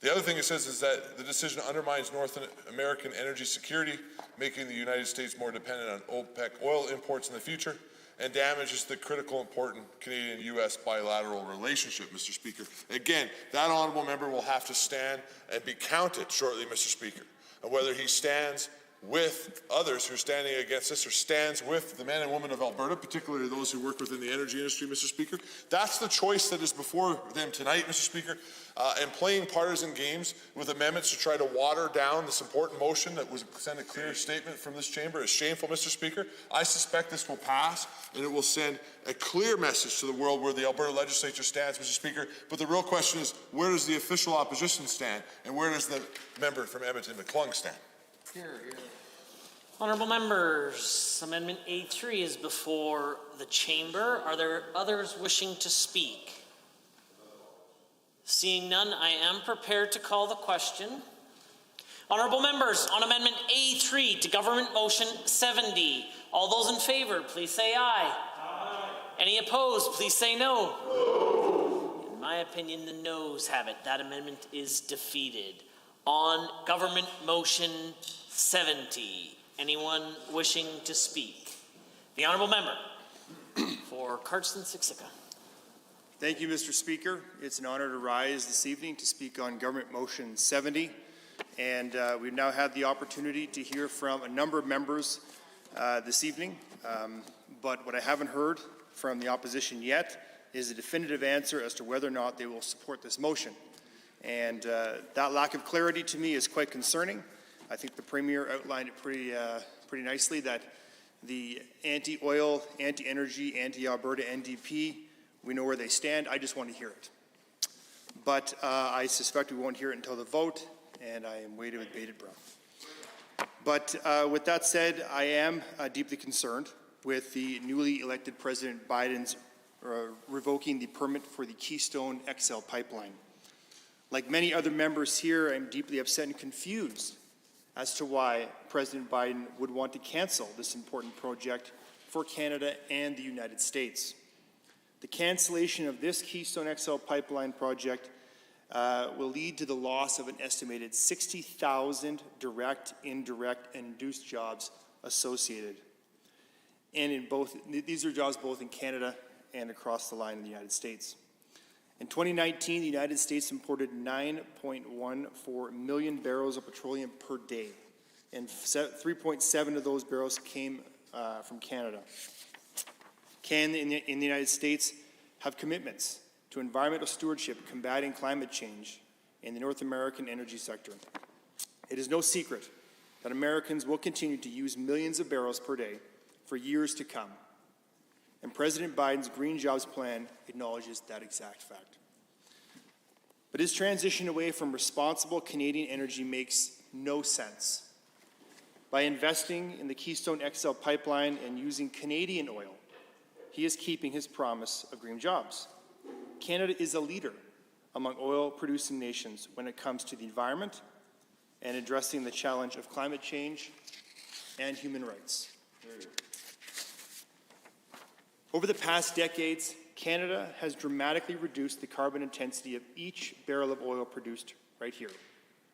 S15: The other thing it says is that the decision undermines North American energy security, making the United States more dependent on OPEC oil imports in the future, and damages the critical, important Canadian-U.S. bilateral relationship, Mr. Speaker. Again, that honourable member will have to stand and be counted shortly, Mr. Speaker, on whether he stands with others who are standing against this or stands with the men and women of Alberta, particularly those who work within the energy industry, Mr. Speaker. That's the choice that is before them tonight, Mr. Speaker, and playing partisan games with amendments to try to water down this important motion that was send a clear statement from this chamber is shameful, Mr. Speaker. I suspect this will pass and it will send a clear message to the world where the Alberta legislature stands, Mr. Speaker. But the real question is, where does the official opposition stand and where does the member from Edmonton McClung stand?
S4: Honourable members, Amendment A3 is before the chamber. Are there others wishing to speak? Seeing none, I am prepared to call the question. Honourable members, on Amendment A3 to Government Motion 70, all those in favour, please say aye. Aye. Any opposed, please say no. No. In my opinion, the noes have it. That amendment is defeated. On Government Motion 70, anyone wishing to speak? The Honourable Member for Cardston-Siksika.
S16: Thank you, Mr. Speaker. It's an honour to rise this evening to speak on Government Motion 70. And we've now had the opportunity to hear from a number of members this evening. But what I haven't heard from the opposition yet is a definitive answer as to whether or not they will support this motion. And that lack of clarity to me is quite concerning. I think the Premier outlined it pretty nicely that the anti-oil, anti-energy, anti-Alberta NDP, we know where they stand. I just want to hear it. But I suspect we won't hear it until the vote, and I am waiting with bated breath. But with that said, I am deeply concerned with the newly elected President Biden's revoking the permit for the Keystone XL pipeline. Like many other members here, I'm deeply upset and confused as to why President Biden would want to cancel this important project for Canada and the United States. The cancellation of this Keystone XL pipeline project will lead to the loss of an estimated 60,000 direct, indirect, and induced jobs associated. And in both, these are jobs both in Canada and across the line in the United States. In 2019, the United States imported 9.14 million barrels of petroleum per day, and 3.7 of those barrels came from Canada. Canada in the United States have commitments to environmental stewardship, combating climate change in the North American energy sector. It is no secret that Americans will continue to use millions of barrels per day for years to come. And President Biden's Green Jobs Plan acknowledges that exact fact. But his transition away from responsible Canadian energy makes no sense. By investing in the Keystone XL pipeline and using Canadian oil, he is keeping his promise of green jobs. Canada is a leader among oil-producing nations when it comes to the environment and addressing the challenge of climate change and human rights. Over the past decades, Canada has dramatically reduced the carbon intensity of each barrel of oil produced right here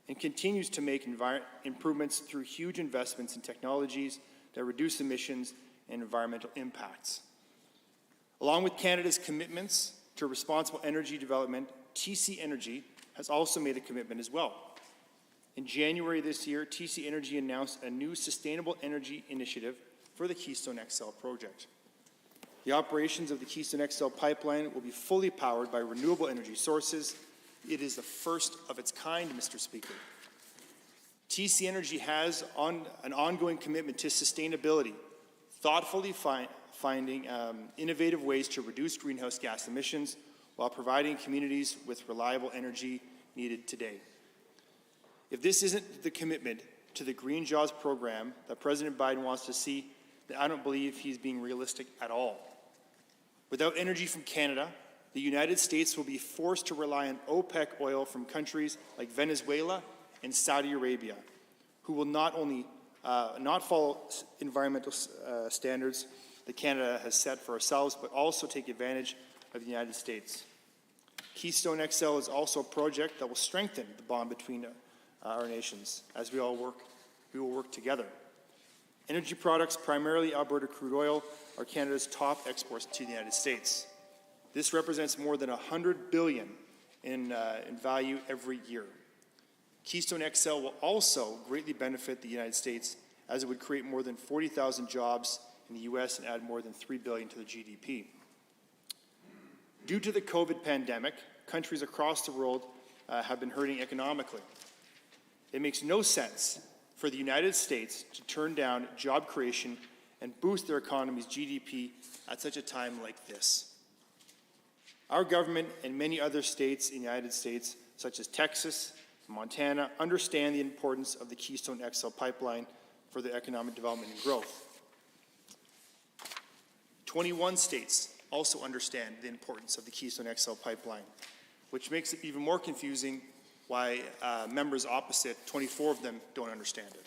S16: and continues to make improvements through huge investments in technologies that reduce emissions and environmental impacts. Along with Canada's commitments to responsible energy development, TC Energy has also made a commitment as well. In January this year, TC Energy announced a new sustainable energy initiative for the Keystone XL project. The operations of the Keystone XL pipeline will be fully powered by renewable energy sources. It is the first of its kind, Mr. Speaker. TC Energy has an ongoing commitment to sustainability, thoughtfully finding innovative ways to reduce greenhouse gas emissions while providing communities with reliable energy needed today. If this isn't the commitment to the Green Jobs program that President Biden wants to see, then I don't believe he's being realistic at all. Without energy from Canada, the United States will be forced to rely on OPEC oil from countries like Venezuela and Saudi Arabia, who will not only not follow environmental standards that Canada has set for ourselves, but also take advantage of the United States. Keystone XL is also a project that will strengthen the bond between our nations as we will work together. Energy products, primarily Alberta crude oil, are Canada's top exports to the United States. This represents more than $100 billion in value every year. Keystone XL will also greatly benefit the United States, as it would create more than 40,000 jobs in the U.S. and add more than $3 billion to the GDP. Due to the COVID pandemic, countries across the world have been hurting economically. It makes no sense for the United States to turn down job creation and boost their economy's GDP at such a time like this. Our government and many other states in the United States, such as Texas and Montana, understand the importance of the Keystone XL pipeline for their economic development and growth. 21 states also understand the importance of the Keystone XL pipeline, which makes it even more confusing why members opposite, 24 of them, don't understand it.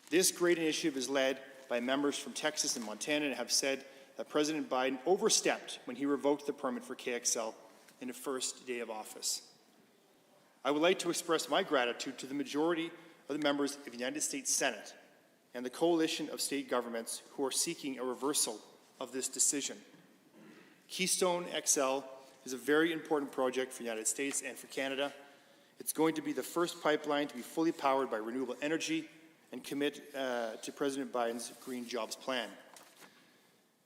S16: This great initiative is led by members from Texas and Montana and have said that President Biden overstepped when he revoked the permit for KXL in the first day of office. I would like to express my gratitude to the majority of the members of the United States Senate and the coalition of state governments who are seeking a reversal of this decision. Keystone XL is a very important project for the United States and for Canada. It's going to be the first pipeline to be fully powered by renewable energy and commit to President Biden's Green Jobs plan.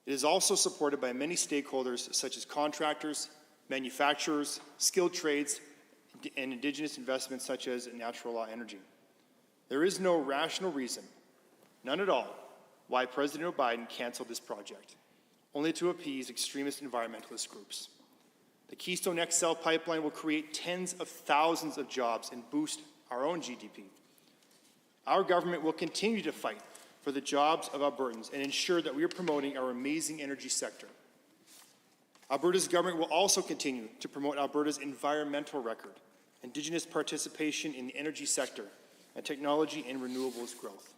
S16: It is also supported by many stakeholders such as contractors, manufacturers, skilled trades, and Indigenous investments such as natural law energy. There is no rational reason, none at all, why President Biden canceled this project, only to appease extremist environmentalist groups. The Keystone XL pipeline will create tens of thousands of jobs and boost our own GDP. Our government will continue to fight for the jobs of Albertans and ensure that we are promoting our amazing energy sector. Alberta's government will also continue to promote Alberta's environmental record, Indigenous participation in the energy sector, and technology and renewables growth.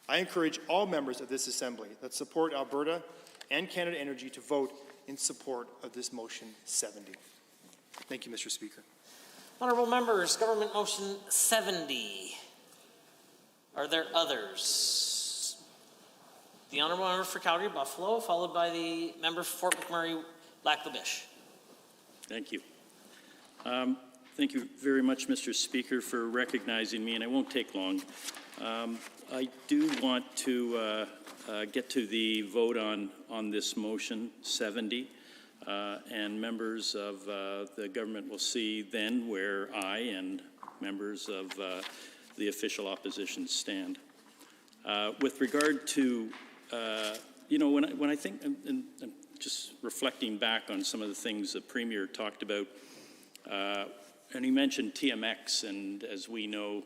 S16: I encourage all members of this Assembly that support Alberta and Canada Energy to vote in support of this motion 70. Thank you, Mr. Speaker.
S4: Honourable members, Government Motion 70. Are there others? The Honourable Member for Calgary Buffalo, followed by the Member for Fort McMurray Lac-La-Biche.
S3: Thank you. Thank you very much, Mr. Speaker, for recognizing me, and I won't take long. I do want to get to the vote on this motion 70, and members of the government will see then where I and members of the official opposition stand. With regard to, when I think, and just reflecting back on some of the things the Premier talked about, and he mentioned TMX, and as we know,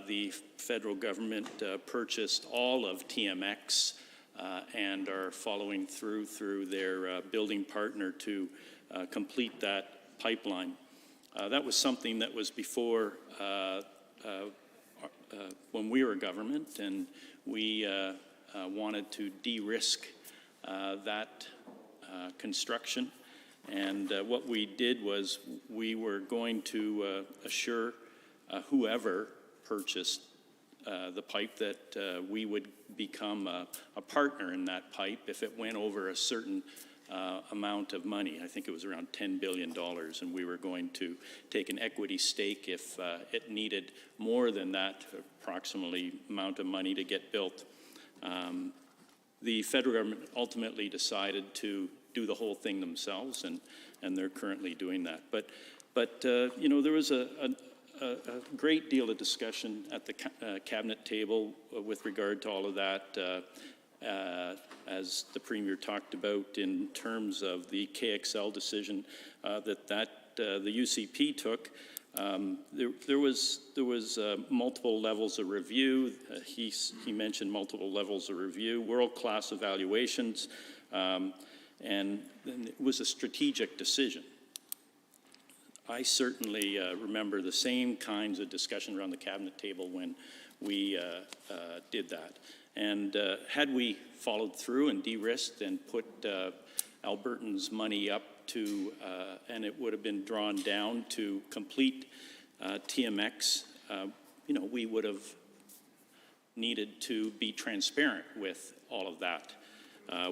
S3: the federal government purchased all of TMX and are following through their building partner to complete that pipeline. That was something that was before when we were government, and we wanted to de-risk that construction. And what we did was we were going to assure whoever purchased the pipe that we would become a partner in that pipe if it went over a certain amount of money. I think it was around $10 billion, and we were going to take an equity stake if it needed more than that approximately amount of money to get built. The federal government ultimately decided to do the whole thing themselves, and they're currently doing that. But there was a great deal of discussion at the cabinet table with regard to all of that. as the Premier talked about in terms of the KXL decision that the UCP took. There was multiple levels of review. He mentioned multiple levels of review, world-class evaluations, and it was a strategic decision. I certainly remember the same kinds of discussion around the cabinet table when we did that. And had we followed through and de-risked and put Albertans' money up to, and it would have been drawn down to complete TMX, we would have needed to be transparent with all of that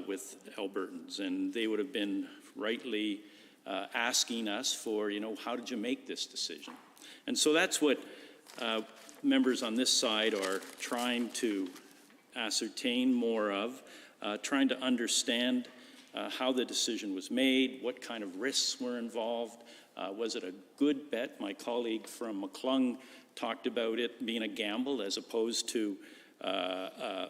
S3: with Albertans. And they would have been rightly asking us for, how did you make this decision? And so that's what members on this side are trying to ascertain more of, trying to understand how the decision was made, what kind of risks were involved. Was it a good bet? My colleague from McClung talked about it being a gamble as opposed to a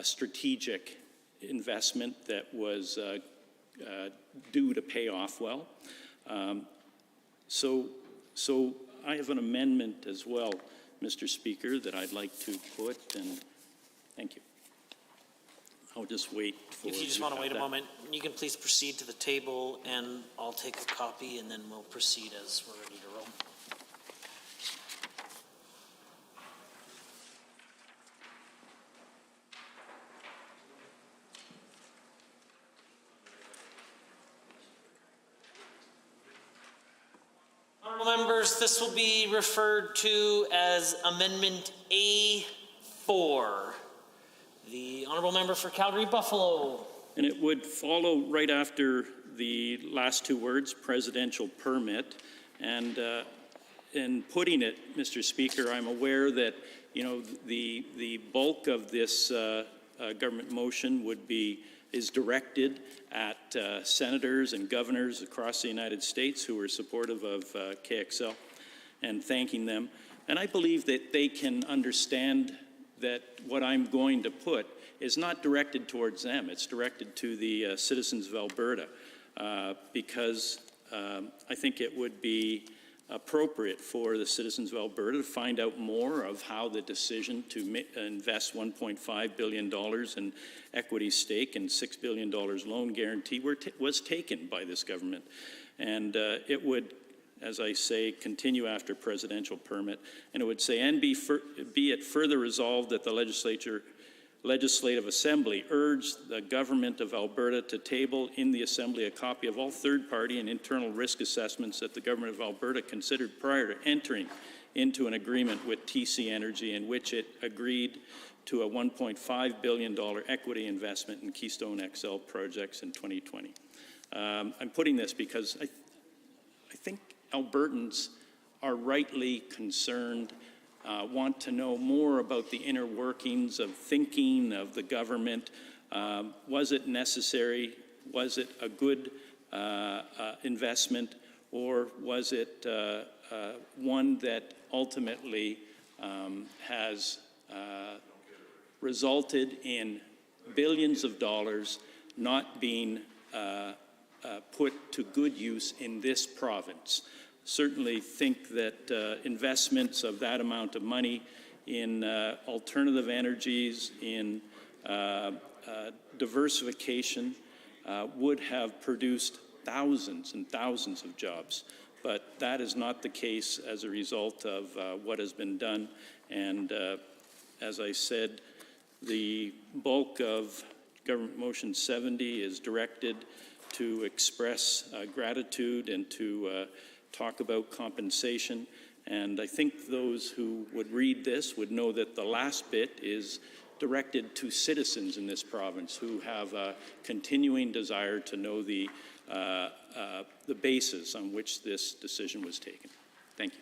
S3: strategic investment that was due to pay off well. So I have an amendment as well, Mr. Speaker, that I'd like to put, and thank you. I'll just wait for...
S4: If you just want to wait a moment, you can please proceed to the table, and I'll take a copy, and then we'll proceed as we're ready to roll. Honourable members, this will be referred to as Amendment A4. The Honourable Member for Calgary-Buffalo.
S3: And it would follow right after the last two words, presidential permit. And in putting it, Mr. Speaker, I'm aware that, the bulk of this government motion is directed at senators and governors across the United States who are supportive of KXL, and thanking them. And I believe that they can understand that what I'm going to put is not directed towards them. It's directed to the citizens of Alberta, because I think it would be appropriate for the citizens of Alberta to find out more of how the decision to invest $1.5 billion in equity stake and $6 billion loan guarantee was taken by this government. And it would, as I say, continue after presidential permit, and it would say, and be it further resolved that the Legislative Assembly urge the Government of Alberta to table in the Assembly a copy of all third-party and internal risk assessments that the Government of Alberta considered prior to entering into an agreement with TC Energy, in which it agreed to a $1.5 billion equity investment in Keystone XL projects in 2020. I'm putting this because I think Albertans are rightly concerned, want to know more about the inner workings of thinking of the government. Was it necessary? Was it a good investment? Or was it one that ultimately has resulted in billions of dollars not being put to good use in this province? Certainly think that investments of that amount of money in alternative energies, in diversification, would have produced thousands and thousands of jobs. But that is not the case as a result of what has been done. And as I said, the bulk of Government Motion 70 is directed to express gratitude and to talk about compensation. And I think those who would read this would know that the last bit is directed to citizens in this province who have a continuing desire to know the basis on which this decision was taken. Thank you.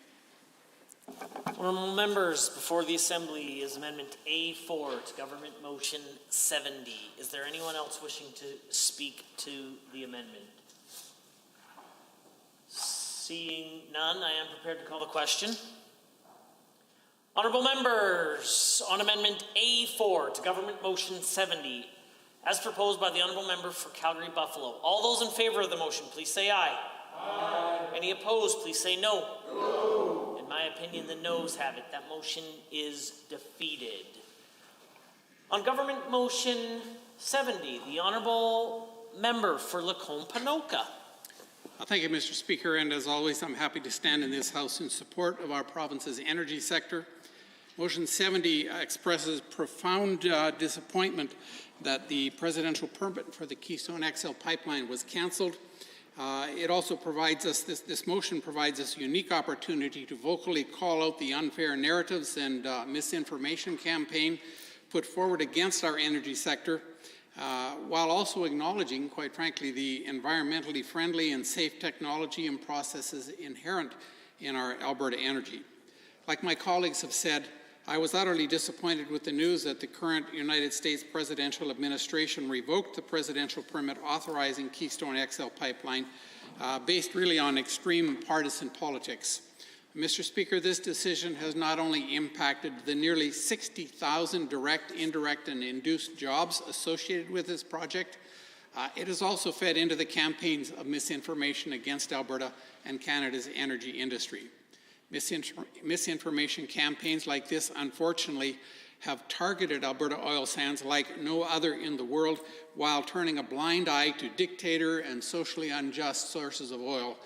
S4: Honourable members, before the Assembly is Amendment A4 to Government Motion 70. Is there anyone else wishing to speak to the amendment? Seeing none, I am prepared to call the question. Honourable members, on Amendment A4 to Government Motion 70, as proposed by the Honourable Member for Calgary Buffalo. All those in favour of the motion, please say aye. Aye. Any opposed, please say no. No. In my opinion, the noes have it. That motion is defeated. On Government Motion 70, the Honourable Member for Lacombe-Panoka.
S17: Thank you, Mr. Speaker, and as always, I'm happy to stand in this House in support of our province's energy sector. Motion 70 expresses profound disappointment that the presidential permit for the Keystone XL pipeline was cancelled. It also provides us, this motion provides us a unique opportunity to vocally call out the unfair narratives and misinformation campaign put forward against our energy sector, while also acknowledging, quite frankly, the environmentally friendly and safe technology and processes inherent in our Alberta energy. Like my colleagues have said, I was utterly disappointed with the news that the current United States presidential administration revoked the presidential permit authorizing Keystone XL pipeline based really on extreme partisan politics. Mr. Speaker, this decision has not only impacted the nearly 60,000 direct, indirect, and induced jobs associated with this project, it has also fed into the campaigns of misinformation against Alberta and Canada's energy industry. Misinformation campaigns like this, unfortunately, have targeted Alberta oil sands like no other in the world, while turning a blind eye to dictator and socially unjust sources of oil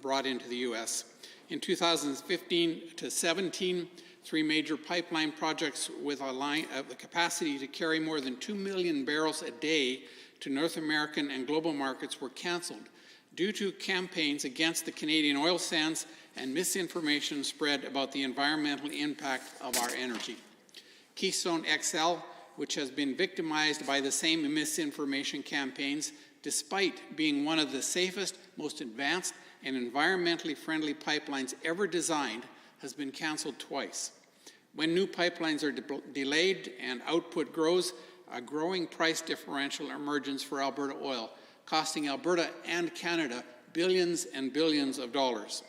S17: brought into the U.S. In 2015 to 17, 3 major pipeline projects with the capacity to carry more than 2 million barrels a day to North American and global markets were cancelled due to campaigns against the Canadian oil sands and misinformation spread about the environmental impact of our energy. Keystone XL, which has been victimized by the same misinformation campaigns, despite being one of the safest, most advanced, and environmentally friendly pipelines ever designed, has been cancelled twice. When new pipelines are delayed and output grows, a growing price differential emerges for Alberta oil, costing Alberta and Canada billions and billions of dollars.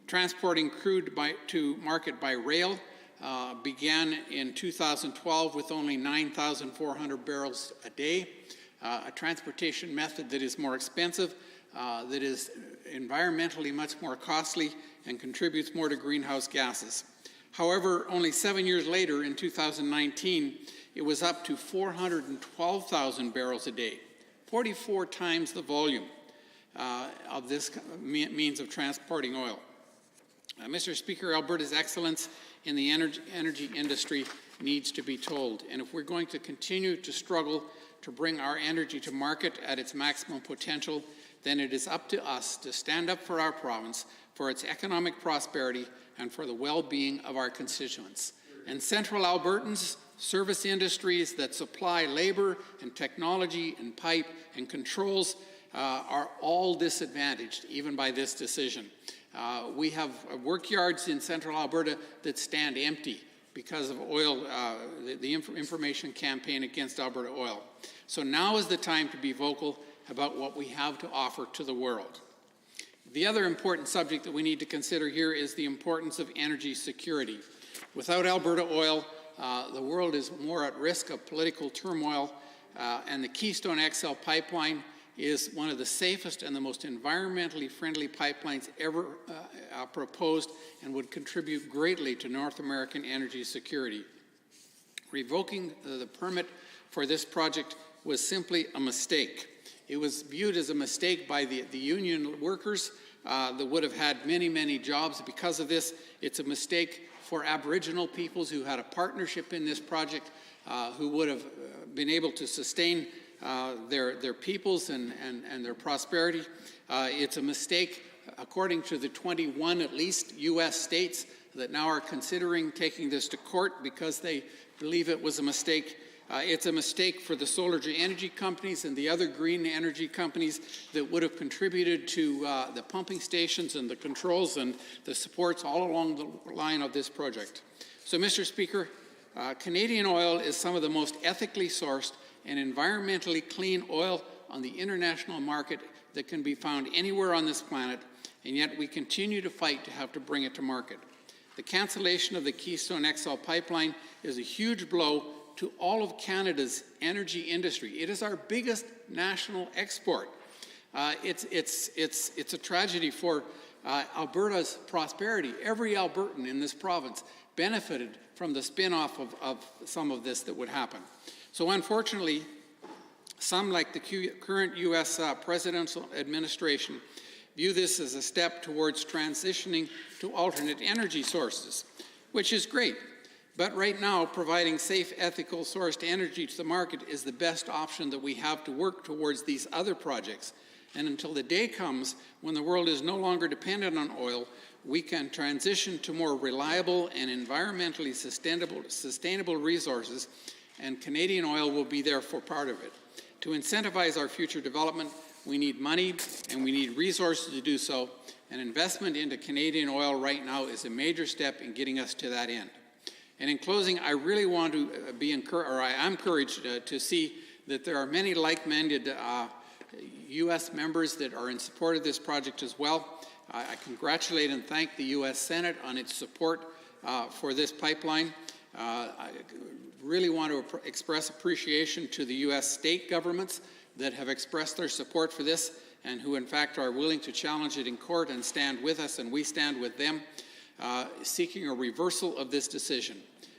S17: Transporting crude to market by rail began in 2012 with only 9,400 barrels a day, a transportation method that is more expensive, that is environmentally much more costly, and contributes more to greenhouse gases. However, only 7 years later, in 2019, it was up to 412,000 barrels a day, 44 times the volume of this means of transporting oil. Mr. Speaker, Alberta's excellence in the energy industry needs to be told. And if we're going to continue to struggle to bring our energy to market at its maximum potential, then it is up to us to stand up for our province, for its economic prosperity, and for the well-being of our constituents. And Central Albertans, service industries that supply labor and technology and pipe and controls are all disadvantaged, even by this decision. We have work yards in Central Alberta that stand empty because of oil, the information campaign against Alberta oil. So now is the time to be vocal about what we have to offer to the world. The other important subject that we need to consider here is the importance of energy security. Without Alberta oil, the world is more at risk of political turmoil, and the Keystone XL pipeline is one of the safest and the most environmentally friendly pipelines ever proposed, and would contribute greatly to North American energy security. Revoking the permit for this project was simply a mistake. It was viewed as a mistake by the union workers that would have had many, many jobs because of this. It's a mistake for Aboriginal peoples who had a partnership in this project, who would have been able to sustain their peoples and their prosperity. It's a mistake, according to the 21, at least, U.S. states that now are considering taking this to court because they believe it was a mistake. It's a mistake for the solar energy companies and the other green energy companies that would have contributed to the pumping stations and the controls and the supports all along the line of this project. So, Mr. Speaker, Canadian oil is some of the most ethically sourced and environmentally clean oil on the international market that can be found anywhere on this planet, and yet we continue to fight to have to bring it to market. The cancellation of the Keystone XL pipeline is a huge blow to all of Canada's energy industry. It is our biggest national export. It's a tragedy for Alberta's prosperity. Every Albertan in this province benefited from the spin-off of some of this that would happen. So unfortunately, some, like the current U.S. presidential administration, view this as a step towards transitioning to alternate energy sources, which is great. But right now, providing safe, ethical sourced energy to the market is the best option that we have to work towards these other projects. And until the day comes when the world is no longer dependent on oil, we can transition to more reliable and environmentally sustainable resources, and Canadian oil will be there for part of it. To incentivize our future development, we need money and we need resources to do so, and investment into Canadian oil right now is a major step in getting us to that end. And in closing, I really want to I am encouraged to see that there are many like-minded U.S. members that are in support of this project as well. I congratulate and thank the U.S. Senate on its support for this pipeline. I really want to express appreciation to the U.S. state governments that have expressed their support for this and who in fact are willing to challenge it in court and stand with us, and we stand with them, seeking a reversal of this decision.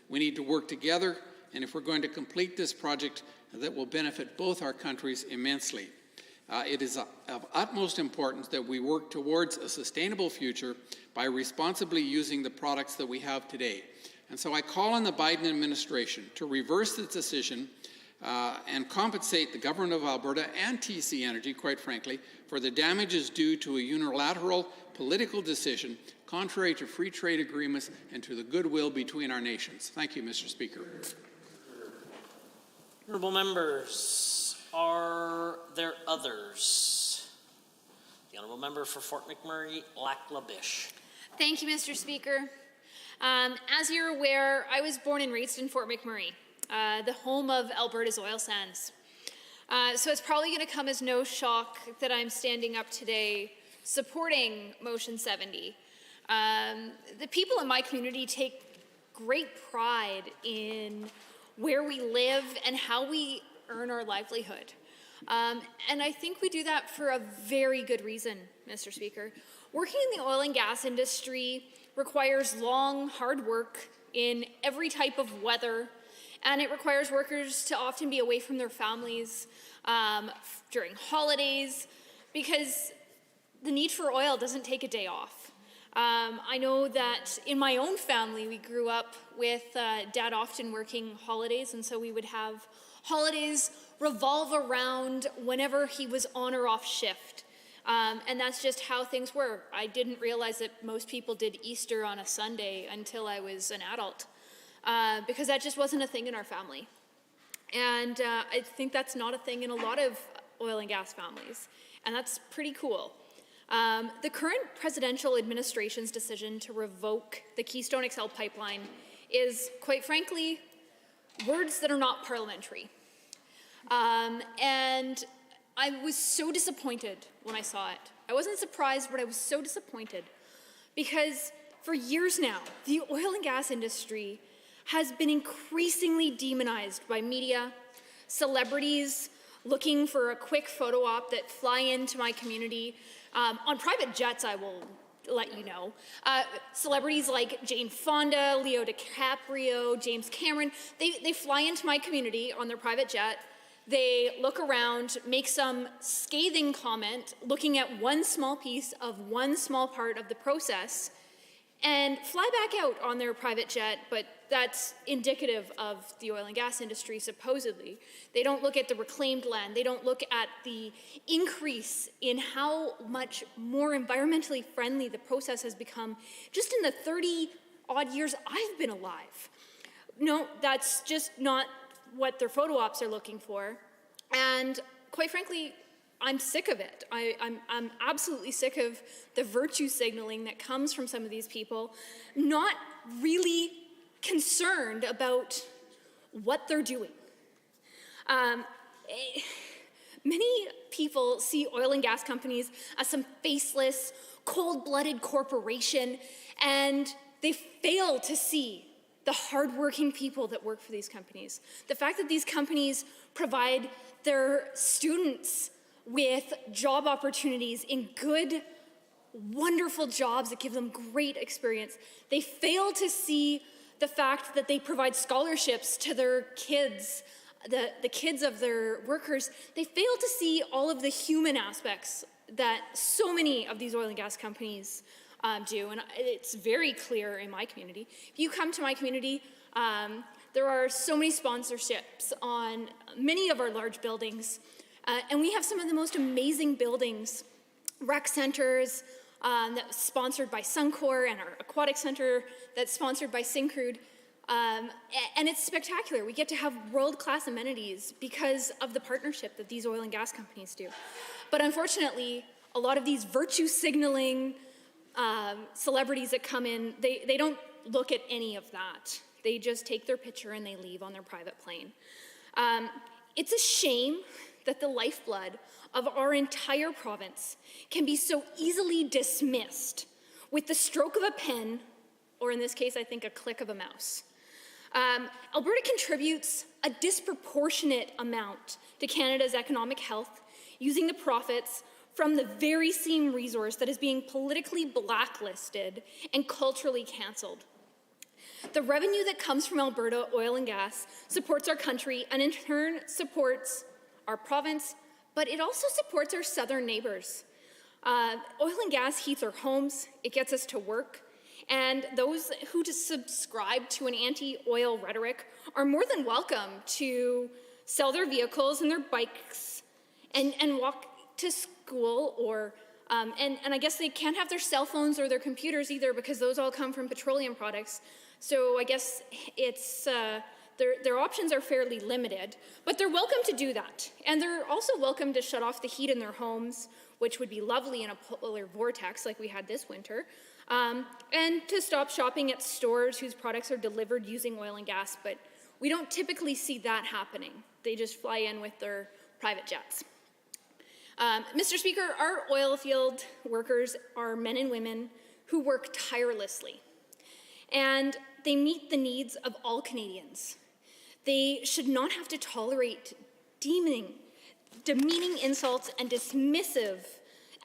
S17: We need to work together, and if we're going to complete this project, that will benefit both our countries immensely. It is of utmost importance that we work towards a sustainable future by responsibly using the products that we have today. And so I call on the Biden administration to reverse this decision and compensate the government of Alberta and TC Energy, quite frankly, for the damages due to a unilateral political decision contrary to free trade agreements and to the goodwill between our nations. Thank you, Mr. Speaker.
S4: Honourable members, are there others? The Honourable Member for Fort McMurray, Lac-La-Biche.
S18: Thank you, Mr. Speaker. As you're aware, I was born and raised in Fort McMurray, the home of Alberta's oil sands. So it's probably going to come as no shock that I'm standing up today supporting Motion 70. The people in my community take great pride in where we live and how we earn our livelihood. And I think we do that for a very good reason, Mr. Speaker. Working in the oil and gas industry requires long, hard work in every type of weather, and it requires workers to often be away from their families during holidays, because the need for oil doesn't take a day off. I know that in my own family, we grew up with Dad often working holidays, and so we would have holidays revolve around whenever he was on or off shift. And that's just how things were. I didn't realize that most people did Easter on a Sunday until I was an adult, because that just wasn't a thing in our family. And I think that's not a thing in a lot of oil and gas families, and that's pretty cool. The current presidential administration's decision to revoke the Keystone XL pipeline is, quite frankly, words that are not parliamentary. And I was so disappointed when I saw it. I wasn't surprised, but I was so disappointed because for years now, the oil and gas industry has been increasingly demonized by media, celebrities looking for a quick photo op that fly into my community. On private jets, I will let you know. Celebrities like Jane Fonda, Leo DiCaprio, James Cameron, they fly into my community on their private jet. They look around, make some scathing comment, looking at one small piece of one small part of the process, and fly back out on their private jet, but that's indicative of the oil and gas industry, supposedly. They don't look at the reclaimed land. They don't look at the increase in how much more environmentally friendly the process has become just in the 30-odd years I've been alive. No, that's just not what their photo ops are looking for. And quite frankly, I'm sick of it. I'm absolutely sick of the virtue signaling that comes from some of these people, not really concerned about what they're doing. Many people see oil and gas companies as some faceless, cold-blooded corporation, and they fail to see the hardworking people that work for these companies. The fact that these companies provide their students with job opportunities in good, wonderful jobs that give them great experience. They fail to see the fact that they provide scholarships to their kids, the kids of their workers. They fail to see all of the human aspects that so many of these oil and gas companies do, and it's very clear in my community. If you come to my community, there are so many sponsorships on many of our large buildings, and we have some of the most amazing buildings, rec centers that's sponsored by Suncor, and our aquatic center that's sponsored by Syncrude, and it's spectacular. We get to have world-class amenities because of the partnership that these oil and gas companies do. But unfortunately, a lot of these virtue signaling celebrities that come in, they don't look at any of that. They just take their picture and they leave on their private plane. It's a shame that the lifeblood of our entire province can be so easily dismissed with the stroke of a pen, or in this case, I think a click of a mouse. Alberta contributes a disproportionate amount to Canada's economic health, using the profits from the very same resource that is being politically blacklisted and culturally cancelled. The revenue that comes from Alberta oil and gas supports our country and in turn supports our province, but it also supports our southern neighbours. Oil and gas heats our homes, it gets us to work, and those who subscribe to an anti-oil rhetoric are more than welcome to sell their vehicles and their bikes and walk to school, or and I guess they can't have their cell phones or their computers either because those all come from petroleum products. So I guess it's their options are fairly limited, but they're welcome to do that. And they're also welcome to shut off the heat in their homes, which would be lovely in a polar vortex like we had this winter, and to stop shopping at stores whose products are delivered using oil and gas, but we don't typically see that happening. They just fly in with their private jets. Mr. Speaker, our oil field workers are men and women who work tirelessly, and they meet the needs of all Canadians. They should not have to tolerate demeaning insults and dismissive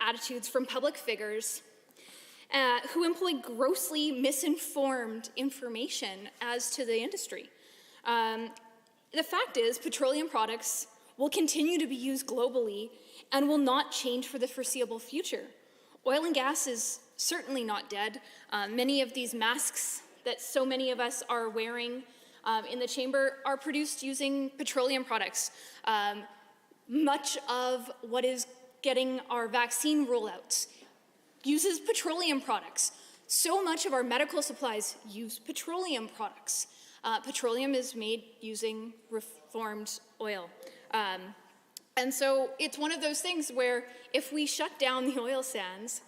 S18: attitudes from public figures who employ grossly misinformed information as to the industry. The fact is, petroleum products will continue to be used globally and will not change for the foreseeable future. Oil and gas is certainly not dead. Many of these masks that so many of us are wearing in the chamber are produced using petroleum products. Much of what is getting our vaccine rollouts uses petroleum products. So much of our medical supplies use petroleum products. Petroleum is made using reformed oil. And so it's one of those things where if we shut down the oil sands,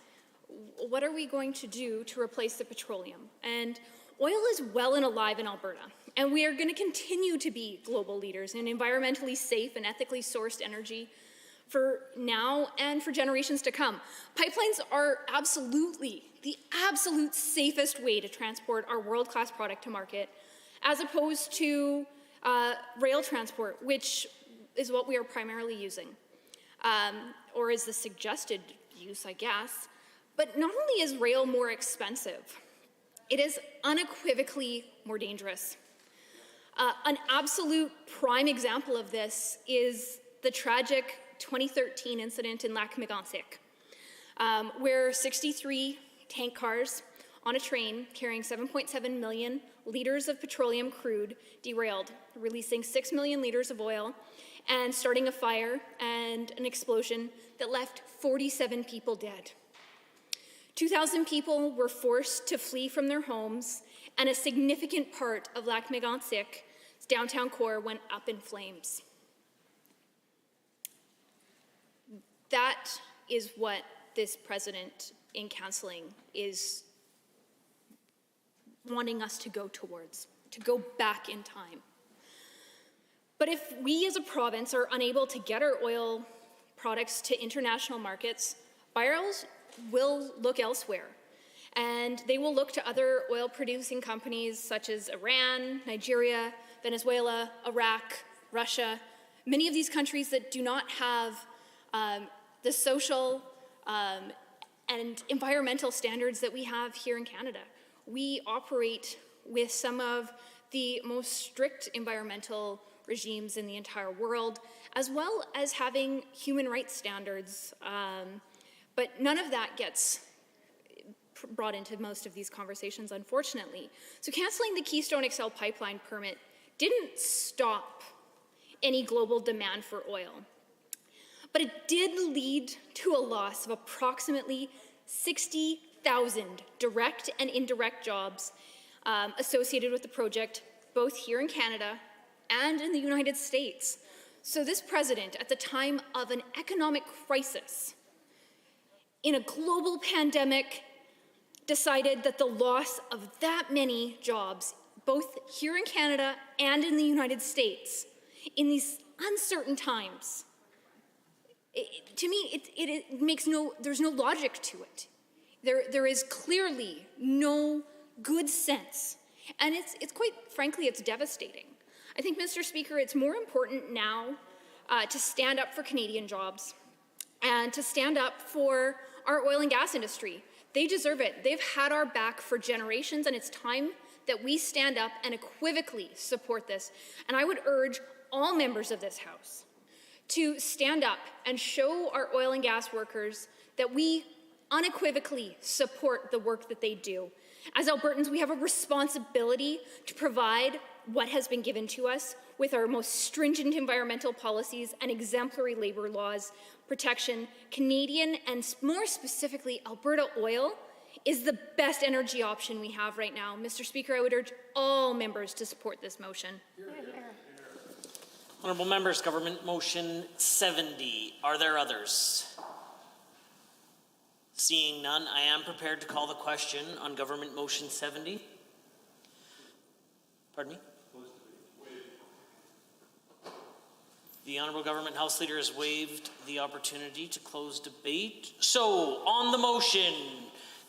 S18: what are we going to do to replace the petroleum? And oil is well and alive in Alberta, and we are going to continue to be global leaders in environmentally safe and ethically sourced energy for now and for generations to come. Pipelines are absolutely the absolute safest way to transport our world-class product to market, as opposed to rail transport, which is what we are primarily using, or is the suggested use, I guess. But not only is rail more expensive, it is unequivocally more dangerous. An absolute prime example of this is the tragic 2013 incident in Lac-Mégantic, where 63 tank cars on a train carrying 7.7 million liters of petroleum crude derailed, releasing 6 million liters of oil and starting a fire and an explosion that left 47 people dead. 2,000 people were forced to flee from their homes, and a significant part of Lac-Mégancic's downtown core went up in flames. That is what this president in counseling is wanting us to go towards, to go back in time. But if we as a province are unable to get our oil products to international markets, buyers will look elsewhere. And they will look to other oil-producing companies such as Iran, Nigeria, Venezuela, Iraq, Russia, many of these countries that do not have the social and environmental standards that we have here in Canada. We operate with some of the most strict environmental regimes in the entire world, as well as having human rights standards. But none of that gets brought into most of these conversations, unfortunately. So canceling the Keystone XL pipeline permit didn't stop any global demand for oil, but it did lead to a loss of approximately 60,000 direct and indirect jobs associated with the project, both here in Canada and in the United States. So this president, at the time of an economic crisis, in a global pandemic, decided that the loss of that many jobs, both here in Canada and in the United States, in these uncertain times, to me, it makes there's no logic to it. There is clearly no good sense. And it's quite frankly, it's devastating. I think, Mr. Speaker, it's more important now to stand up for Canadian jobs and to stand up for our oil and gas industry. They deserve it. They've had our back for generations, and it's time that we stand up and unequivocally support this. And I would urge all members of this House to stand up and show our oil and gas workers that we unequivocally support the work that they do. As Albertans, we have a responsibility to provide what has been given to us with our most stringent environmental policies and exemplary labor laws protection. Canadian, and more specifically Alberta oil, is the best energy option we have right now. Mr. Speaker, I would urge all members to support this motion.
S4: Honourable members, Government Motion 70. Are there others? Seeing none, I am prepared to call the question on Government Motion 70. Pardon me? The Honourable Government House Leader has waived the opportunity to close debate. So, on the motion,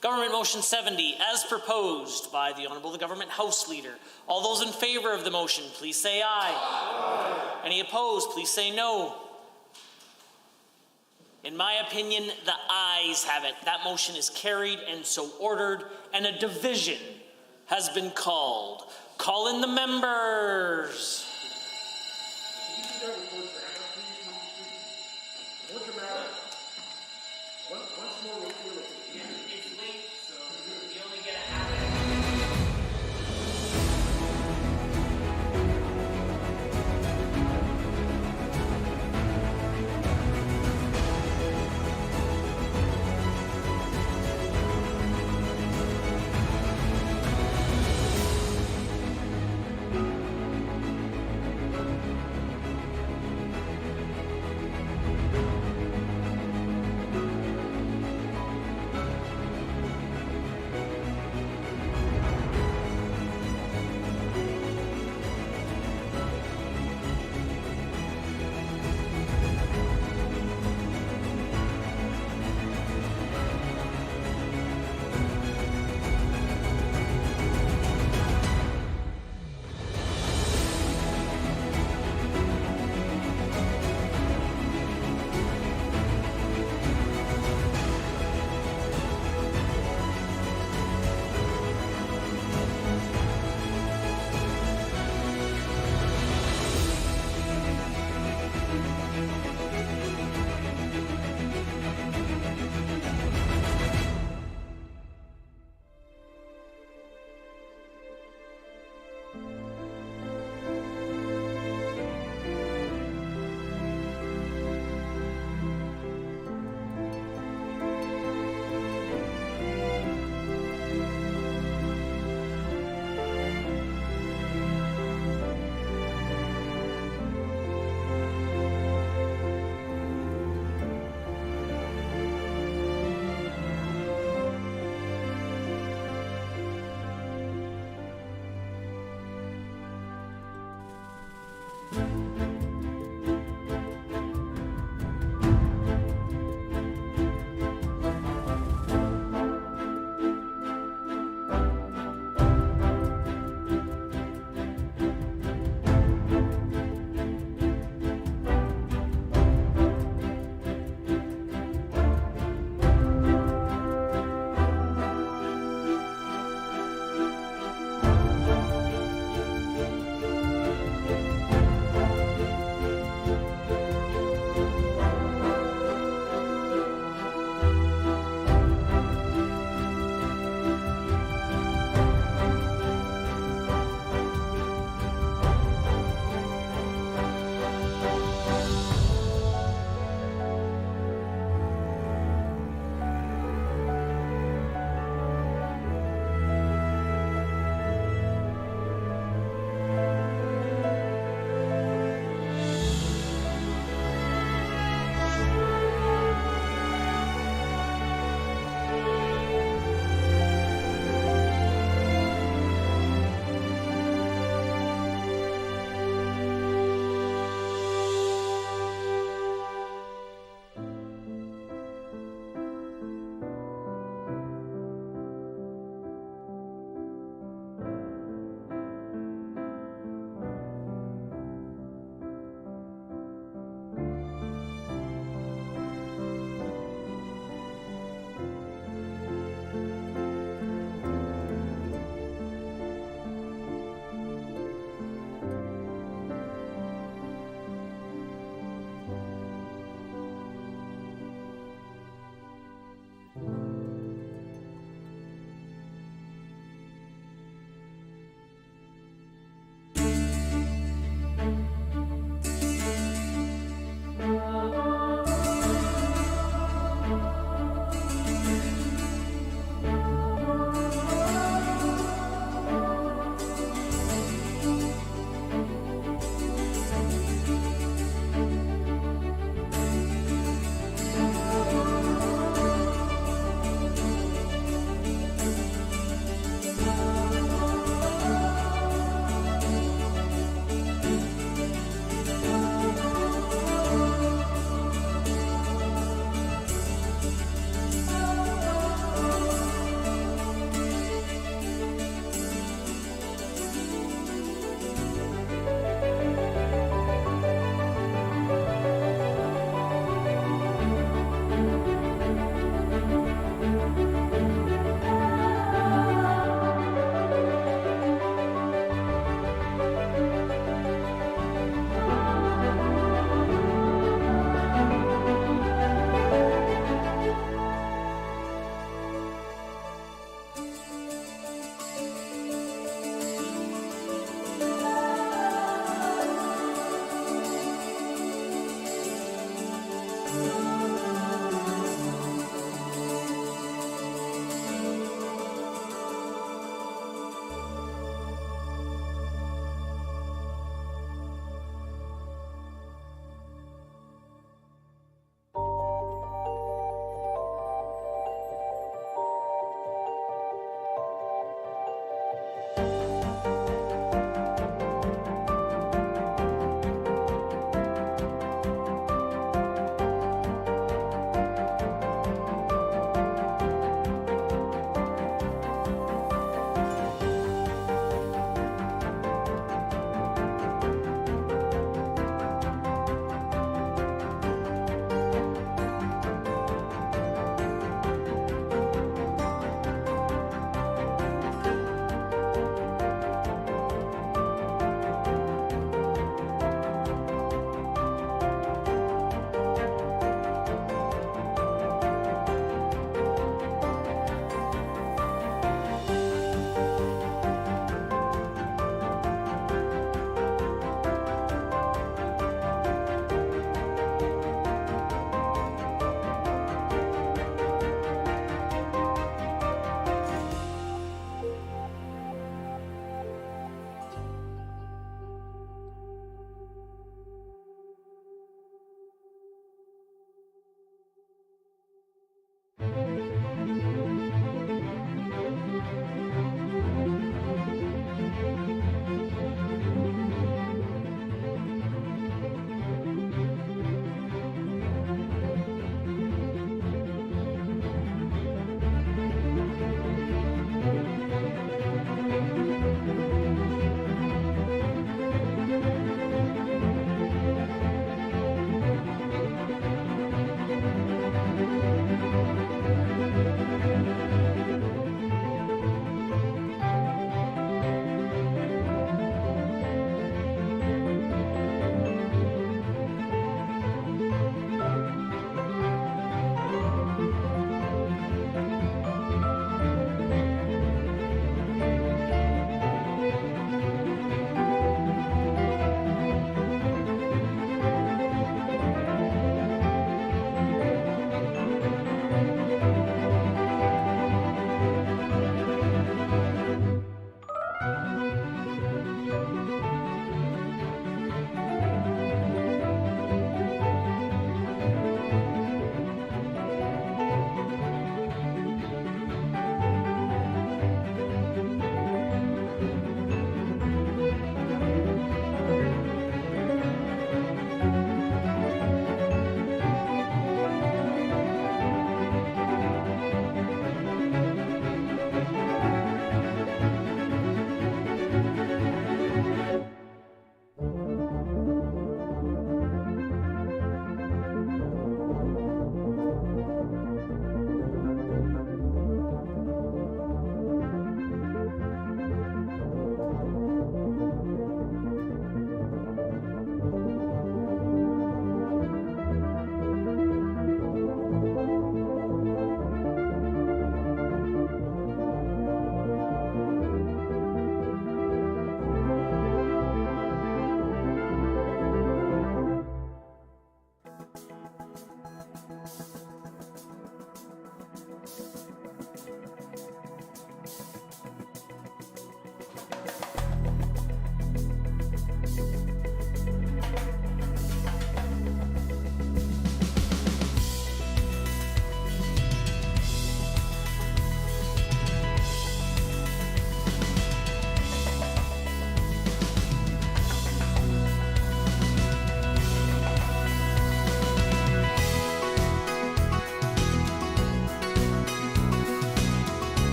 S4: Government Motion 70, as proposed by the Honourable Government House Leader. All those in favour of the motion, please say aye. Aye. Any opposed, please say no. In my opinion, the ayes have it. That motion is carried and so ordered, and a division has been called. Call in the members.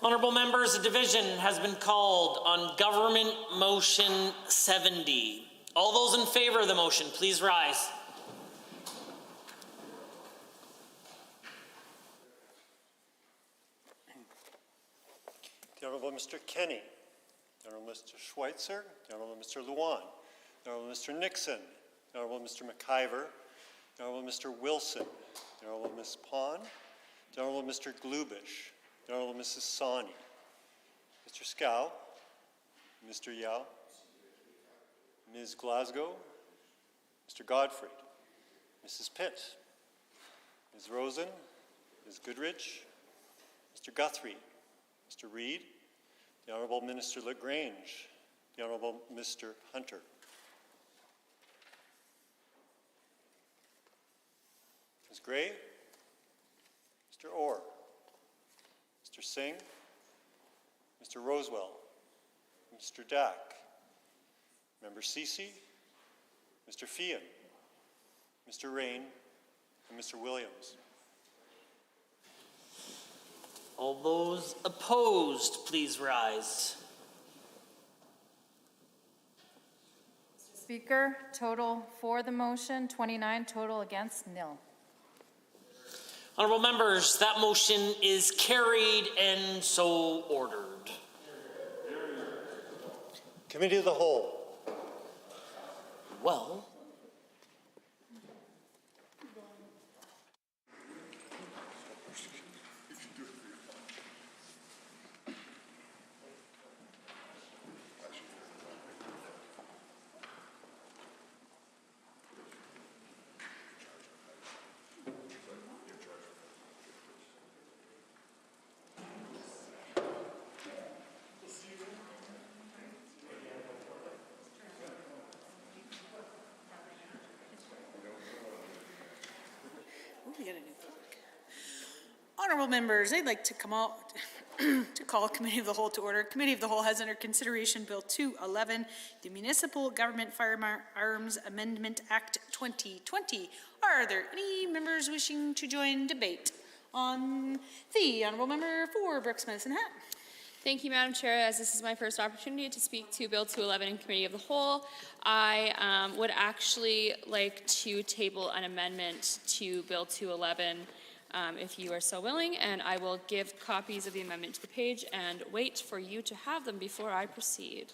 S4: Honorable members, a division has been called on Government Motion 70. All those in favor of the motion, please rise.
S2: The Honourable Mr. Kenny, the Honourable Mr. Schweitzer, the Honourable Mr. Luan, the Honourable Mr. Nixon, the Honourable Mr. McIver, the Honourable Mr. Wilson, the Honourable Ms. Pond, the Honourable Mr. Glubish, the Honourable Mrs. Sawney, Mr. Scow, Mr. Yao, Ms. Glasgow, Mr. Godfrey, Mrs. Pitt, Ms. Rosen, Ms. Goodrich, Mr. Guthrie, Mr. Reid, the Honourable Minister LaGrange, the Honourable Mr. Hunter. Ms. Gray, Mr. Orr, Mr. Singh, Mr. Rosewell, Mr. Dack, Member Ceci, Mr. Fian, Mr. Rain, and Mr. Williams.
S4: All those opposed, please rise.
S11: Mr. Speaker, total for the motion, 29, total against, nil.
S4: Honourable members, that motion is carried and so ordered.
S2: Committee of the Whole.
S4: Well,
S1: Honourable members, I'd like to come out to call Committee of the Whole to order. Committee of the Whole has under consideration Bill 211, the Municipal Government Firearms Amendment Act 2020. Are there any members wishing to join debate on the Honourable Member for Brooks Medicine Hat?
S19: Thank you, Madam Chair. As this is my first opportunity to speak to Bill 211 in Committee of the Whole, I would actually like to table an amendment to Bill 211 if you are so willing, and I will give copies of the amendment to the page and wait for you to have them before I proceed.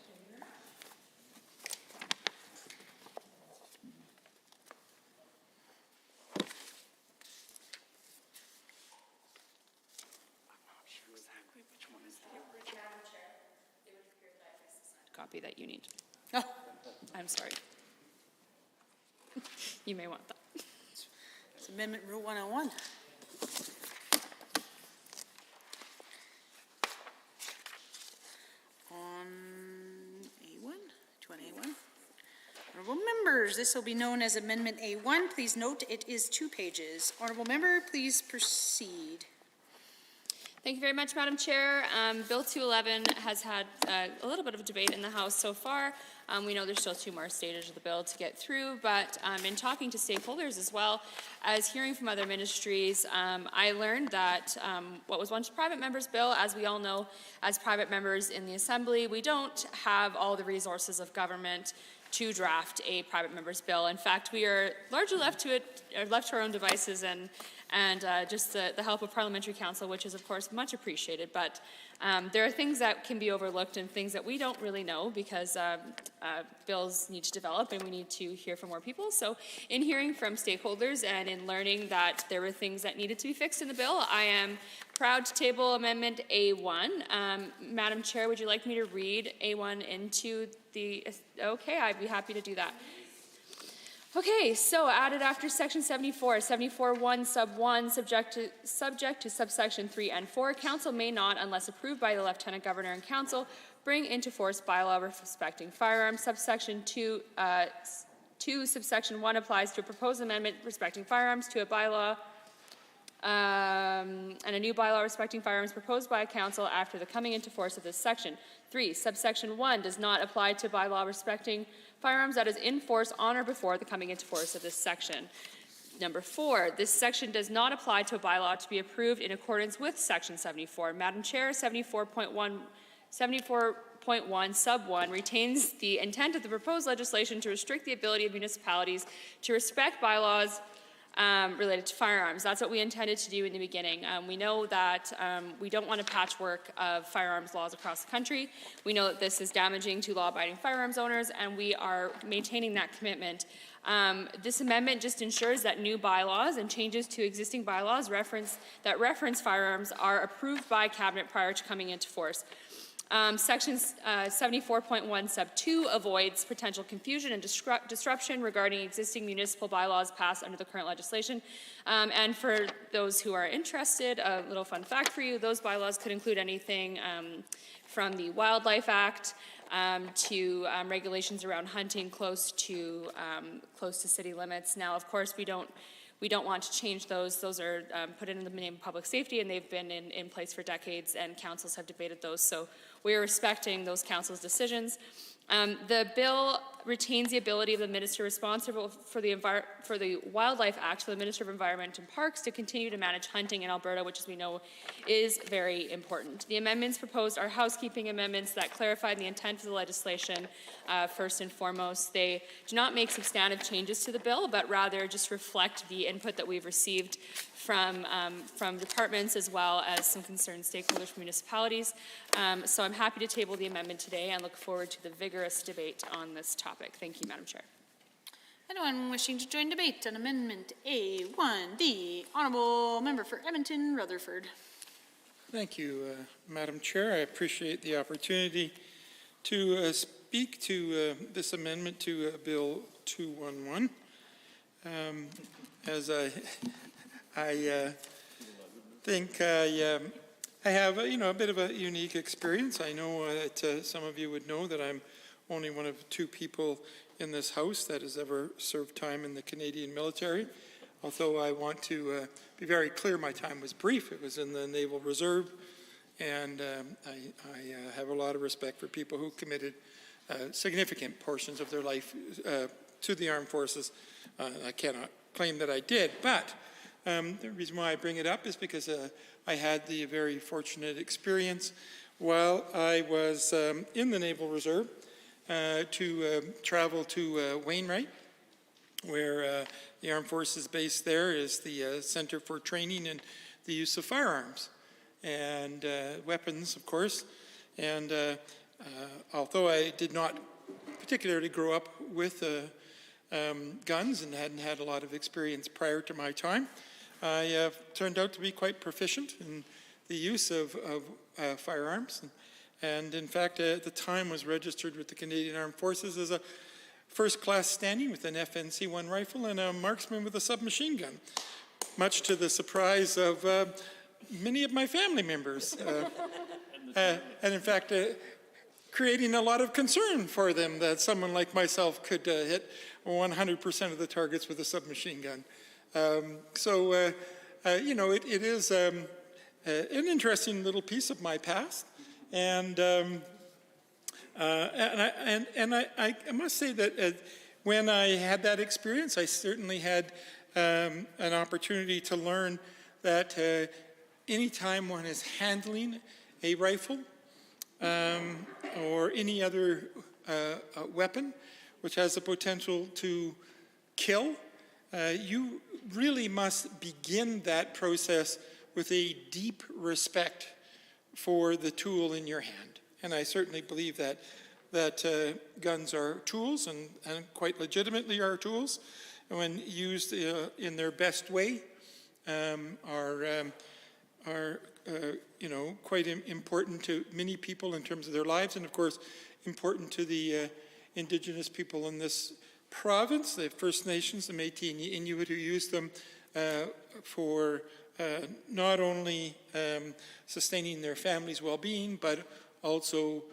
S19: Copy that you need. Oh, I'm sorry. You may want that.
S1: It's Amendment Rule 101. On A1, to an A1. Honourable members, this will be known as Amendment A1. Please note it is 2 pages. Honourable member, please proceed.
S19: Thank you very much, Madam Chair. Bill 211 has had a little bit of a debate in the House so far. We know there's still 2 more stages of the bill to get through, but in talking to stakeholders as well as hearing from other ministries, I learned that what was once a private member's bill, as we all know, as private members in the Assembly, we don't have all the resources of government to draft a private member's bill. In fact, we are largely left to our own devices and just the help of Parliamentary Council, which is of course much appreciated. But there are things that can be overlooked and things that we don't really know because bills need to develop and we need to hear from more people. So in hearing from stakeholders and in learning that there were things that needed to be fixed in the bill, I am proud to table Amendment A1. Madam Chair, would you like me to read A1 into the, okay, I'd be happy to do that. Okay, so added after section 74(1) sub 1, subject to subsection 3 and 4, council may not, unless approved by the Lieutenant Governor and Council, bring into force bylaw respecting firearms. Subsection 2, subsection 1 applies to a proposed amendment respecting firearms to a bylaw and a new bylaw respecting firearms proposed by a council after the coming into force of this section. 3, subsection 1 does not apply to bylaw respecting firearms that is in force on or before the coming into force of this section. Number 4, this section does not apply to a bylaw to be approved in accordance with Section 74. Madam Chair, 74.1 sub 1 retains the intent of the proposed legislation to restrict the ability of municipalities to respect bylaws related to firearms. That's what we intended to do in the beginning. We know that we don't want a patchwork of firearms laws across the country. We know that this is damaging to law-abiding firearms owners, and we are maintaining that commitment. This amendment just ensures that new bylaws and changes to existing bylaws that reference firearms are approved by Cabinet prior to coming into force. Section 74.1 sub 2 avoids potential confusion and disruption regarding existing municipal bylaws passed under the current legislation. And for those who are interested, a little fun fact for you, those bylaws could include anything from the Wildlife Act to regulations around hunting close to city limits. Now, of course, we don't want to change those. Those are put in the name of public safety, and they've been in place for decades, and councils have debated those. So we are respecting those councils' decisions. The bill retains the ability of the minister responsible for the Wildlife Act, for the Minister of Environment and Parks, to continue to manage hunting in Alberta, which, as we know, is very important. The amendments proposed are housekeeping amendments that clarify the intent of the legislation. First and foremost, they do not make substantive changes to the bill, but rather just reflect the input that we've received from departments as well as some concerned stakeholders from municipalities. So I'm happy to table the amendment today and look forward to the vigorous debate on this topic. Thank you, Madam Chair.
S1: Anyone wishing to join debate on Amendment A1, the Honourable Member for Edmonton, Rutherford.
S6: Thank you, Madam Chair. I appreciate the opportunity to speak to this amendment to Bill 211. As I think I have a bit of a unique experience. I know that some of you would know that I'm only one of 2 people in this House that has ever served time in the Canadian military. Although I want to be very clear, my time was brief. It was in the Naval Reserve, and I have a lot of respect for people who committed significant portions of their life to the armed forces. I cannot claim that I did, but the reason why I bring it up is because I had the very fortunate experience while I was in the Naval Reserve to travel to Wainwright, where the Armed Forces base there is the Center for Training and the Use of Firearms and weapons, of course. And although I did not particularly grow up with guns and hadn't had a lot of experience prior to my time, I turned out to be quite proficient in the use of firearms. And in fact, at the time was registered with the Canadian Armed Forces as a first-class standing with an FNC-1 rifle and a marksman with a submachine gun, much to the surprise of many of my family members. And in fact, creating a lot of concern for them that someone like myself could hit 100% of the targets with a submachine gun. It is an interesting little piece of my past. And I must say that when I had that experience, I certainly had an opportunity to learn that anytime one is handling a rifle or any other weapon which has the potential to kill, you really must begin that process with a deep respect for the tool in your hand. And I certainly believe that guns are tools and quite legitimately are tools, and when used in their best way are quite important to many people in terms of their lives, and of course important to the Indigenous people in this province, the First Nations, the Métis and the Inuit, who use them for not only sustaining their family's well-being, but also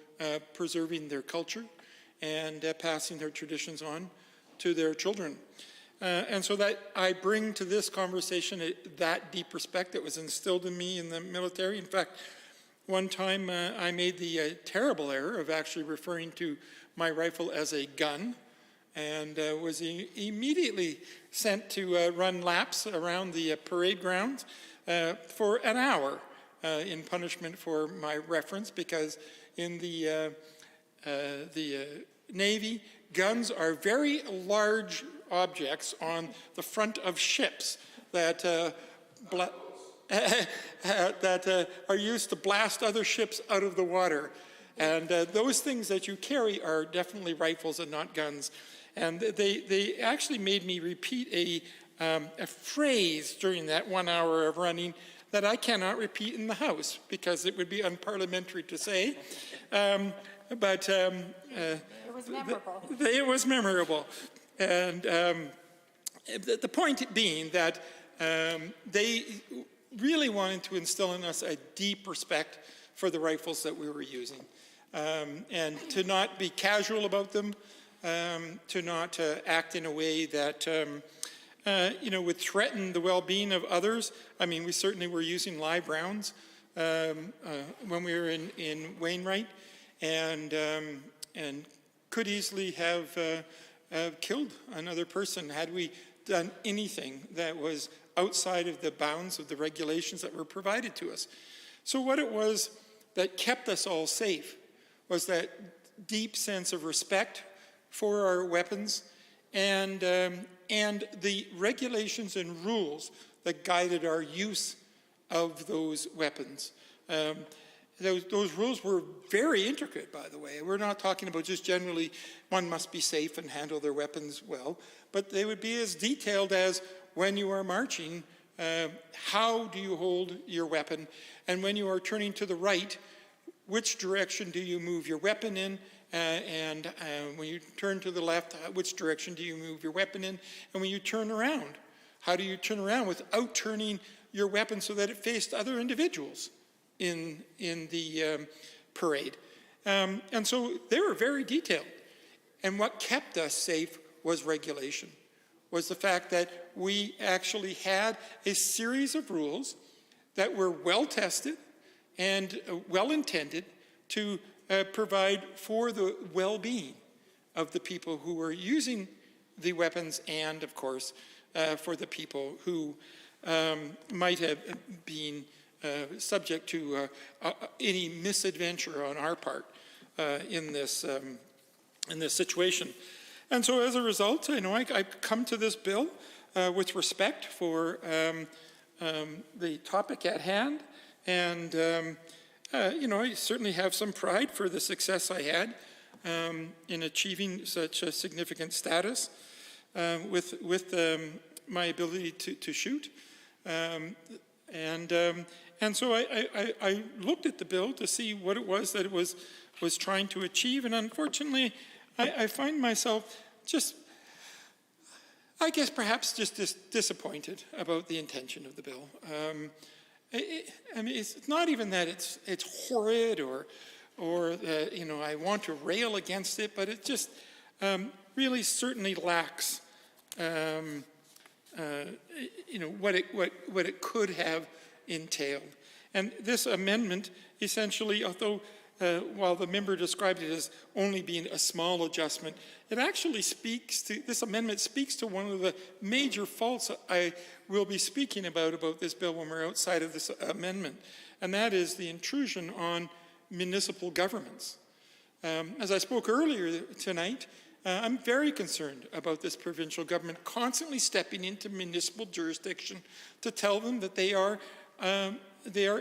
S6: preserving their culture and passing their traditions on to their children. And so that I bring to this conversation that deep respect that was instilled in me in the military. In fact, one time I made the terrible error of actually referring to my rifle as a gun and was immediately sent to run laps around the parade grounds for an hour in punishment for my reference, because in the Navy, guns are very large objects on the front of ships that that are used to blast other ships out of the water. And those things that you carry are definitely rifles and not guns. And they actually made me repeat a phrase during that 1 hour of running that I cannot repeat in the House because it would be unparliamentary to say. But it was memorable. It was memorable. And the point being that they really wanted to instill in us a deep respect for the rifles that we were using, and to not be casual about them, to not act in a way that would threaten the well-being of others. I mean, we certainly were using live rounds when we were in Wainwright, and could easily have killed another person had we done anything that was outside of the bounds of the regulations that were provided to us. So what it was that kept us all safe was that deep sense of respect for our weapons and the regulations and rules that guided our use of those weapons. Those rules were very intricate, by the way. We're not talking about just generally one must be safe and handle their weapons well, but they would be as detailed as when you are marching, how do you hold your weapon? And when you are turning to the right, which direction do you move your weapon in? And when you turn to the left, which direction do you move your weapon in? And when you turn around, how do you turn around without turning your weapon so that it faced other individuals in the parade? And so they were very detailed. And what kept us safe was regulation, was the fact that we actually had a series of rules that were well tested and well intended to provide for the well-being of the people who were using the weapons, and of course for the people who might have been subject to any misadventure on our part in this situation. And so as a result, I come to this bill with respect for the topic at hand, and I certainly have some pride for the success I had in achieving such a significant status with my ability to shoot. And so I looked at the bill to see what it was that it was trying to achieve, and unfortunately, I find myself I guess perhaps just disappointed about the intention of the bill. I mean, it's not even that it's horrid or I want to rail against it, but it just really certainly lacks what it could have entailed. And this amendment essentially, although while the member described it as only being a small adjustment, it actually this amendment speaks to one of the major faults I will be speaking about this bill when we're outside of this amendment, and that is the intrusion on municipal governments. As I spoke earlier tonight, I'm very concerned about this provincial government constantly stepping into municipal jurisdiction to tell them that they are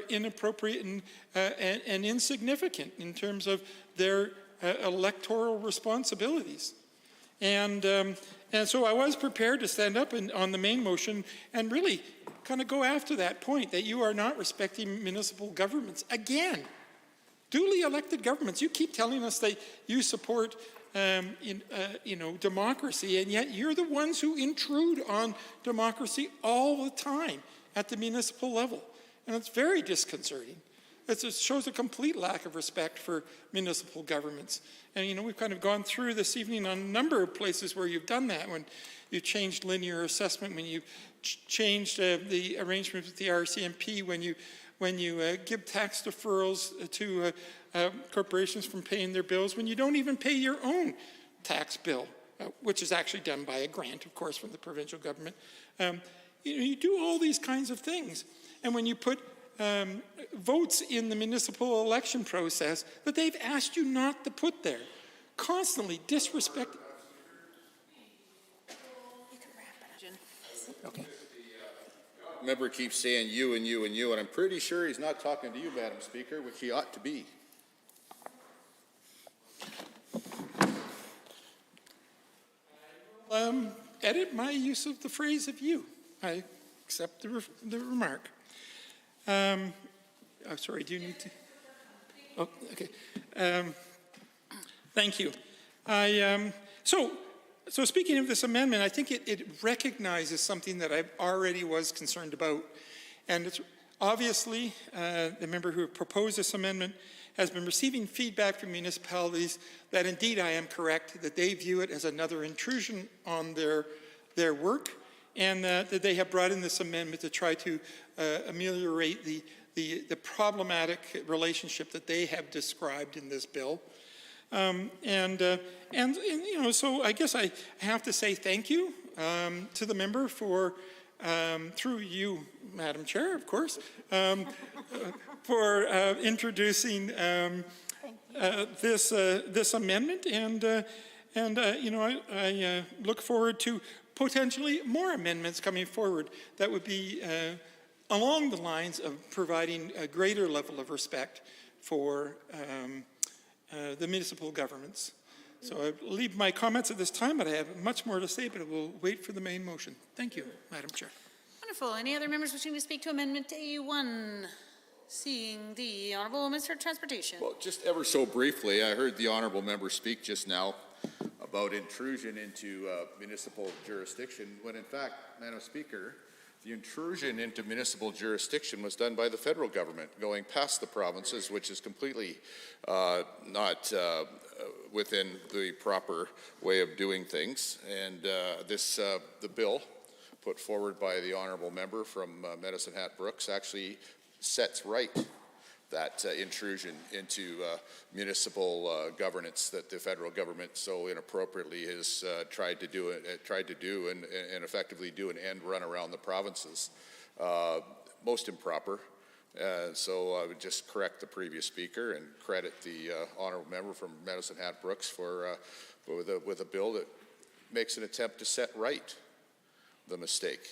S6: inappropriate and insignificant in terms of their electoral responsibilities. And so I was prepared to stand up on the main motion and really kind of go after that point that you are not respecting municipal governments. Again, duly elected governments. You keep telling us that you support democracy, and yet you're the ones who intrude on democracy all the time at the municipal level. And it's very disconcerting. It shows a complete lack of respect for municipal governments. And we've kind of gone through this evening on a number of places where you've done that, when you changed linear assessment, when you changed the arrangements with the RCMP, when you give tax deferrals to corporations from paying their bills, when you don't even pay your own tax bill which is actually done by a grant, of course, from the provincial government. You do all these kinds of things. And when you put votes in the municipal election process that they've asked you not to put there, constantly disrespect. Okay.
S10: Member keeps saying you and you and you, and I'm pretty sure he's not talking to you, Madam Speaker, which he ought to be.
S6: Edit my use of the phrase of you. I accept the remark. I'm sorry, do you need to? Oh, okay. Thank you. So speaking of this amendment, I think it recognizes something that I already was concerned about. And it's obviously the member who proposed this amendment has been receiving feedback from municipalities that indeed I am correct, that they view it as another intrusion on their work, and that they have brought in this amendment to try to ameliorate the problematic relationship that they have described in this bill. So I guess I have to say thank you to the member for, through you, Madam Chair, of course, for introducing this amendment, and I look forward to potentially more amendments coming forward that would be along the lines of providing a greater level of respect for the municipal governments. So I leave my comments at this time, but I have much more to say, but I will wait for the main motion. Thank you, Madam Chair.
S1: Wonderful. Any other members wishing to speak to Amendment A1? Seeing the Honourable Minister of Transportation.
S10: Well, just ever so briefly, I heard the Honourable Member speak just now about intrusion into municipal jurisdiction, when in fact, Madam Speaker, the intrusion into municipal jurisdiction was done by the federal government, going past the provinces, which is completely not within the proper way of doing things. And the bill put forward by the honourable member from Medicine Hat Brooks actually sets right that intrusion into municipal governance that the federal government so inappropriately has tried to do and effectively do an end run around the provinces. Most improper. So I would just correct the previous speaker and credit the honourable member from Medicine Hat Brooks for with a bill that makes an attempt to set right the mistake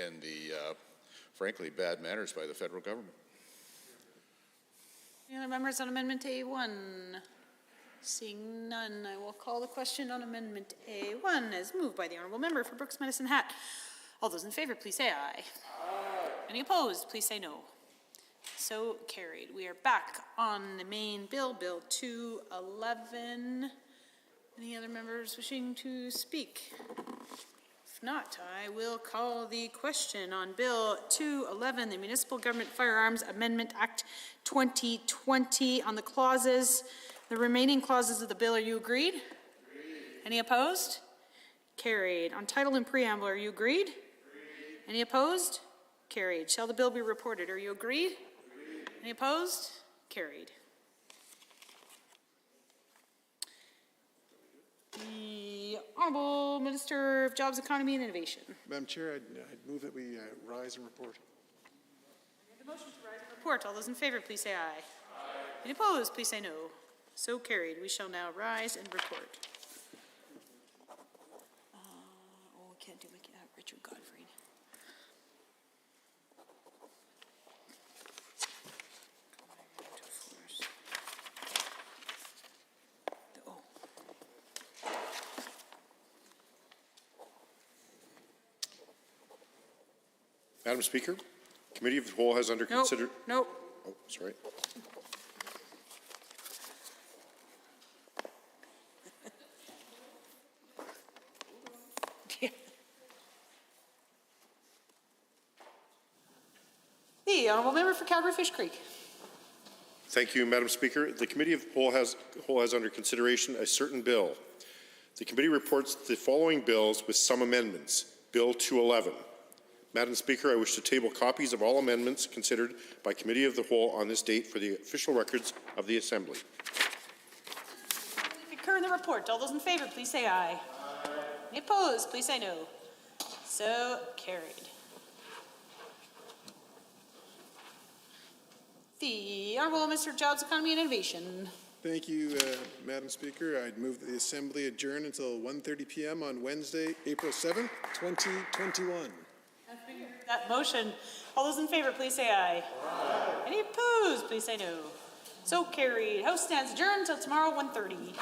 S10: and the frankly bad manners by the federal government.
S1: Any other members on Amendment A1? Seeing none, I will call the question on Amendment A1 as moved by the Honourable Member for Brooks Medicine Hat. All those in favour, please say aye. Aye. Any opposed, please say no. So carried. We are back on the main bill, Bill 211. Any other members wishing to speak? If not, I will call the question on Bill 211, the Municipal Government Firearms Amendment Act 2020. On the clauses, the remaining clauses of the bill, are you agreed? Agreed. Any opposed? Carried. On title and preamble, are you agreed? Agreed. Any opposed? Carried. Shall the bill be reported? Are you agreed? Agreed. Any opposed? Carried. The Honourable Minister of Jobs, Economy and Innovation.
S20: Madam Chair, I'd move that we rise and report.
S1: The motion to rise and report. All those in favour, please say aye. Aye. Any opposed, please say no. So carried. We shall now rise and report. We can't do Richard Godfrey.
S21: Madam Speaker, Committee of the Whole has under consideration.
S1: Nope.
S21: Oh, sorry.
S1: The Honourable Member for Calgary Fish Creek.
S21: Thank you, Madam Speaker. The Committee of the Whole has under consideration a certain bill. The committee reports the following bills with some amendments. Bill 211. Madam Speaker, I wish to table copies of all amendments considered by Committee of the Whole on this date for the official records of the Assembly.
S1: Concur in the report. All those in favour, please say aye. Aye. Any opposed, please say no. So carried. The Honorable Mr. Jobs, Economy and Innovation.
S20: Thank you, Madam Speaker. I'd move that the Assembly adjourn until 1:30 p.m. on Wednesday, April 7th, 2021.
S1: That motion. All those in favor, please say aye. Aye. Any opposed, please say no. So carried. House stands adjourned until tomorrow, 1:30.